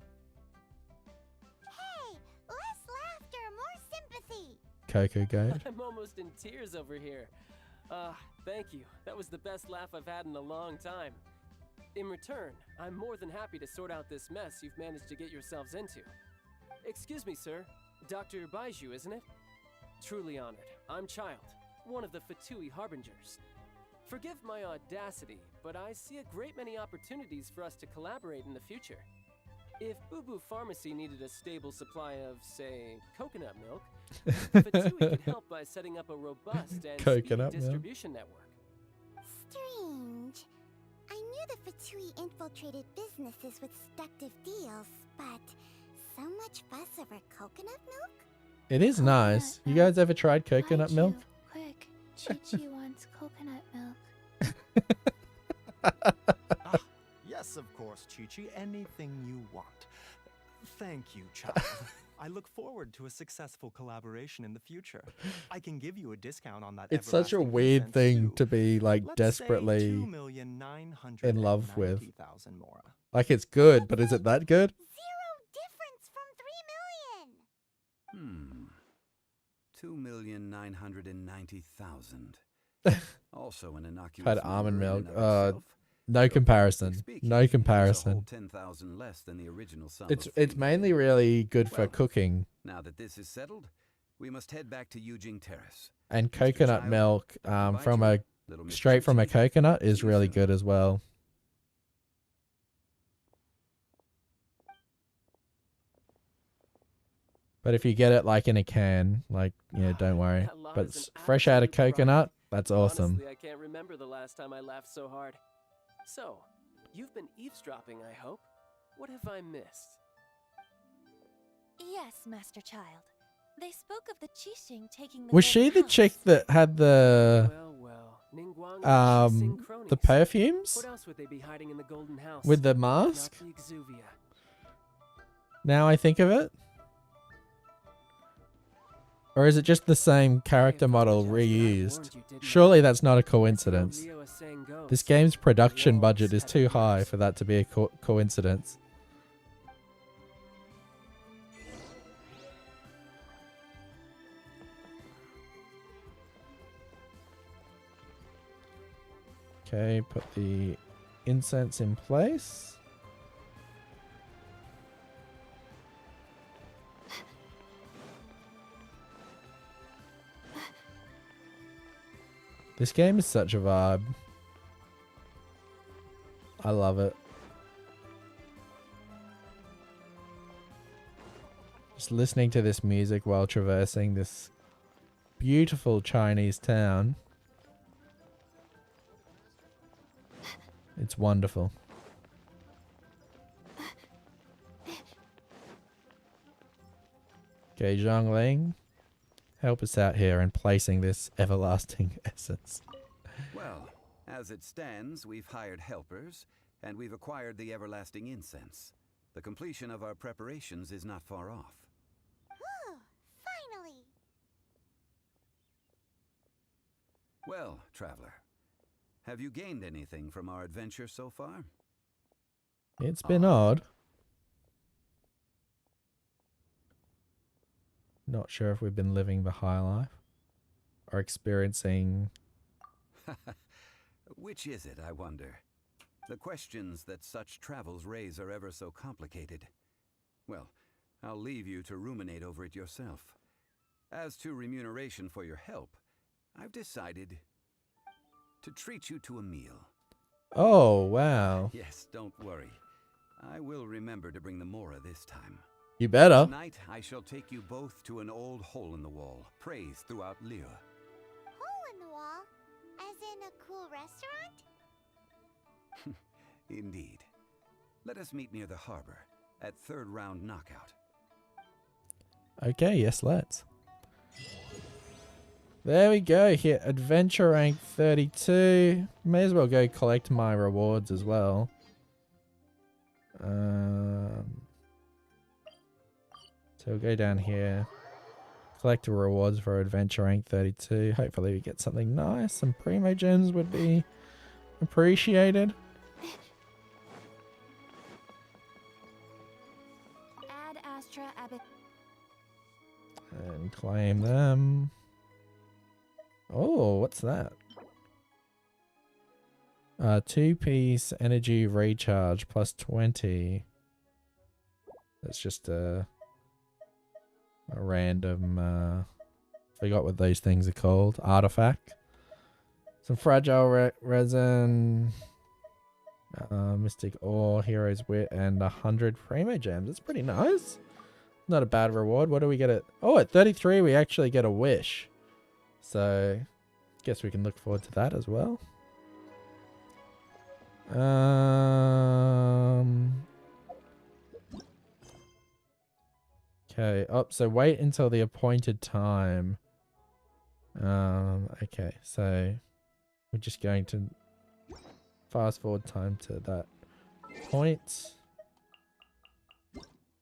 Speaker 6: Hey, less laughter, more sympathy.
Speaker 4: Coco Goat.
Speaker 8: I'm almost in tears over here. Thank you. That was the best laugh I've had in a long time. In return, I'm more than happy to sort out this mess you've managed to get yourselves into. Excuse me, sir. Dr. Baiju, isn't it? Truly honored. I'm Child, one of the Fatui Harbingers. Forgive my audacity, but I see a great many opportunities for us to collaborate in the future. If Boo Boo Pharmacy needed a stable supply of, say, coconut milk, Fatui could help by setting up a robust and speedy
Speaker 4: Coconut milk.
Speaker 8: distribution network.
Speaker 6: Strange. I knew the Fatui infiltrated businesses with seductive deals, but so much fuss over coconut milk?
Speaker 4: It is nice. You guys ever tried coconut
Speaker 2: Baiju,
Speaker 4: milk?
Speaker 2: Quick, Chi-Chi wants coconut milk.
Speaker 13: Yes, of course, Chi-Chi. Anything you want. Thank you, child. I look forward to a successful collaboration in the future. I can give you a discount on that.
Speaker 4: It's such a
Speaker 13: everlasting
Speaker 4: weird
Speaker 13: incense,
Speaker 4: thing
Speaker 13: too.
Speaker 4: to be like
Speaker 13: Let's
Speaker 4: desperately
Speaker 13: say 2,990,000
Speaker 4: in love with.
Speaker 13: Mora.
Speaker 4: Like, it's good, but is it that good?
Speaker 6: Zero difference from 3 million.
Speaker 3: 2,990,000. Also an innocuous
Speaker 4: Had
Speaker 3: number
Speaker 4: almond
Speaker 3: in
Speaker 4: milk.
Speaker 3: and of itself.
Speaker 4: No
Speaker 3: Though
Speaker 4: comparison.
Speaker 3: practically speaking,
Speaker 4: No
Speaker 3: it's a whole
Speaker 4: comparison.
Speaker 3: 10,000 less than the original sum.
Speaker 4: It's
Speaker 3: of 3
Speaker 4: mainly
Speaker 3: million.
Speaker 4: really good for
Speaker 3: Well,
Speaker 4: cooking.
Speaker 3: Now that this is settled, we must head back to Eugene Terrace.
Speaker 4: And
Speaker 3: Mr.
Speaker 4: coconut
Speaker 3: Child,
Speaker 4: milk
Speaker 3: Dr.
Speaker 4: from
Speaker 3: Baiju,
Speaker 4: a
Speaker 3: little Mr.
Speaker 4: straight from a
Speaker 3: Chi-Chi.
Speaker 4: coconut is
Speaker 3: See you
Speaker 4: really
Speaker 3: soon.
Speaker 4: good as well. But if you get it like in a can, like, don't worry.
Speaker 8: That lot
Speaker 4: But
Speaker 8: is an
Speaker 4: fresh out of
Speaker 8: absolute riot.
Speaker 4: coconut, That's awesome.
Speaker 8: Honestly, I can't remember the last time I laughed so hard. So, you've been eavesdropping, I hope. What have I missed?
Speaker 5: Yes, Master Child. They spoke of the Qixing taking the
Speaker 4: Was she the chick that had the
Speaker 8: Ningguang and Qixing
Speaker 4: the
Speaker 8: cronies.
Speaker 4: perfumes
Speaker 8: What else would they be hiding in the golden house?
Speaker 4: with the
Speaker 8: If
Speaker 4: mask?
Speaker 8: not the Exuvia.
Speaker 4: Now I think of it. Or is it just the same character model reused? Surely that's not a coincidence. This game's production budget is too high for that to be a coincidence. Okay, put the incense in place. This game is such a vibe. I love it. Just listening to this music while traversing this beautiful Chinese town. It's wonderful. Okay, Zhongling, help us out here in placing this everlasting essence.
Speaker 3: Well, as it stands, we've hired helpers, and we've acquired the everlasting incense. The completion of our preparations is not far off.
Speaker 6: Oh, finally!
Speaker 3: Well, traveler, have you gained anything from our adventure so far?
Speaker 4: It's been odd. Not sure if we've been living the high life or experiencing...
Speaker 3: Which is it, I wonder? The questions that such travels raise are ever so complicated. Well, I'll leave you to ruminate over it yourself. As to remuneration for your help, I've decided to treat you to a meal.
Speaker 4: Oh, wow.
Speaker 3: Yes, don't worry. I will remember to bring the Mora this time.
Speaker 4: You better.
Speaker 3: Tonight, I shall take you both to an old hole-in-the-wall, praised throughout Liyue.
Speaker 6: Hole in the wall? As in a cool restaurant?
Speaker 3: Indeed. Let us meet near the harbor, at third round knockout.
Speaker 4: Okay, yes, let's. There we go. Hit adventure rank 32. May as well go collect my rewards as well. So we'll go down here. Collect the rewards for adventure rank 32. Hopefully we get something nice. Some primo gems would be appreciated.
Speaker 2: Add Astra Abbott.
Speaker 4: And claim them. Oh, what's that? 2-piece energy recharge plus 20. That's just a random, forgot what those things are called. Artifact. Some fragile resin. Mystic ore, hero's wit, and 100 primo gems. That's pretty nice. Not a bad reward. What do we get at? Oh, at 33 we actually get a wish. So, guess we can look forward to that as well. Okay. Oh, so wait until the appointed time. Okay. So, we're just going to fast forward time to that point.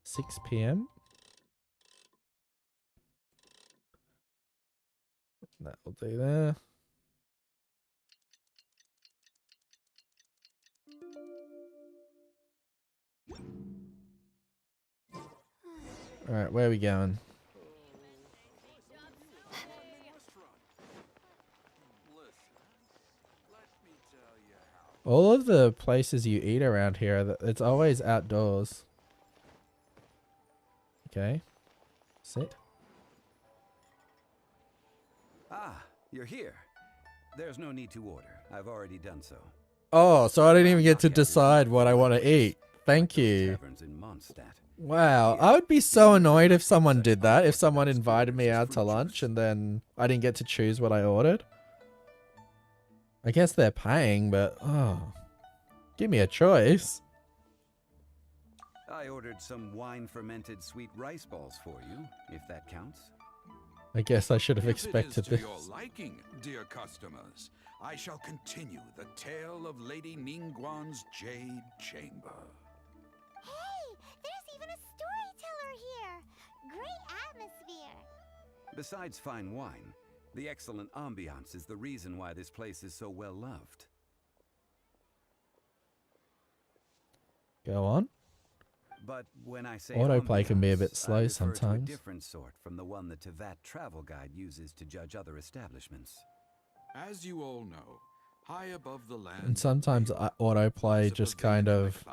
Speaker 4: 6 p.m. That will do there. Alright, where are we going? All of the places you eat around here, it's always outdoors. Okay. Sit.
Speaker 3: Ah, you're here. There's no need to order. I've already done so.
Speaker 4: Oh, so I didn't even get to decide what I want to eat. Thank you. Wow, I would be so annoyed if someone did that. If someone invited me out to lunch and then I didn't get to choose what I ordered. I guess they're paying, but oh, give me a choice.
Speaker 3: I ordered some wine-fermented sweet rice balls for you, if that counts.
Speaker 4: I guess I should have
Speaker 14: If
Speaker 4: expected
Speaker 14: it is
Speaker 4: this.
Speaker 14: to your liking, dear customers, I shall continue the tale of Lady Ningguang's Jade Chamber.
Speaker 6: Hey, there's even a storyteller here. Great atmosphere.
Speaker 3: Besides fine wine, the excellent ambiance is the reason why this place is so well loved.
Speaker 4: Go on.
Speaker 3: But when I say
Speaker 4: Autoplay can be a bit
Speaker 3: ambiance,
Speaker 4: slow
Speaker 3: I refer to
Speaker 4: sometimes.
Speaker 3: a different sort from the one the Tevat travel guide uses to judge other establishments.
Speaker 14: As you all know, high above the land,
Speaker 4: And sometimes autoplay just kind of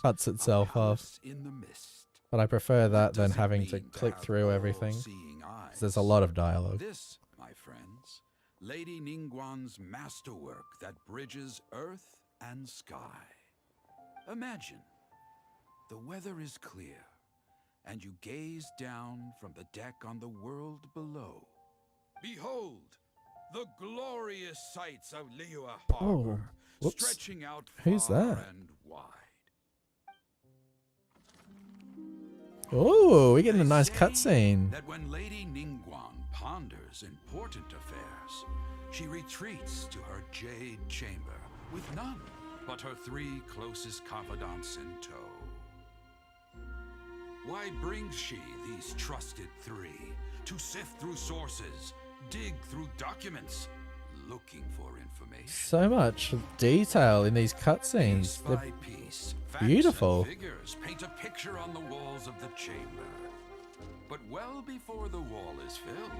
Speaker 4: cuts itself off.
Speaker 14: in the mist.
Speaker 4: But I prefer that than
Speaker 14: does it
Speaker 4: having to
Speaker 14: mean to
Speaker 4: click
Speaker 14: have
Speaker 4: through everything.
Speaker 14: all-seeing
Speaker 4: 'Cause there's a lot of dialogue.
Speaker 14: This, my friends, Lady Ningguang's masterwork that bridges earth and sky. Imagine, the weather is clear, and you gaze down from the deck on the world below. Behold, the glorious sights of Liyue Harbor,
Speaker 4: whoops.
Speaker 14: stretching out
Speaker 4: Who's
Speaker 14: far
Speaker 4: that?
Speaker 14: and wide.
Speaker 4: Oh, we're getting a nice cutscene.
Speaker 14: That when Lady Ningguang ponders important affairs, she retreats to her jade chamber with none but her 3 closest confidants in tow. Why brings she these trusted 3 to sift through sources, dig through documents, looking for information?
Speaker 4: So much detail in these cutscenes.
Speaker 14: Piece by
Speaker 4: They're
Speaker 14: piece, facts
Speaker 4: beautiful.
Speaker 14: and figures paint a picture on the walls of the chamber. But well before the wall is filled,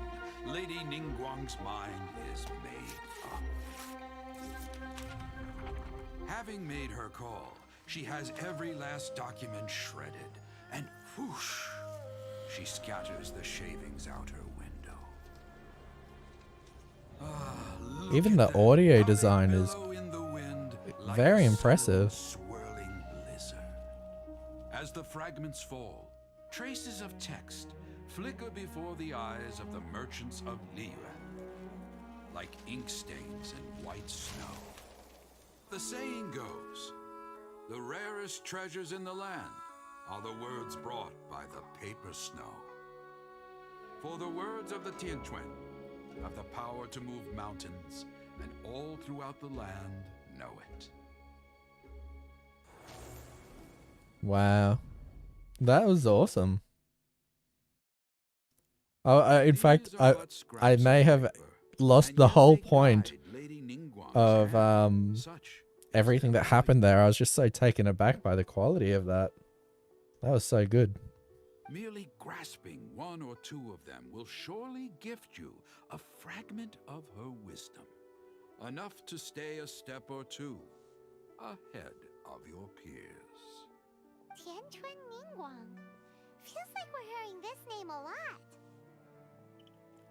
Speaker 14: Lady Ningguang's mind is made up. Having made her call, she has every last document shredded, and whoosh, she scatters the shavings out her window. Look
Speaker 4: Even
Speaker 14: at
Speaker 4: the
Speaker 14: them.
Speaker 4: audio
Speaker 14: How they
Speaker 4: design is
Speaker 14: billow in the wind like
Speaker 4: very
Speaker 14: a
Speaker 4: impressive.
Speaker 14: sudden swirling blizzard. As the fragments fall, traces of text flicker before the eyes of the merchants of Liyue, like ink stains in white snow. The saying goes, the rarest treasures in the land are the words brought by the paper snow. For the words of the Tianquan have the power to move mountains, and all throughout the land know it.
Speaker 4: Wow. That was awesome. In fact, I may have lost the whole point of everything that happened there. I was just so taken aback by the quality of that. That was so good.
Speaker 14: Merely grasping 1 or 2 of them will surely gift you a fragment of her wisdom, enough to stay a step or 2 ahead of your peers.
Speaker 6: Tianquan Ningguang. Feels like we're hearing this name a lot.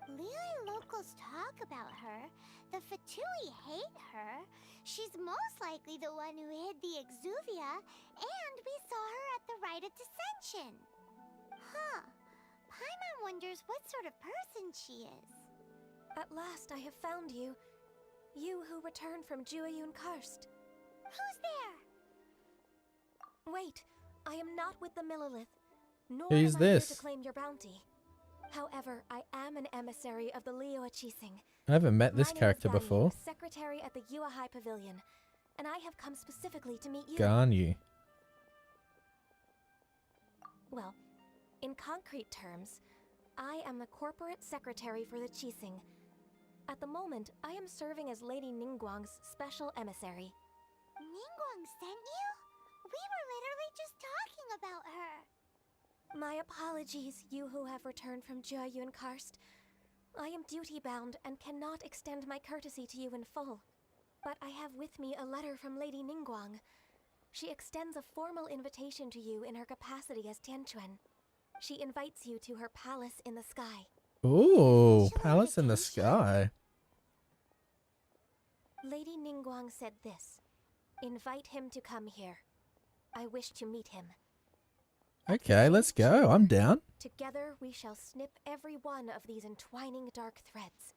Speaker 6: Liyue locals talk about her. The Fatui hate her. She's most likely the one who hid the Exuvia, and we saw her at the Rite of Dissension. Huh. Paimon wonders what sort of person she is.
Speaker 15: At last I have found you. You who returned from Jueyun Karst.
Speaker 6: Who's there?
Speaker 15: Wait, I am not with the Millelith, nor
Speaker 4: Who's
Speaker 15: am I here
Speaker 4: this?
Speaker 15: to claim your bounty. However, I am an emissary of the Liyue Chising.
Speaker 4: I haven't met this
Speaker 15: My name is
Speaker 4: character
Speaker 15: Ganyu,
Speaker 4: before.
Speaker 15: Secretary at the Yue High Pavilion, and I have come specifically to meet you.
Speaker 4: Ganyu.
Speaker 15: Well, in concrete terms, I am the corporate secretary for the Chising. At the moment, I am serving as Lady Ningguang's special emissary.
Speaker 6: Ningguang sent you? We were literally just talking about her.
Speaker 15: My apologies, you who have returned from Jueyun Karst. I am duty-bound and cannot extend my courtesy to you in full. But I have with me a letter from Lady Ningguang. She extends a formal invitation to you in her capacity as Tianquan. She invites you to her palace in the sky.
Speaker 4: Ooh, palace in the sky.
Speaker 15: Lady Ningguang said this. Invite him to come here. I wish to meet him.
Speaker 4: Okay, let's go. I'm down.
Speaker 15: Together we shall snip every one of these entwining dark threads.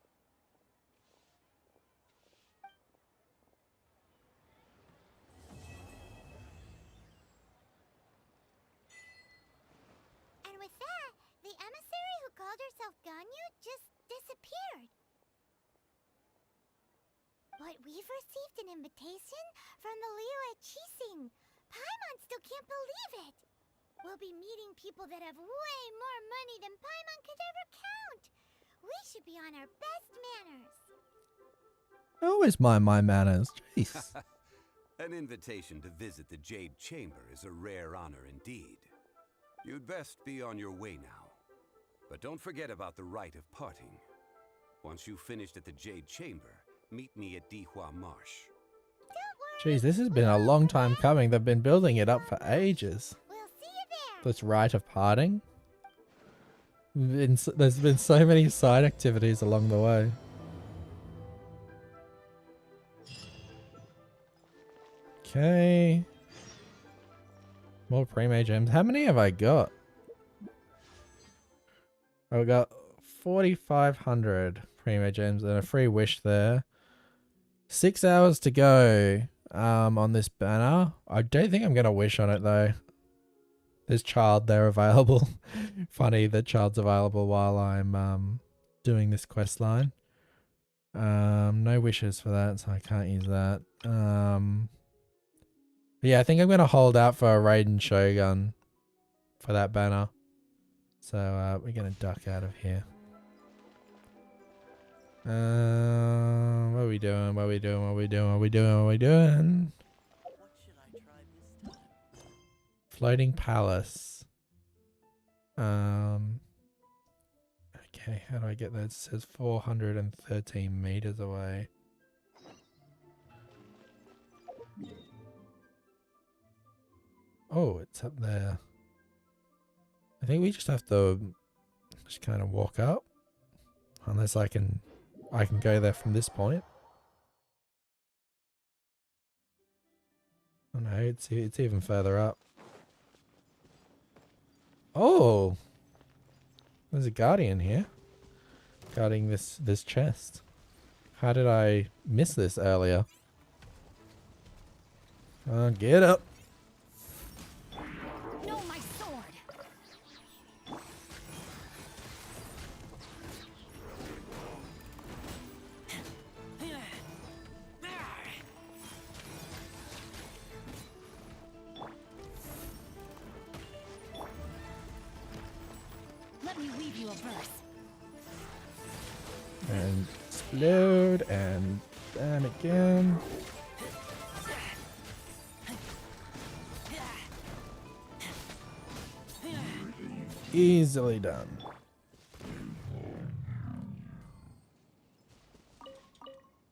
Speaker 6: invitation from the Liyue Chising. Paimon still can't believe it. We'll be meeting people that have way more money than Paimon could ever count. We should be on our best manners.
Speaker 4: I always mind my manners. Jeez.
Speaker 3: An invitation to visit the Jade Chamber is a rare honor indeed. You'd best be on your way now. But don't forget about the rite of parting. Once you've finished at the Jade Chamber, meet me at Dihua Marsh.
Speaker 4: Jeez, this has been a long time coming. They've been building it up for ages. This rite of parting. There's been so many side activities along the way. Okay. More pre-mage gems. How many have I got? I've got 4,500 pre-mage gems and a free wish there. 6 hours to go on this banner. I don't think I'm going to wish on it though. There's child there available. Funny that child's available while I'm doing this quest line. No wishes for that, so I can't use that. Yeah, I think I'm going to hold out for a Raiden Shogun for that banner. So we're going to duck out of here. What are we doing? What are we doing? What are we doing? What are we doing? What are we doing? Floating Palace. Okay, how do I get that? It says 413 meters away. Oh, it's up there. I think we just have to just kind of walk up. Unless I can go there from this point. Oh no, it's even further up. Oh! There's a guardian here. Guarding this chest. How did I miss this earlier? Get up!
Speaker 6: No, my sword.
Speaker 1: Let me weave you a verse.
Speaker 4: And explode and bam again. Easily done.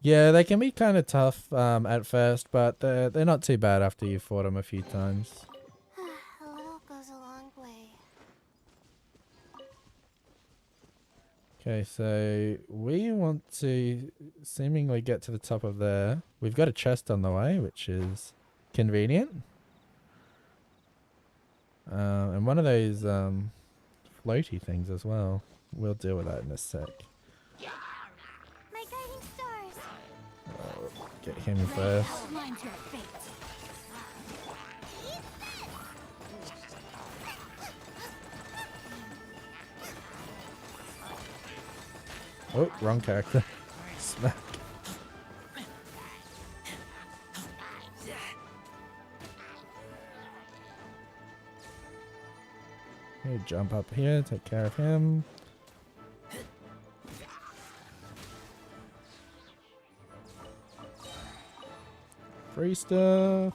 Speaker 4: Yeah, they can be kind of tough at first, but they're not too bad after you've fought them a few times.
Speaker 6: A little goes a long way.
Speaker 4: Okay, so we want to seemingly get to the top of there. We've got a chest on the way, which is convenient. And one of those floaty things as well. We'll deal with that in a sec.
Speaker 6: My guiding stars.
Speaker 4: Get him first.
Speaker 1: Mine's your fate.
Speaker 4: Oh, wrong character. Smack. Okay, jump up here, take care of him. Free stuff.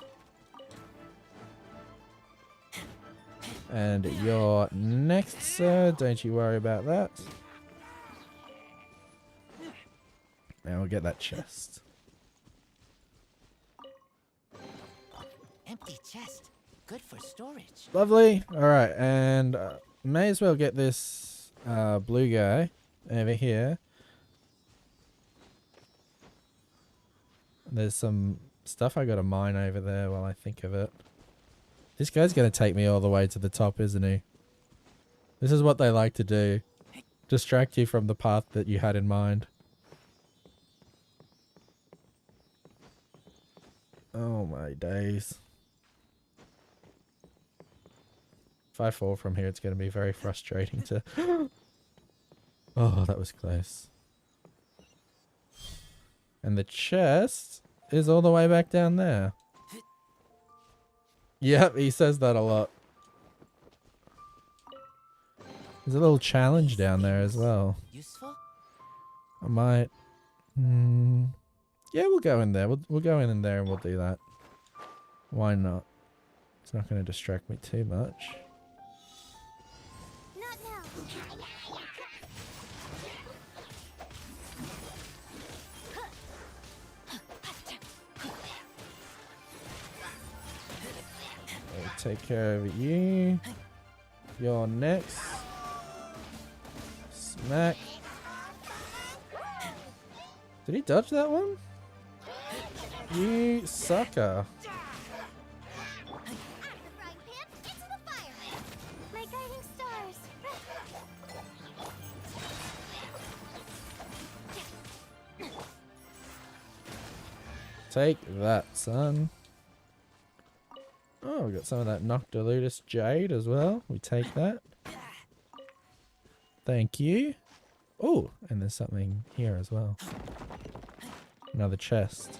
Speaker 4: And you're next, sir. Don't you worry about that. Now we'll get that chest.
Speaker 12: Empty chest. Good for storage.
Speaker 4: Lovely. Alright, and may as well get this blue guy over here. There's some stuff I gotta mine over there while I think of it. This guy's gonna take me all the way to the top, isn't he? This is what they like to do. Distract you from the path that you had in mind. Oh my days. If I fall from here, it's going to be very frustrating to... Oh, that was close. And the chest is all the way back down there. Yep, he says that a lot. There's a little challenge down there as well.
Speaker 12: Useful?
Speaker 4: I might... yeah, we'll go in there. We'll go in there and we'll do that. Why not? It's not going to distract me too much.
Speaker 6: Not now.
Speaker 4: I'll take care of you. You're next. Smack. Did he dodge that one? You sucker.
Speaker 6: My guiding stars.
Speaker 4: Take that, son. Oh, we got some of that Noctilucus Jade as well. We take that. Thank you. Oh, and there's something here as well. Another chest.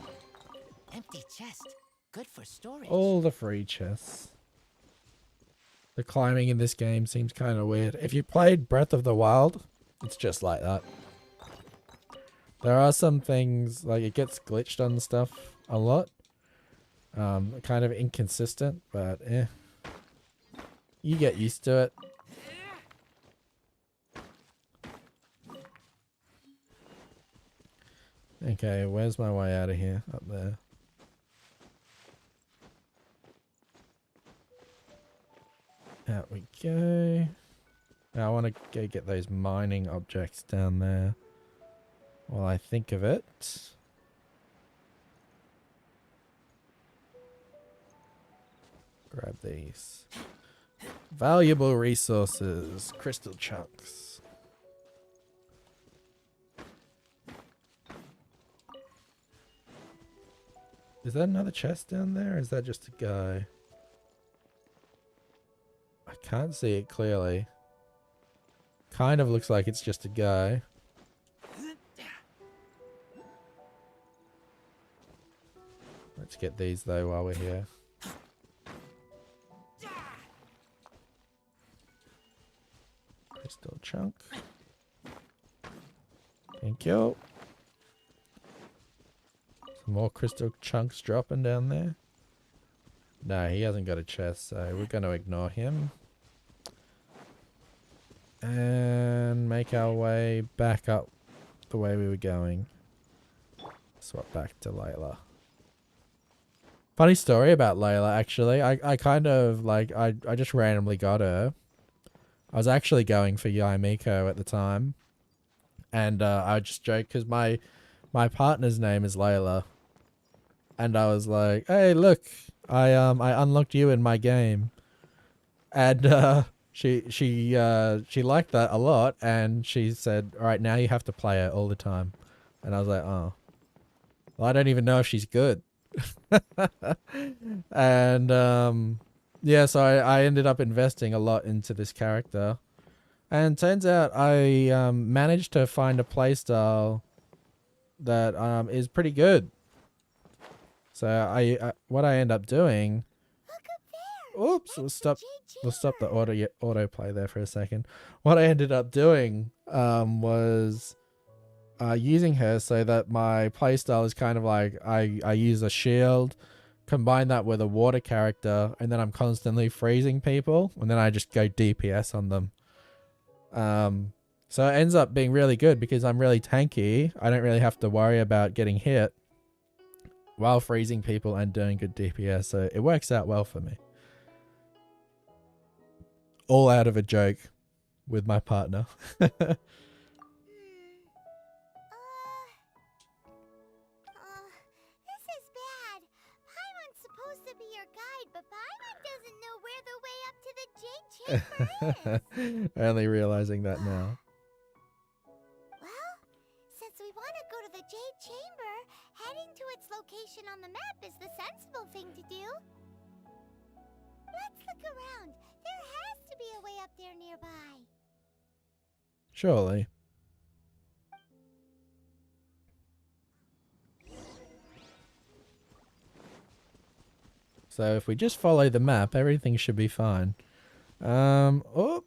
Speaker 12: Empty chest. Good for storage.
Speaker 4: All the free chests. The climbing in this game seems kind of weird. If you played Breath of the Wild, it's just like that. There are some things, like it gets glitched on stuff a lot. Kind of inconsistent, but you get used to it. Okay, where's my way out of here? Up there. Out we go. Now I want to go get those mining objects down there while I think of it. Grab these. Valuable resources. Crystal chunks. Is that another chest down there? Or is that just a guy? I can't see it clearly. Kind of looks like it's just a guy. Let's get these though while we're here. Crystal chunk. Thank you. Some more crystal chunks dropping down there. No, he hasn't got a chest, so we're going to ignore him. And make our way back up the way we were going. Swap back to Layla. Funny story about Layla, actually. I kind of, like, I just randomly got her. I was actually going for Yaimiko at the time. And I just joked because my partner's name is Layla. And I was like, hey, look, I unlocked you in my game. And she liked that a lot, and she said, all right, now you have to play it all the time. And I was like, oh. Well, I don't even know if she's good. And yeah, so I ended up investing a lot into this character. And turns out I managed to find a playstyle that is pretty good. So I what I end up doing. Oops, we'll stop the autoplay there for a second. What I ended up doing was using her so that my playstyle is kind of like I use a shield, combine that with a water character, and then I'm constantly freezing people, and then I just go DPS on them. So it ends up being really good because I'm really tanky. I don't really have to worry about getting hit while freezing people and doing good DPS. So it works out well for me. All out of a joke with my partner.
Speaker 6: This is bad. Paimon's supposed to be your guide, but Paimon doesn't know where the way up to the Jade Chamber is.
Speaker 4: Only realizing that now.
Speaker 6: Well, since we want to go to the Jade Chamber, heading to its location on the map is the sensible thing to do. Let's look around. There has to be a way up there nearby.
Speaker 4: Surely. So if we just follow the map, everything should be fine. Oh.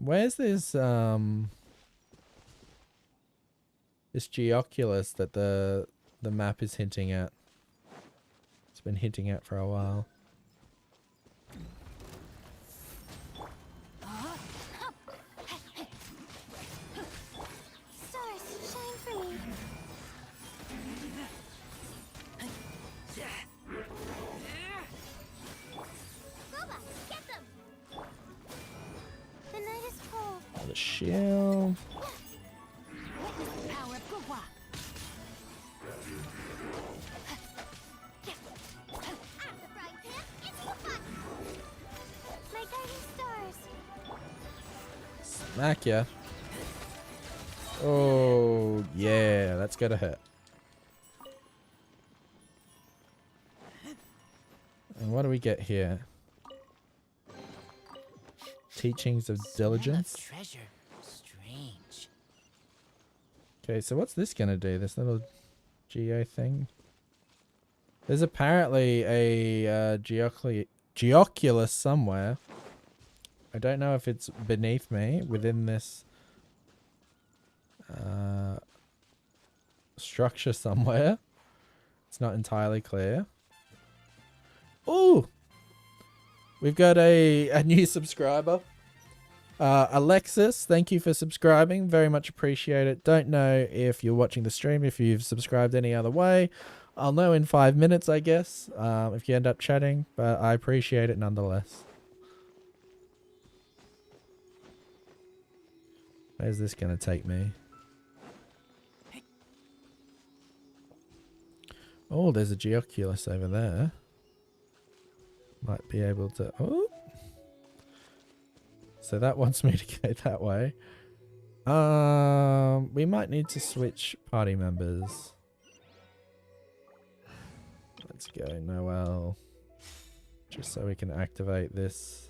Speaker 4: Where's this this Geoculus that the map is hinting at? It's been hinting at for a while.
Speaker 6: Stars, shine for me. Boba, get them. The night is cold.
Speaker 4: Oh, the shield.
Speaker 6: Witness the power of Gugwa. Out the frying pan, into the pot. My guiding stars.
Speaker 4: Smack ya. Oh, yeah, that's gonna hurt. And what do we get here? Teachings of diligence.
Speaker 12: Treasure. Strange.
Speaker 4: Okay, so what's this gonna do? This little geo thing? There's apparently a Geoculus somewhere. I don't know if it's beneath me within this structure somewhere. It's not entirely clear. Ooh! We've got a new subscriber. Alexis, thank you for subscribing. Very much appreciate it. Don't know if you're watching the stream, if you've subscribed any other way. I'll know in 5 minutes, I guess, if you end up chatting, but I appreciate it nonetheless. Where's this going to take me? Oh, there's a Geoculus over there. Might be able to... Oh! So that wants me to go that way. We might need to switch party members. Let's go Noel. Just so we can activate this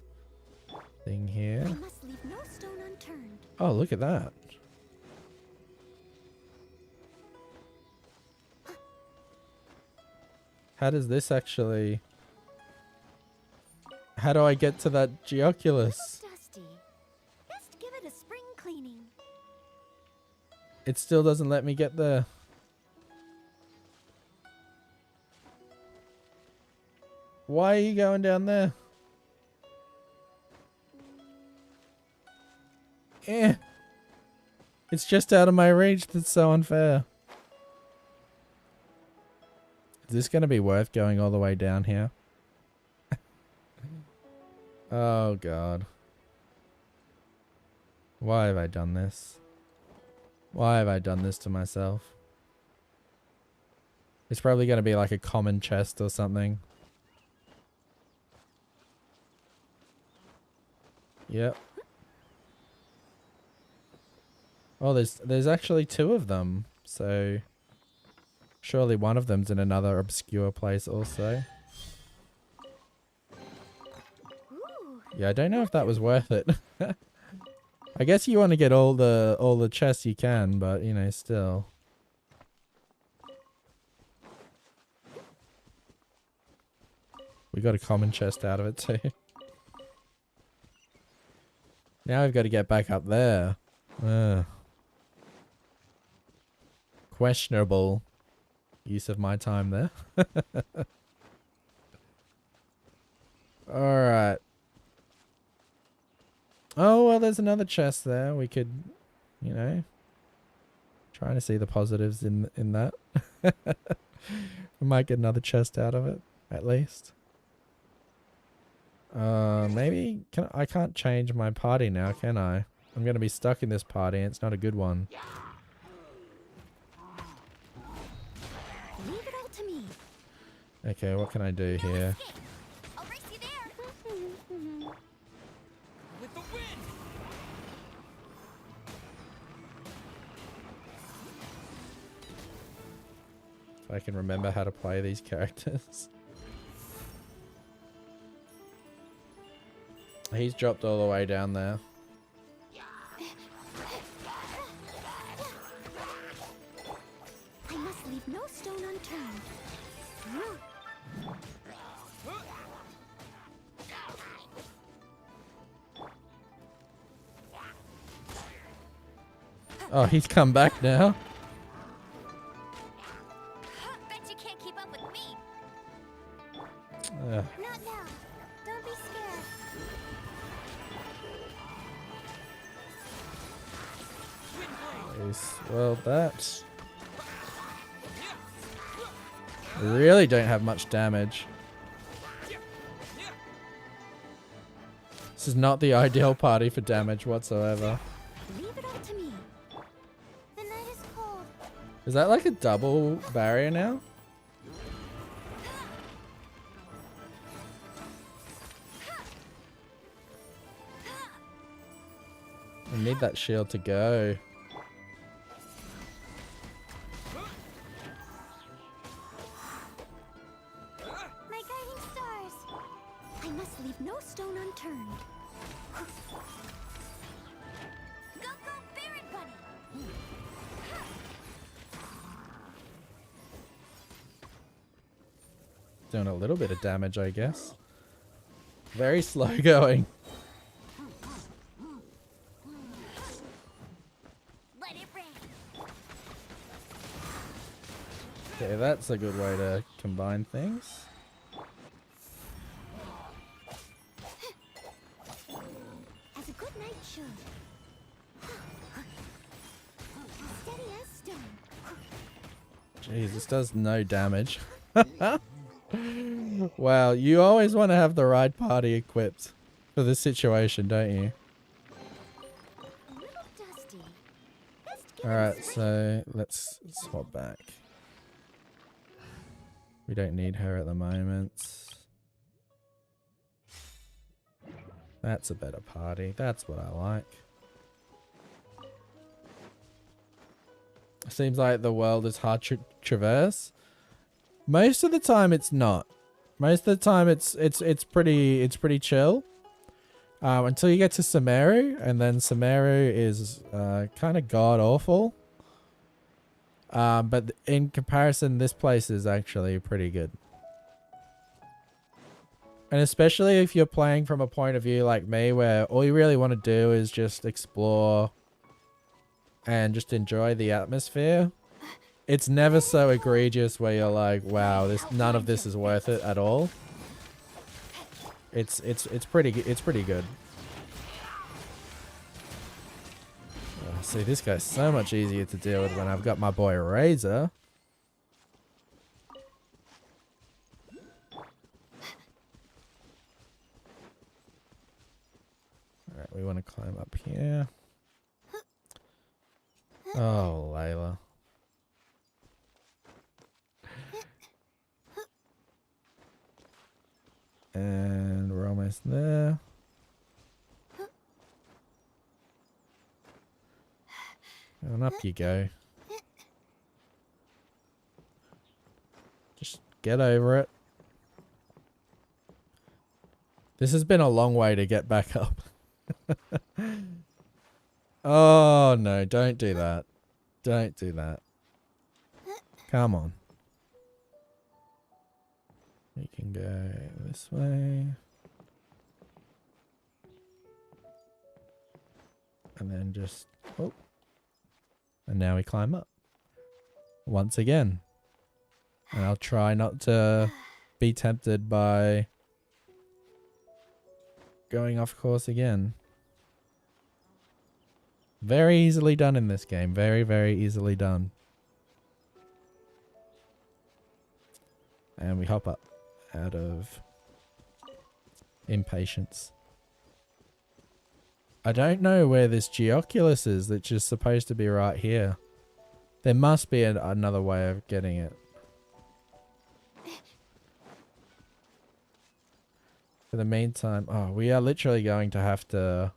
Speaker 4: thing here.
Speaker 6: I must leave no stone unturned.
Speaker 4: Oh, look at that. How does this actually... How do I get to that Geoculus?
Speaker 6: Dusty. Best give it a spring cleaning.
Speaker 4: It still doesn't let me get there. Why are you going down there? Eh. It's just out of my reach. That's so unfair. Is this going to be worth going all the way down here? Oh, God. Why have I done this? Why have I done this to myself? It's probably going to be like a common chest or something. Yep. Oh, there's actually 2 of them. So surely one of them's in another obscure place also. Yeah, I don't know if that was worth it. I guess you want to get all the chests you can, but you know, still. We got a common chest out of it too. Now we've got to get back up there. Questionable use of my time there. Alright. Oh, well, there's another chest there. We could, you know, trying to see the positives in that. We might get another chest out of it, at least. Maybe I can't change my party now, can I? I'm gonna be stuck in this party, and it's not a good one.
Speaker 6: Leave it all to me.
Speaker 4: Okay, what can I do here?
Speaker 6: I'll race you there.
Speaker 11: With the wind!
Speaker 4: If I can remember how to play these characters. He's dropped all the way down there.
Speaker 6: I must leave no stone unturned.
Speaker 4: Oh, he's come back now.
Speaker 6: Bet you can't keep up with me.
Speaker 4: Ugh.
Speaker 6: Not now. Don't be scared.
Speaker 4: Well, that. We really don't have much damage. This is not the ideal party for damage whatsoever.
Speaker 6: Leave it up to me. The night is cold.
Speaker 4: Is that like a double barrier now? I need that shield to go.
Speaker 6: My guiding stars. I must leave no stone unturned. Go, go, Baron Bunny!
Speaker 4: Doing a little bit of damage, I guess. Very slow going.
Speaker 6: Let it rain.
Speaker 4: Okay, that's a good way to combine things.
Speaker 6: As a good knight should. Steady as stone.
Speaker 4: Jeez, this does no damage. Wow, you always want to have the right party equipped for this situation, don't you?
Speaker 6: A little dusty.
Speaker 4: Alright, so let's swap back. We don't need her at the moment. That's a better party. That's what I like. Seems like the world is hard to traverse. Most of the time it's not. Most of the time it's pretty chill. Until you get to Sumeru, and then Sumeru is kind of god awful. But in comparison, this place is actually pretty good. And especially if you're playing from a point of view like me, where all you really want to do is just explore and just enjoy the atmosphere. It's never so egregious where you're like, wow, none of this is worth it at all. It's pretty good. Oh, see, this guy's so much easier to deal with when I've got my boy Razor. Alright, we want to climb up here. Oh, Layla. And we're almost there. And up you go. Just get over it. This has been a long way to get back up. Oh no, don't do that. Don't do that. Come on. We can go this way. And then just... Oh. And now we climb up. Once again. And I'll try not to be tempted by going off course again. Very easily done in this game. Very, very easily done. And we hop up out of impatience. I don't know where this Geoculus is, that's just supposed to be right here. There must be another way of getting it. For the meantime, oh, we are literally going to have to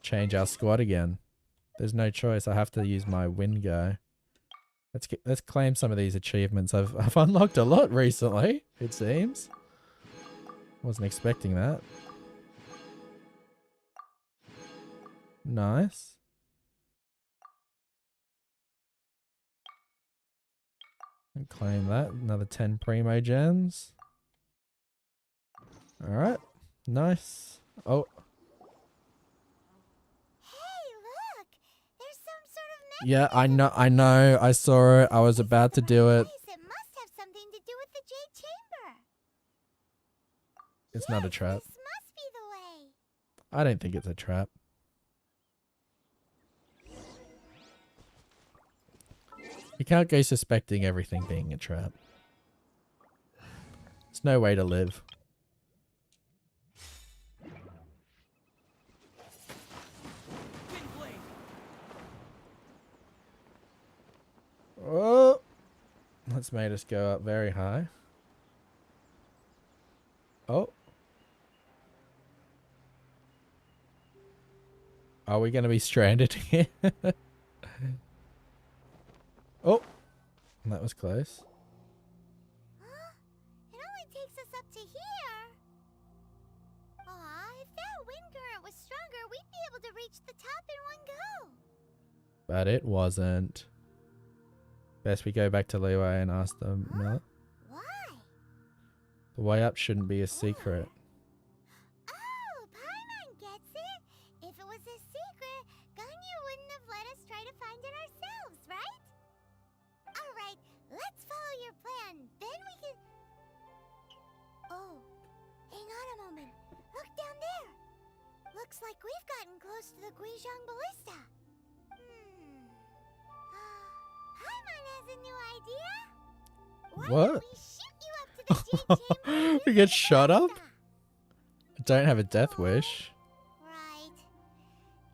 Speaker 4: change our squad again. There's no choice. I have to use my wind guy. Let's claim some of these achievements. I've unlocked a lot recently, it seems. Wasn't expecting that. Nice. And claim that. Another 10 primo gems. Alright. Nice. Oh.
Speaker 6: Hey, look! There's some
Speaker 4: Yeah, I know, I saw it, I was about to do it.
Speaker 6: It must have something to do with the Jade Chamber.
Speaker 4: It's not a trap.
Speaker 6: This must be the way.
Speaker 4: I don't think it's a trap. You can't go suspecting everything being a trap. There's no way to live. Oh! That's made us go up very high. Oh. Are we going to be stranded here? Oh! That was close.
Speaker 6: It only takes us up to here. Aw, if that wind current was stronger, we'd be able to reach the top in one go.
Speaker 4: But it wasn't. Best we go back to Leeway and ask them. No?
Speaker 6: Why?
Speaker 4: The way up shouldn't be a secret.
Speaker 6: Oh, Paimon gets it. If it was a secret, Ganyu wouldn't have let us try to find it ourselves, right? Alright, let's follow your plan. Then we can... Oh, hang on a moment. Look down there. Looks like we've gotten close to the Guizhong Ballista. Paimon has a new idea. Why
Speaker 4: What?
Speaker 6: don't we shoot you up to the Jade Chamber?
Speaker 4: We get shot up? I don't have a death wish.
Speaker 6: Right.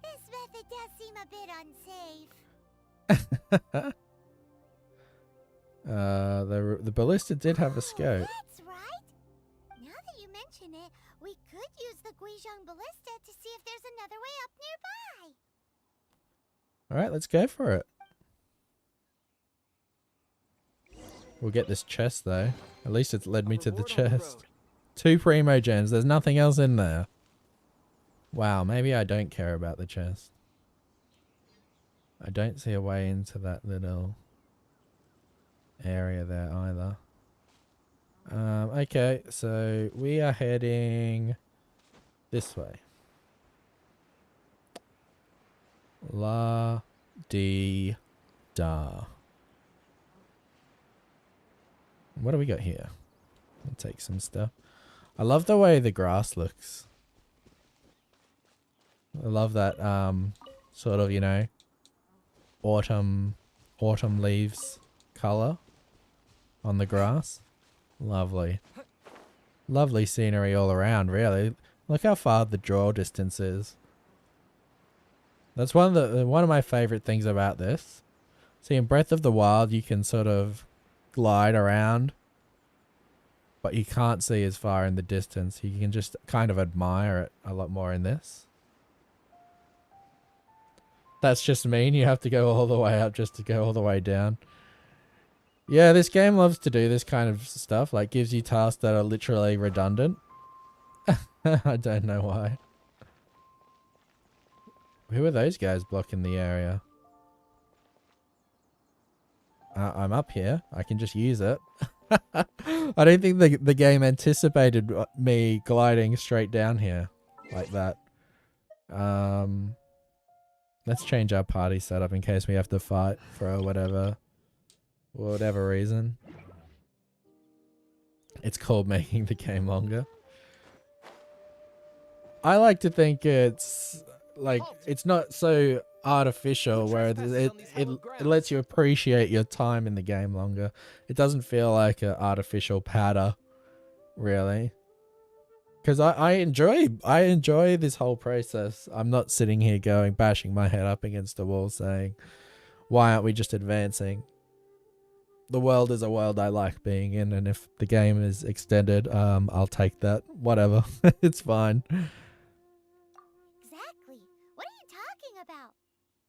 Speaker 6: This method does seem a bit unsafe.
Speaker 4: The ballista did have a scope.
Speaker 6: That's right. Now that you mention it, we could use the Guizhong Ballista to see if there's another way up nearby.
Speaker 4: Alright, let's go for it. We'll get this chest though. At least it's led me to the chest. 2 primo gems. There's nothing else in there. Wow, maybe I don't care about the chest. I don't see a way into that little area there either. Okay, so we are heading this way. La Di Da. What do we got here? I'll take some stuff. I love the way the grass looks. I love that sort of, you know, autumn leaves color on the grass. Lovely. Lovely scenery all around, really. Look how far the draw distance is. That's one of my favorite things about this. See, in Breath of the Wild, you can sort of glide around, but you can't see as far in the distance. You can just kind of admire it a lot more in this. That's just mean. You have to go all the way up just to go all the way down. Yeah, this game loves to do this kind of stuff. Like, gives you tasks that are literally redundant. I don't know why. Who are those guys blocking the area? I'm up here. I can just use it. I don't think the game anticipated me gliding straight down here like that. Let's change our party setup in case we have to fight for whatever reason. It's called making the game longer. I like to think it's like it's not so artificial where it lets you appreciate your time in the game longer. It doesn't feel like an artificial patter, really. Because I enjoy this whole process. I'm not sitting here bashing my head up against a wall saying, why aren't we just advancing? The world is a world I like being in, and if the game is extended, I'll take that. Whatever. It's fine.
Speaker 6: Exactly. What are you talking about?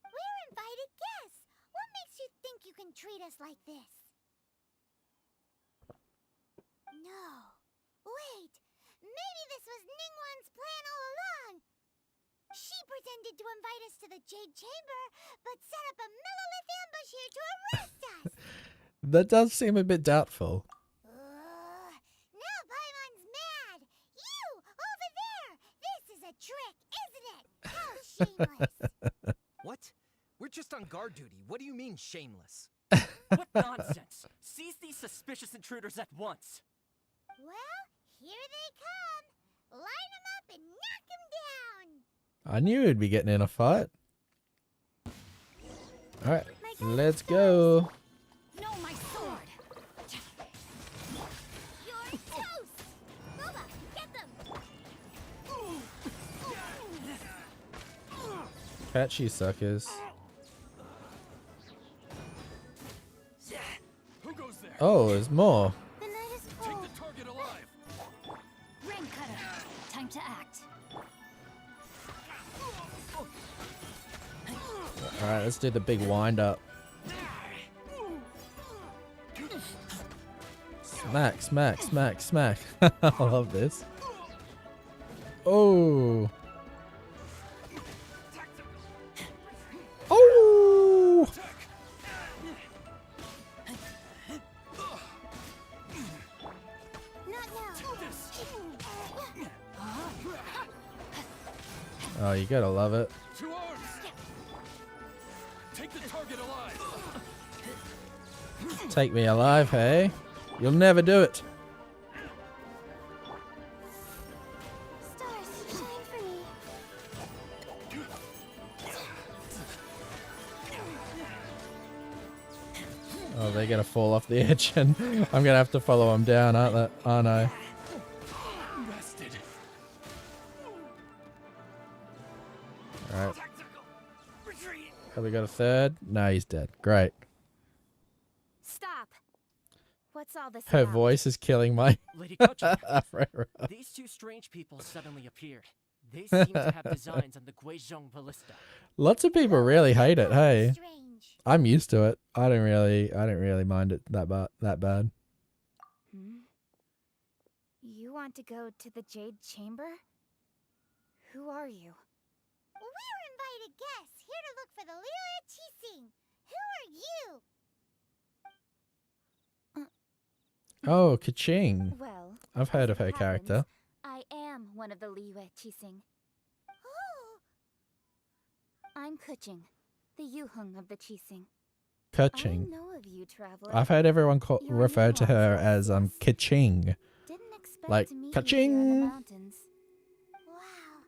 Speaker 6: We're invited guests. What makes you think you can treat us like this? No. Wait. Maybe this was Ningguang's plan all along. She pretended to invite us to the Jade Chamber, but set up a millilith ambush here to arrest us.
Speaker 4: That does seem a bit doubtful.
Speaker 6: Now Paimon's mad. You, over there. This is a trick, isn't it? How shameless.
Speaker 9: What? We're
Speaker 16: just on guard duty. What do you mean, shameless?
Speaker 17: What nonsense! Seize these suspicious intruders at once!
Speaker 6: Well, here they come. Line them up and knock them down.
Speaker 4: I knew he'd be getting in a fight. Alright, let's go.
Speaker 6: No, my sword. You're toast. Boba, get them.
Speaker 4: Catch you suckers.
Speaker 10: Who goes there?
Speaker 4: Oh, there's more.
Speaker 6: The night is
Speaker 10: Take
Speaker 6: cold.
Speaker 10: the target alive.
Speaker 6: Rain cutter. Time to act.
Speaker 4: Alright, let's do the big wind up. Smack, smack, smack, smack. I love this. Oh. Oh. Oh, you gotta love it.
Speaker 10: Two arms. Take the target alive.
Speaker 4: Take me alive, hey? You'll never do it.
Speaker 6: Stars, shine for me.
Speaker 4: Oh, they're gonna fall off the edge, and I'm gonna have to follow them down, aren't they? Oh no.
Speaker 10: Rested.
Speaker 4: Alright. Have we got a third? No, he's dead. Great.
Speaker 2: Stop. What's all this
Speaker 4: Her
Speaker 2: about?
Speaker 4: voice is killing my
Speaker 17: Lady Kocha,
Speaker 4: Ferrera.
Speaker 17: these two strange people suddenly appeared. They seem to have designs on the Guizhong Ballista.
Speaker 4: Lots of people really hate it, hey. I'm used to it. I don't really mind it that bad.
Speaker 2: You want to go to the Jade Chamber? Who are you?
Speaker 6: We're invited guests here to look for the Liyue Qixing. Who are you?
Speaker 4: Oh, Ka-ching.
Speaker 2: Well,
Speaker 4: I've heard
Speaker 2: as
Speaker 4: of her
Speaker 2: it
Speaker 4: character.
Speaker 2: happens, I am one of the Liyue Qixing.
Speaker 6: Oh,
Speaker 2: I'm Kuching, the Yuheng of the Qixing.
Speaker 4: Ka-ching.
Speaker 2: I know of you, traveler.
Speaker 4: I've heard everyone
Speaker 2: You're
Speaker 4: refer to her
Speaker 2: nuanced,
Speaker 4: as Ka-ching.
Speaker 2: Didn't expect
Speaker 4: Like
Speaker 2: to meet you here in the
Speaker 4: Ka-ching.
Speaker 2: mountains.
Speaker 6: wow.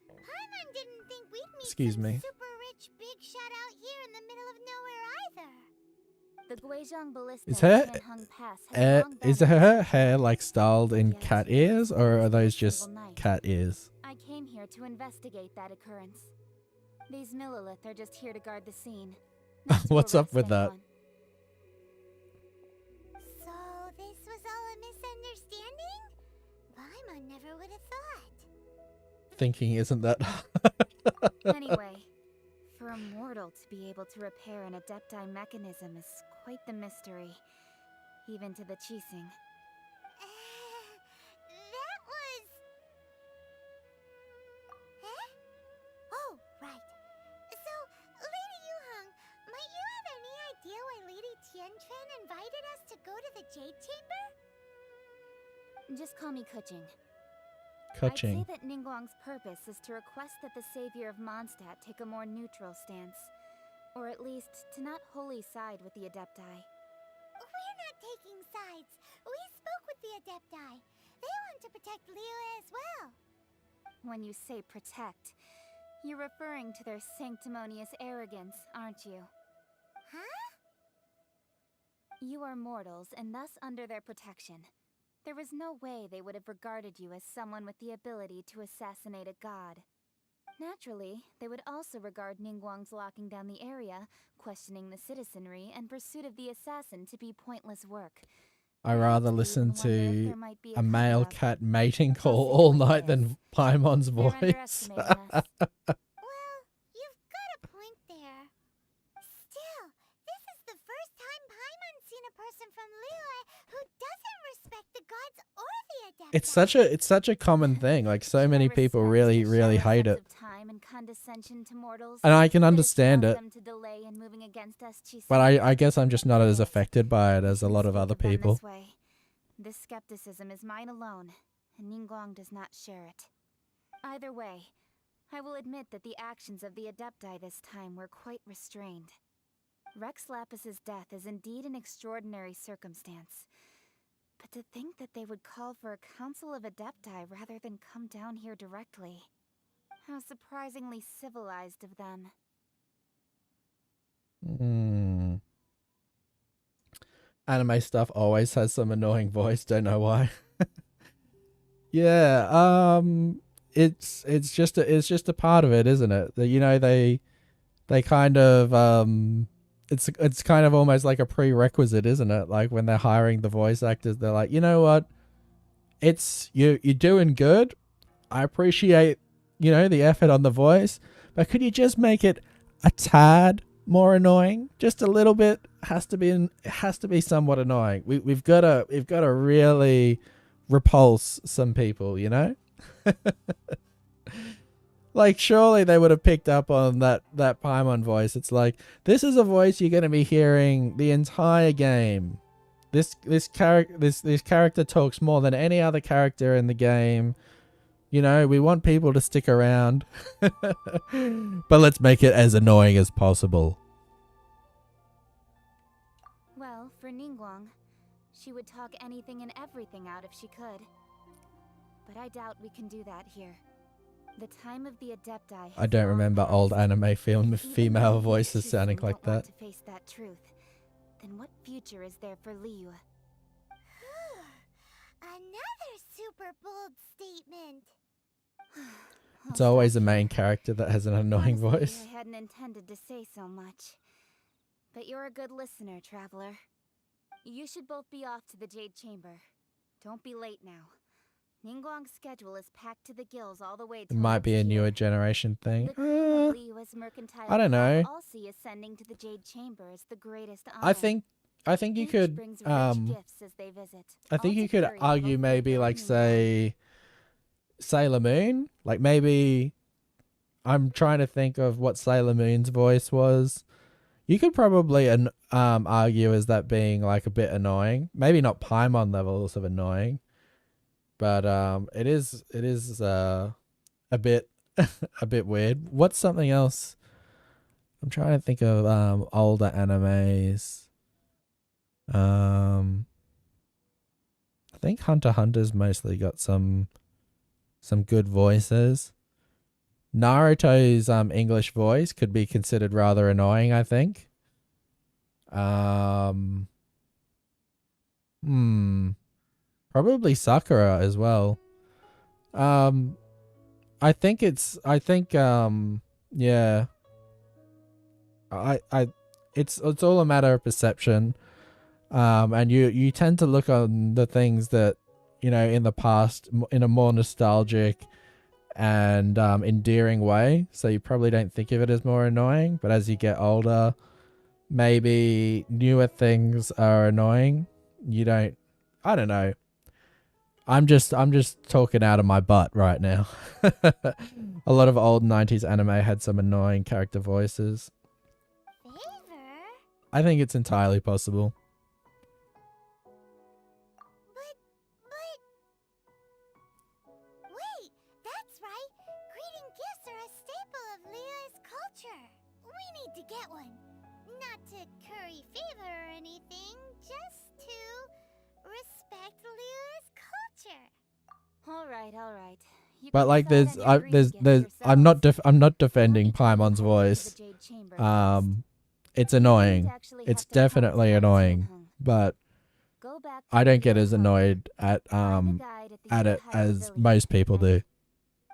Speaker 6: Paimon didn't think we'd meet
Speaker 4: Excuse
Speaker 6: some
Speaker 4: me.
Speaker 6: super rich big shot out here in the middle of nowhere either.
Speaker 2: The Guizhong Ballista
Speaker 4: Is her
Speaker 2: Tianheng Pass has long
Speaker 4: is
Speaker 2: been
Speaker 4: her hair like styled in cat ears, or are those just cat ears?
Speaker 2: I came here to investigate that occurrence. These Millilith are just here to guard the scene. not to
Speaker 4: What's up
Speaker 2: arrest
Speaker 4: with that?
Speaker 2: anyone.
Speaker 6: So this was all a misunderstanding? Paimon never would have thought.
Speaker 4: Thinking isn't that
Speaker 2: Anyway, for a mortal to be able to repair an Adepti mechanism is quite the mystery, even to the Qixing.
Speaker 6: That was... Huh? Oh, right. So, Lady Yuheng, might you have any idea why Lady Tianquan invited us to go to the Jade Chamber?
Speaker 2: Just call me Kuching.
Speaker 4: Ka-ching.
Speaker 2: I'd say that Ningguang's purpose is to request that the savior of Mondstadt take a more neutral stance. Or at least, to not wholly side with the Adepti.
Speaker 6: We're not taking sides. We spoke with the Adepti. They want to protect Liyue as well.
Speaker 2: When you say protect, you're referring to their sanctimonious arrogance, aren't you?
Speaker 6: Huh?
Speaker 2: You are mortals, and thus under their protection. There was no way they would have regarded you as someone with the ability to assassinate a god. Naturally, they would also regard Ningguang's locking down the area, questioning the citizenry, and pursuit of the assassin to be pointless work.
Speaker 4: I rather listen
Speaker 2: wonder if
Speaker 4: to
Speaker 2: there might be a
Speaker 4: a male
Speaker 2: cover-up.
Speaker 4: cat mating call all night than Paimon's
Speaker 2: They're
Speaker 4: voice.
Speaker 2: underestimating us.
Speaker 6: Well, you've got a point there. Still, this is the first time Paimon's seen a person from Liyue who doesn't respect the gods or the Adepti.
Speaker 4: It's such a common thing. Like so many people really hate it.
Speaker 2: Time and condescension to mortals,
Speaker 4: And I can
Speaker 2: but it's
Speaker 4: understand
Speaker 2: caused
Speaker 4: it.
Speaker 2: them to delay in moving against us, Qixing.
Speaker 4: But I guess I'm just not as affected by it as a lot of other
Speaker 2: Speak of them
Speaker 4: people.
Speaker 2: This way. This skepticism is mine alone, and Ningguang does not share it. Either way, I will admit that the actions of the Adepti this time were quite restrained. Rex Lapis's death is indeed an extraordinary circumstance. But to think that they would call for a council of Adepti rather than come down here directly. How surprisingly civilized of them.
Speaker 4: Anime stuff always has some annoying voice, don't know why. Yeah, it's just a part of it, isn't it? That, you know, they kind of it's kind of almost like a prerequisite, isn't it? Like when they're hiring the voice actors, they're like, you know what? It's you're doing good. I appreciate, you know, the effort on the voice, but could you just make it a tad more annoying? Just a little bit. It has to be somewhat annoying. We've got to really repulse some people, you know? Like, surely they would have picked up on that Paimon voice. It's like, this is a voice you're going to be hearing the entire game. This character talks more than any other character in the game. You know, we want people to stick around. But let's make it as annoying as possible.
Speaker 2: Well, for Ningguang, she would talk anything and everything out if she could. But I doubt we can do that here. The time of the Adepti.
Speaker 4: I don't remember old anime female voices sounding like that.
Speaker 2: To face that truth, then what future is there for Liu?
Speaker 6: Another super bold statement.
Speaker 4: It's always the main character that has an annoying voice.
Speaker 2: I hadn't intended to say so much. But you're a good listener, Traveler. You should both be off to the Jade Chamber. Don't be late now. Ningguang's schedule is packed to the gills all the way to
Speaker 4: It might be a newer generation thing. I don't know.
Speaker 2: Also ascending to the Jade Chamber is the greatest honor.
Speaker 4: I think you could I think you could argue maybe like say Sailor Moon, like maybe I'm trying to think of what Sailor Moon's voice was. You could probably argue as that being like a bit annoying. Maybe not Paimon levels of annoying, but it is a bit a bit weird. What's something else? I'm trying to think of older animes. I think Hunter x Hunter's mostly got some good voices. Naruto's English voice could be considered rather annoying, I think. Probably Sakura as well. I think yeah. It's all a matter of perception. And you tend to look on the things that, you know, in the past in a more nostalgic and endearing way, so you probably don't think of it as more annoying, but as you get older, maybe newer things are annoying. I don't know. I'm just talking out of my butt right now. A lot of old 90s anime had some annoying character voices. I think it's entirely possible.
Speaker 6: Wait, that's right. Greeting gifts are a staple of Leah's culture. We need to get one. Not to curry favor or anything, just to respect Leah's culture.
Speaker 2: All right.
Speaker 4: But like I'm not defending Paimon's voice. It's annoying. It's definitely annoying, but I don't get as annoyed at it as most people do.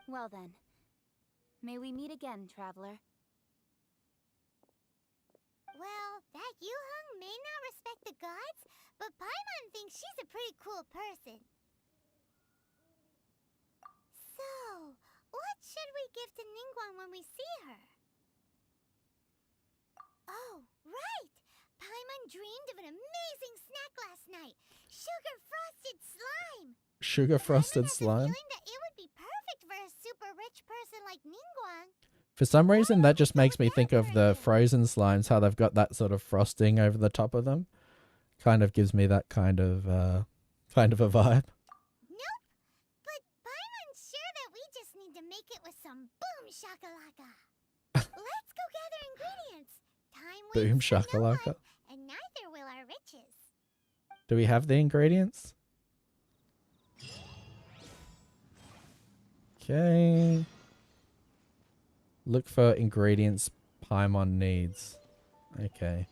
Speaker 2: Well then, may we meet again, Traveler.
Speaker 6: Well, that Yuheng may not respect the gods, but Paimon thinks she's a pretty cool person. So, what should we give to Ningguang when we see her? Oh, right! Paimon dreamed of an amazing snack last night. Sugar-frosted slime!
Speaker 4: Sugar-frosted slime?
Speaker 6: Feeling that it would be perfect for a super rich person like Ningguang.
Speaker 4: For some reason, that just makes me think of the frozen slimes, how they've got that sort of frosting over the top of them. Kind of gives me that kind of a vibe.
Speaker 6: Nope, but Paimon's sure that we just need to make it with some boom
Speaker 4: Boom shakalaka.
Speaker 6: And neither will our riches.
Speaker 4: Do we have the ingredients? Okay. Look for ingredients Paimon needs. Okay.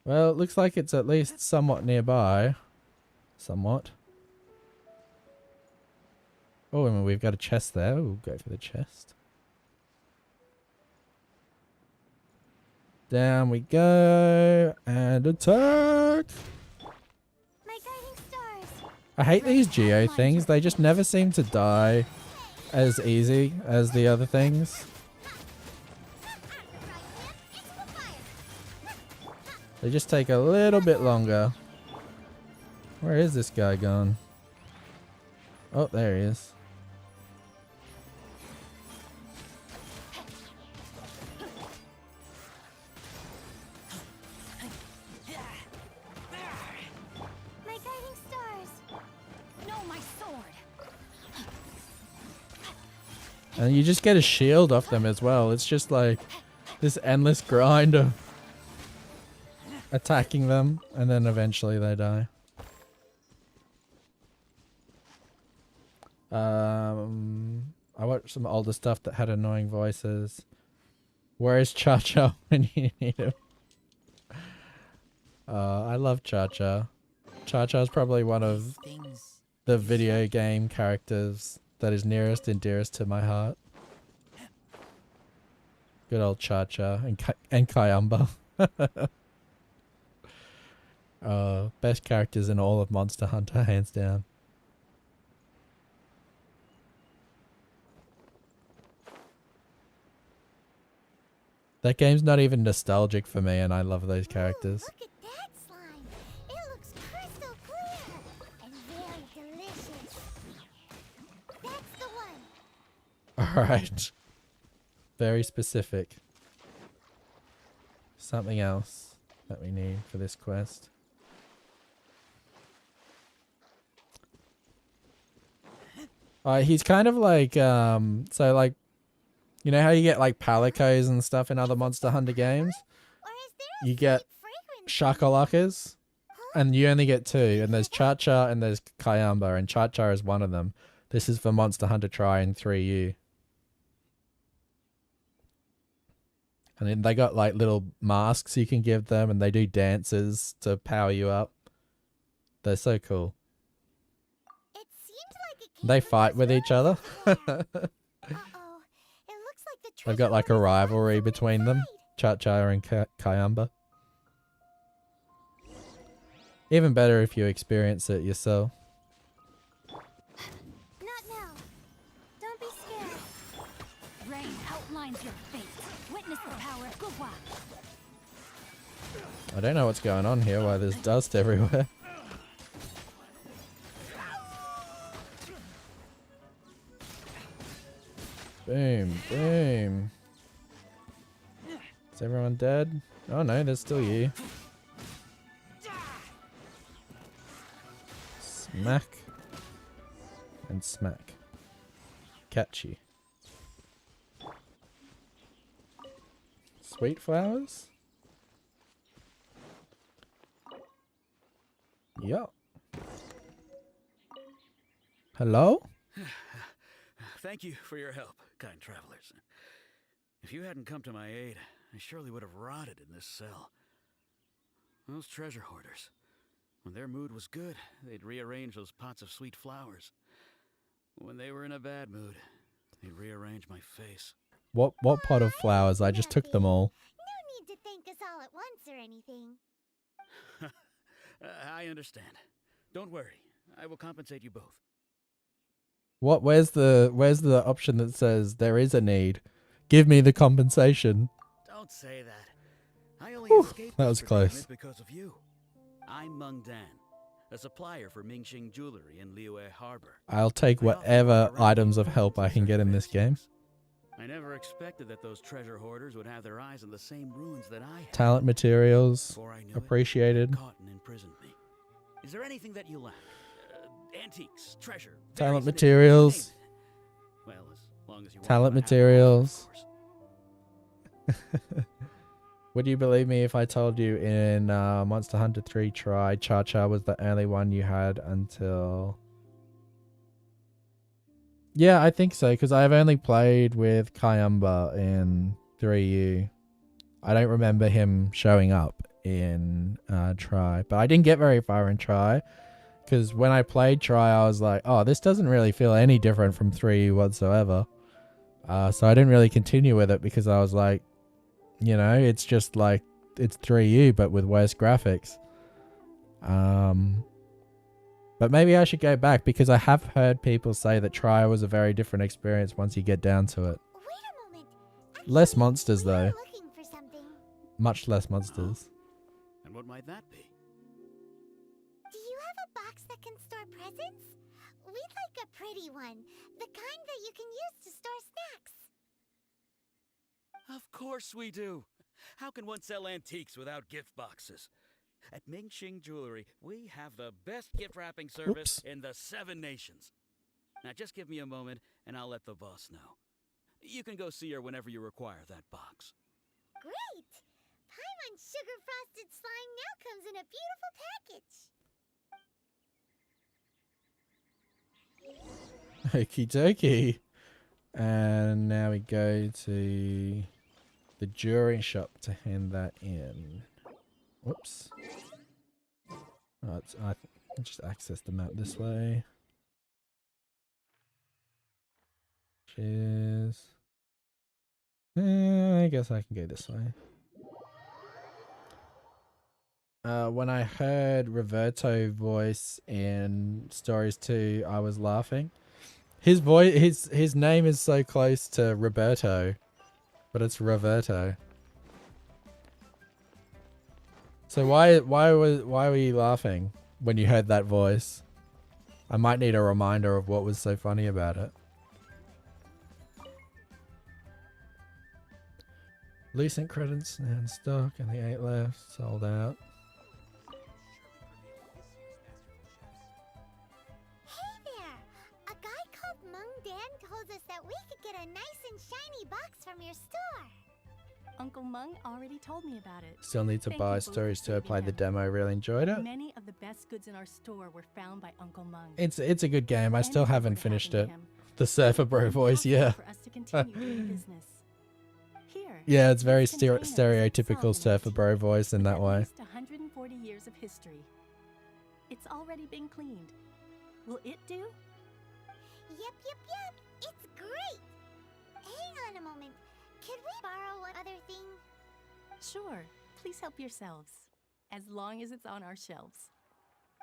Speaker 4: Well, it looks like it's at least somewhat nearby. Somewhat. Oh, and we've got a chest there. We'll go for the chest. Down we go. And attack!
Speaker 6: My guiding stars.
Speaker 4: I hate these Geo things. They just never seem to die as easy as the other things. They just take a little bit longer. Where is this guy gone? Oh, there he is.
Speaker 6: My guiding stars. No, my sword.
Speaker 4: And you just get a shield off them as well. It's just like this endless grind of attacking them, and then eventually they die. I watched some older stuff that had annoying voices. Where is Cha-Cha when you need him? I love Cha-Cha. Cha-Cha is probably one of the video game characters that is nearest and dearest to my heart. Good old Cha-Cha and Kayamba. Best characters in all of Monster Hunter, hands down. That game's not even nostalgic for me, and I love those characters.
Speaker 6: Look at that slime. It looks crystal clear and very delicious. That's the one.
Speaker 4: Alright. Very specific. Something else that we need for this quest. He's kind of like, so like, you know how you get like palicos and stuff in other Monster Hunter games? You get shakalakas, and you only get two, and there's Cha-Cha and there's Kayamba, and Cha-Cha is one of them. This is for Monster Hunter Tri and 3U. And then they got like little masks you can give them, and they do dances to power you up. They're so cool. They fight with each other. They've got like a rivalry between them, Cha-Cha and Kayamba. Even better if you experience it yourself.
Speaker 6: Not now. Don't be scared.
Speaker 1: Rain outlines your fate. Witness the power of Gugwa.
Speaker 4: I don't know what's going on here, why there's dust everywhere. Boom, boom. Is everyone dead? Oh no, there's still you. Smack. And smack. Catchy. Sweet flowers? Yup. Hello?
Speaker 18: Thank you for your help, kind travelers. If you hadn't come to my aid, I surely would have rotted in this cell. Those treasure hoarders, when their mood was good, they'd rearrange those pots of sweet flowers. When they were in a bad mood, they'd rearrange my face.
Speaker 4: What pot of flowers? I just took them all.
Speaker 6: No need to thank us all at once or anything.
Speaker 18: I understand. Don't worry. I will compensate you both.
Speaker 4: What? Where's the option that says there is a need? Give me the compensation.
Speaker 18: Don't say that. I only
Speaker 4: Whew,
Speaker 18: escaped
Speaker 4: that
Speaker 18: this
Speaker 4: was close.
Speaker 18: predicament because of you. I'm Meng Dan, a supplier for Mingxing Jewelry in Liyue Harbor.
Speaker 4: I'll take whatever items of help I can get in this game.
Speaker 18: I never expected that those treasure hoarders would have their eyes on the same ruins that I had.
Speaker 4: Talent materials.
Speaker 18: Before I knew
Speaker 4: Appreciated.
Speaker 18: it, caught and imprisoned me. Is there anything that you lack? Antiques, treasure,
Speaker 4: Talent
Speaker 18: various
Speaker 4: materials.
Speaker 18: well, as long as you
Speaker 4: Talent
Speaker 18: want
Speaker 4: materials. Would you believe me if I told you in Monster Hunter 3 Try, Cha-Cha was the only one you had until... Yeah, I think so, because I've only played with Kayamba in 3U. I don't remember him showing up in Try, but I didn't get very far in Try, because when I played Try, I was like, oh, this doesn't really feel any different from 3U whatsoever. So I didn't really continue with it, because I was like, you know, it's just like, it's 3U, but with worse graphics. But maybe I should go back, because I have heard people say that Try was a very different experience once you get down to it. Less monsters, though. Much less monsters.
Speaker 18: And what might that be?
Speaker 6: Do you have a box that can store presents? We'd like a pretty one. The kind that you can use to store snacks.
Speaker 18: Of course we do. How can one sell antiques without gift boxes? At Mingxing Jewelry, we have the best gift wrapping service in the 7 nations. Now just give me a moment and I'll let the boss know. You can go see her whenever you require that box.
Speaker 6: Great! Paimon Sugar Frosted Slime now comes in a beautiful package.
Speaker 4: Okie dokie. And now we go to the jewelry shop to hand that in. Whoops. Oh, I just access the map this way. Cheers. I guess I can go this way. When I heard Roberto voice in Stories 2, I was laughing. His voice, his name is so close to Roberto, but it's Roberto. So why were you laughing when you heard that voice? I might need a reminder of what was so funny about it. Recent credits now in stock and the 8 left, sold out.
Speaker 6: Hey there! A guy called Mung Dan told us that we could get a nice and shiny box from your store.
Speaker 19: Uncle Mung already told me about it.
Speaker 4: Still need to buy Stories to play the demo. Really enjoyed it.
Speaker 19: Many of the best goods in our store were found by Uncle Mung.
Speaker 4: It's a good game. I still haven't finished it. The Surfer Bro voice, yeah.
Speaker 19: For us to continue doing business. Here,
Speaker 4: yeah, it's very stereotypical Surfer Bro voice in that way.
Speaker 19: 140 years of history. It's already been cleaned. Will it do?
Speaker 6: Yep. It's great. Hang on a moment. Could we borrow one other thing?
Speaker 19: Sure. Please help yourselves. As long as it's on our shelves.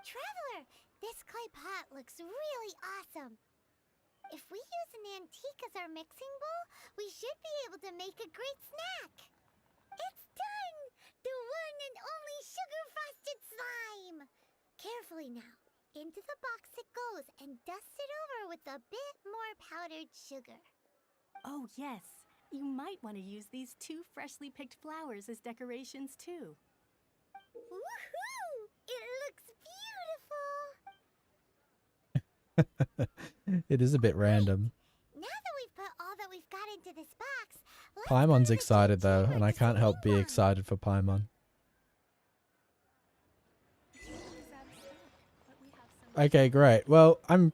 Speaker 6: Traveler, this clay pot looks really awesome. If we use an antique as our mixing bowl, we should be able to make a great snack. It's done! The one and only sugar-frosted slime! Carefully now. Into the box it goes and dust it over with a bit more powdered sugar.
Speaker 19: Oh, yes. You might want to use these 2 freshly picked flowers as decorations, too.
Speaker 6: Woohoo! It looks beautiful!
Speaker 4: It is a bit random.
Speaker 6: Now that we've put all that we've got into this box,
Speaker 4: Paimon's excited though, and I can't help be excited for Paimon. Okay, great. Well, I'm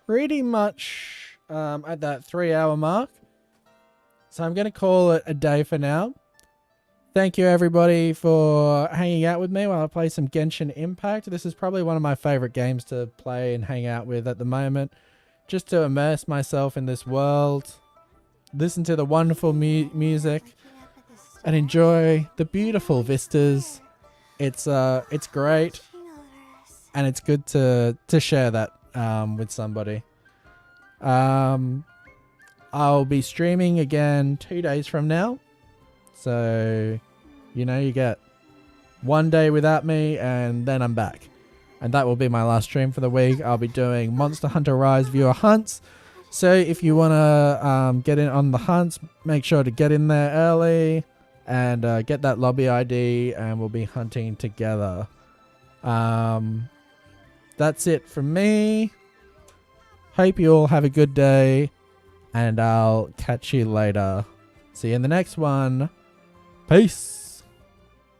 Speaker 4: pretty much at that 3-hour mark. So I'm going to call it a day for now. Thank you everybody for hanging out with me while I play some Genshin Impact. This is probably one of my favorite games to play and hang out with at the moment. Just to immerse myself in this world, listen to the wonderful music, and enjoy the beautiful vistas. It's great, and it's good to share that with somebody. I'll be streaming again 2 days from now. So, you know, you get 1 day without me and then I'm back. And that will be my last stream for the week. I'll be doing Monster Hunter Rise viewer hunts. So if you want to get in on the hunts, make sure to get in there early and get that lobby ID and we'll be hunting together. That's it from me. Hope you all have a good day. And I'll catch you later. See you in the next one. Peace.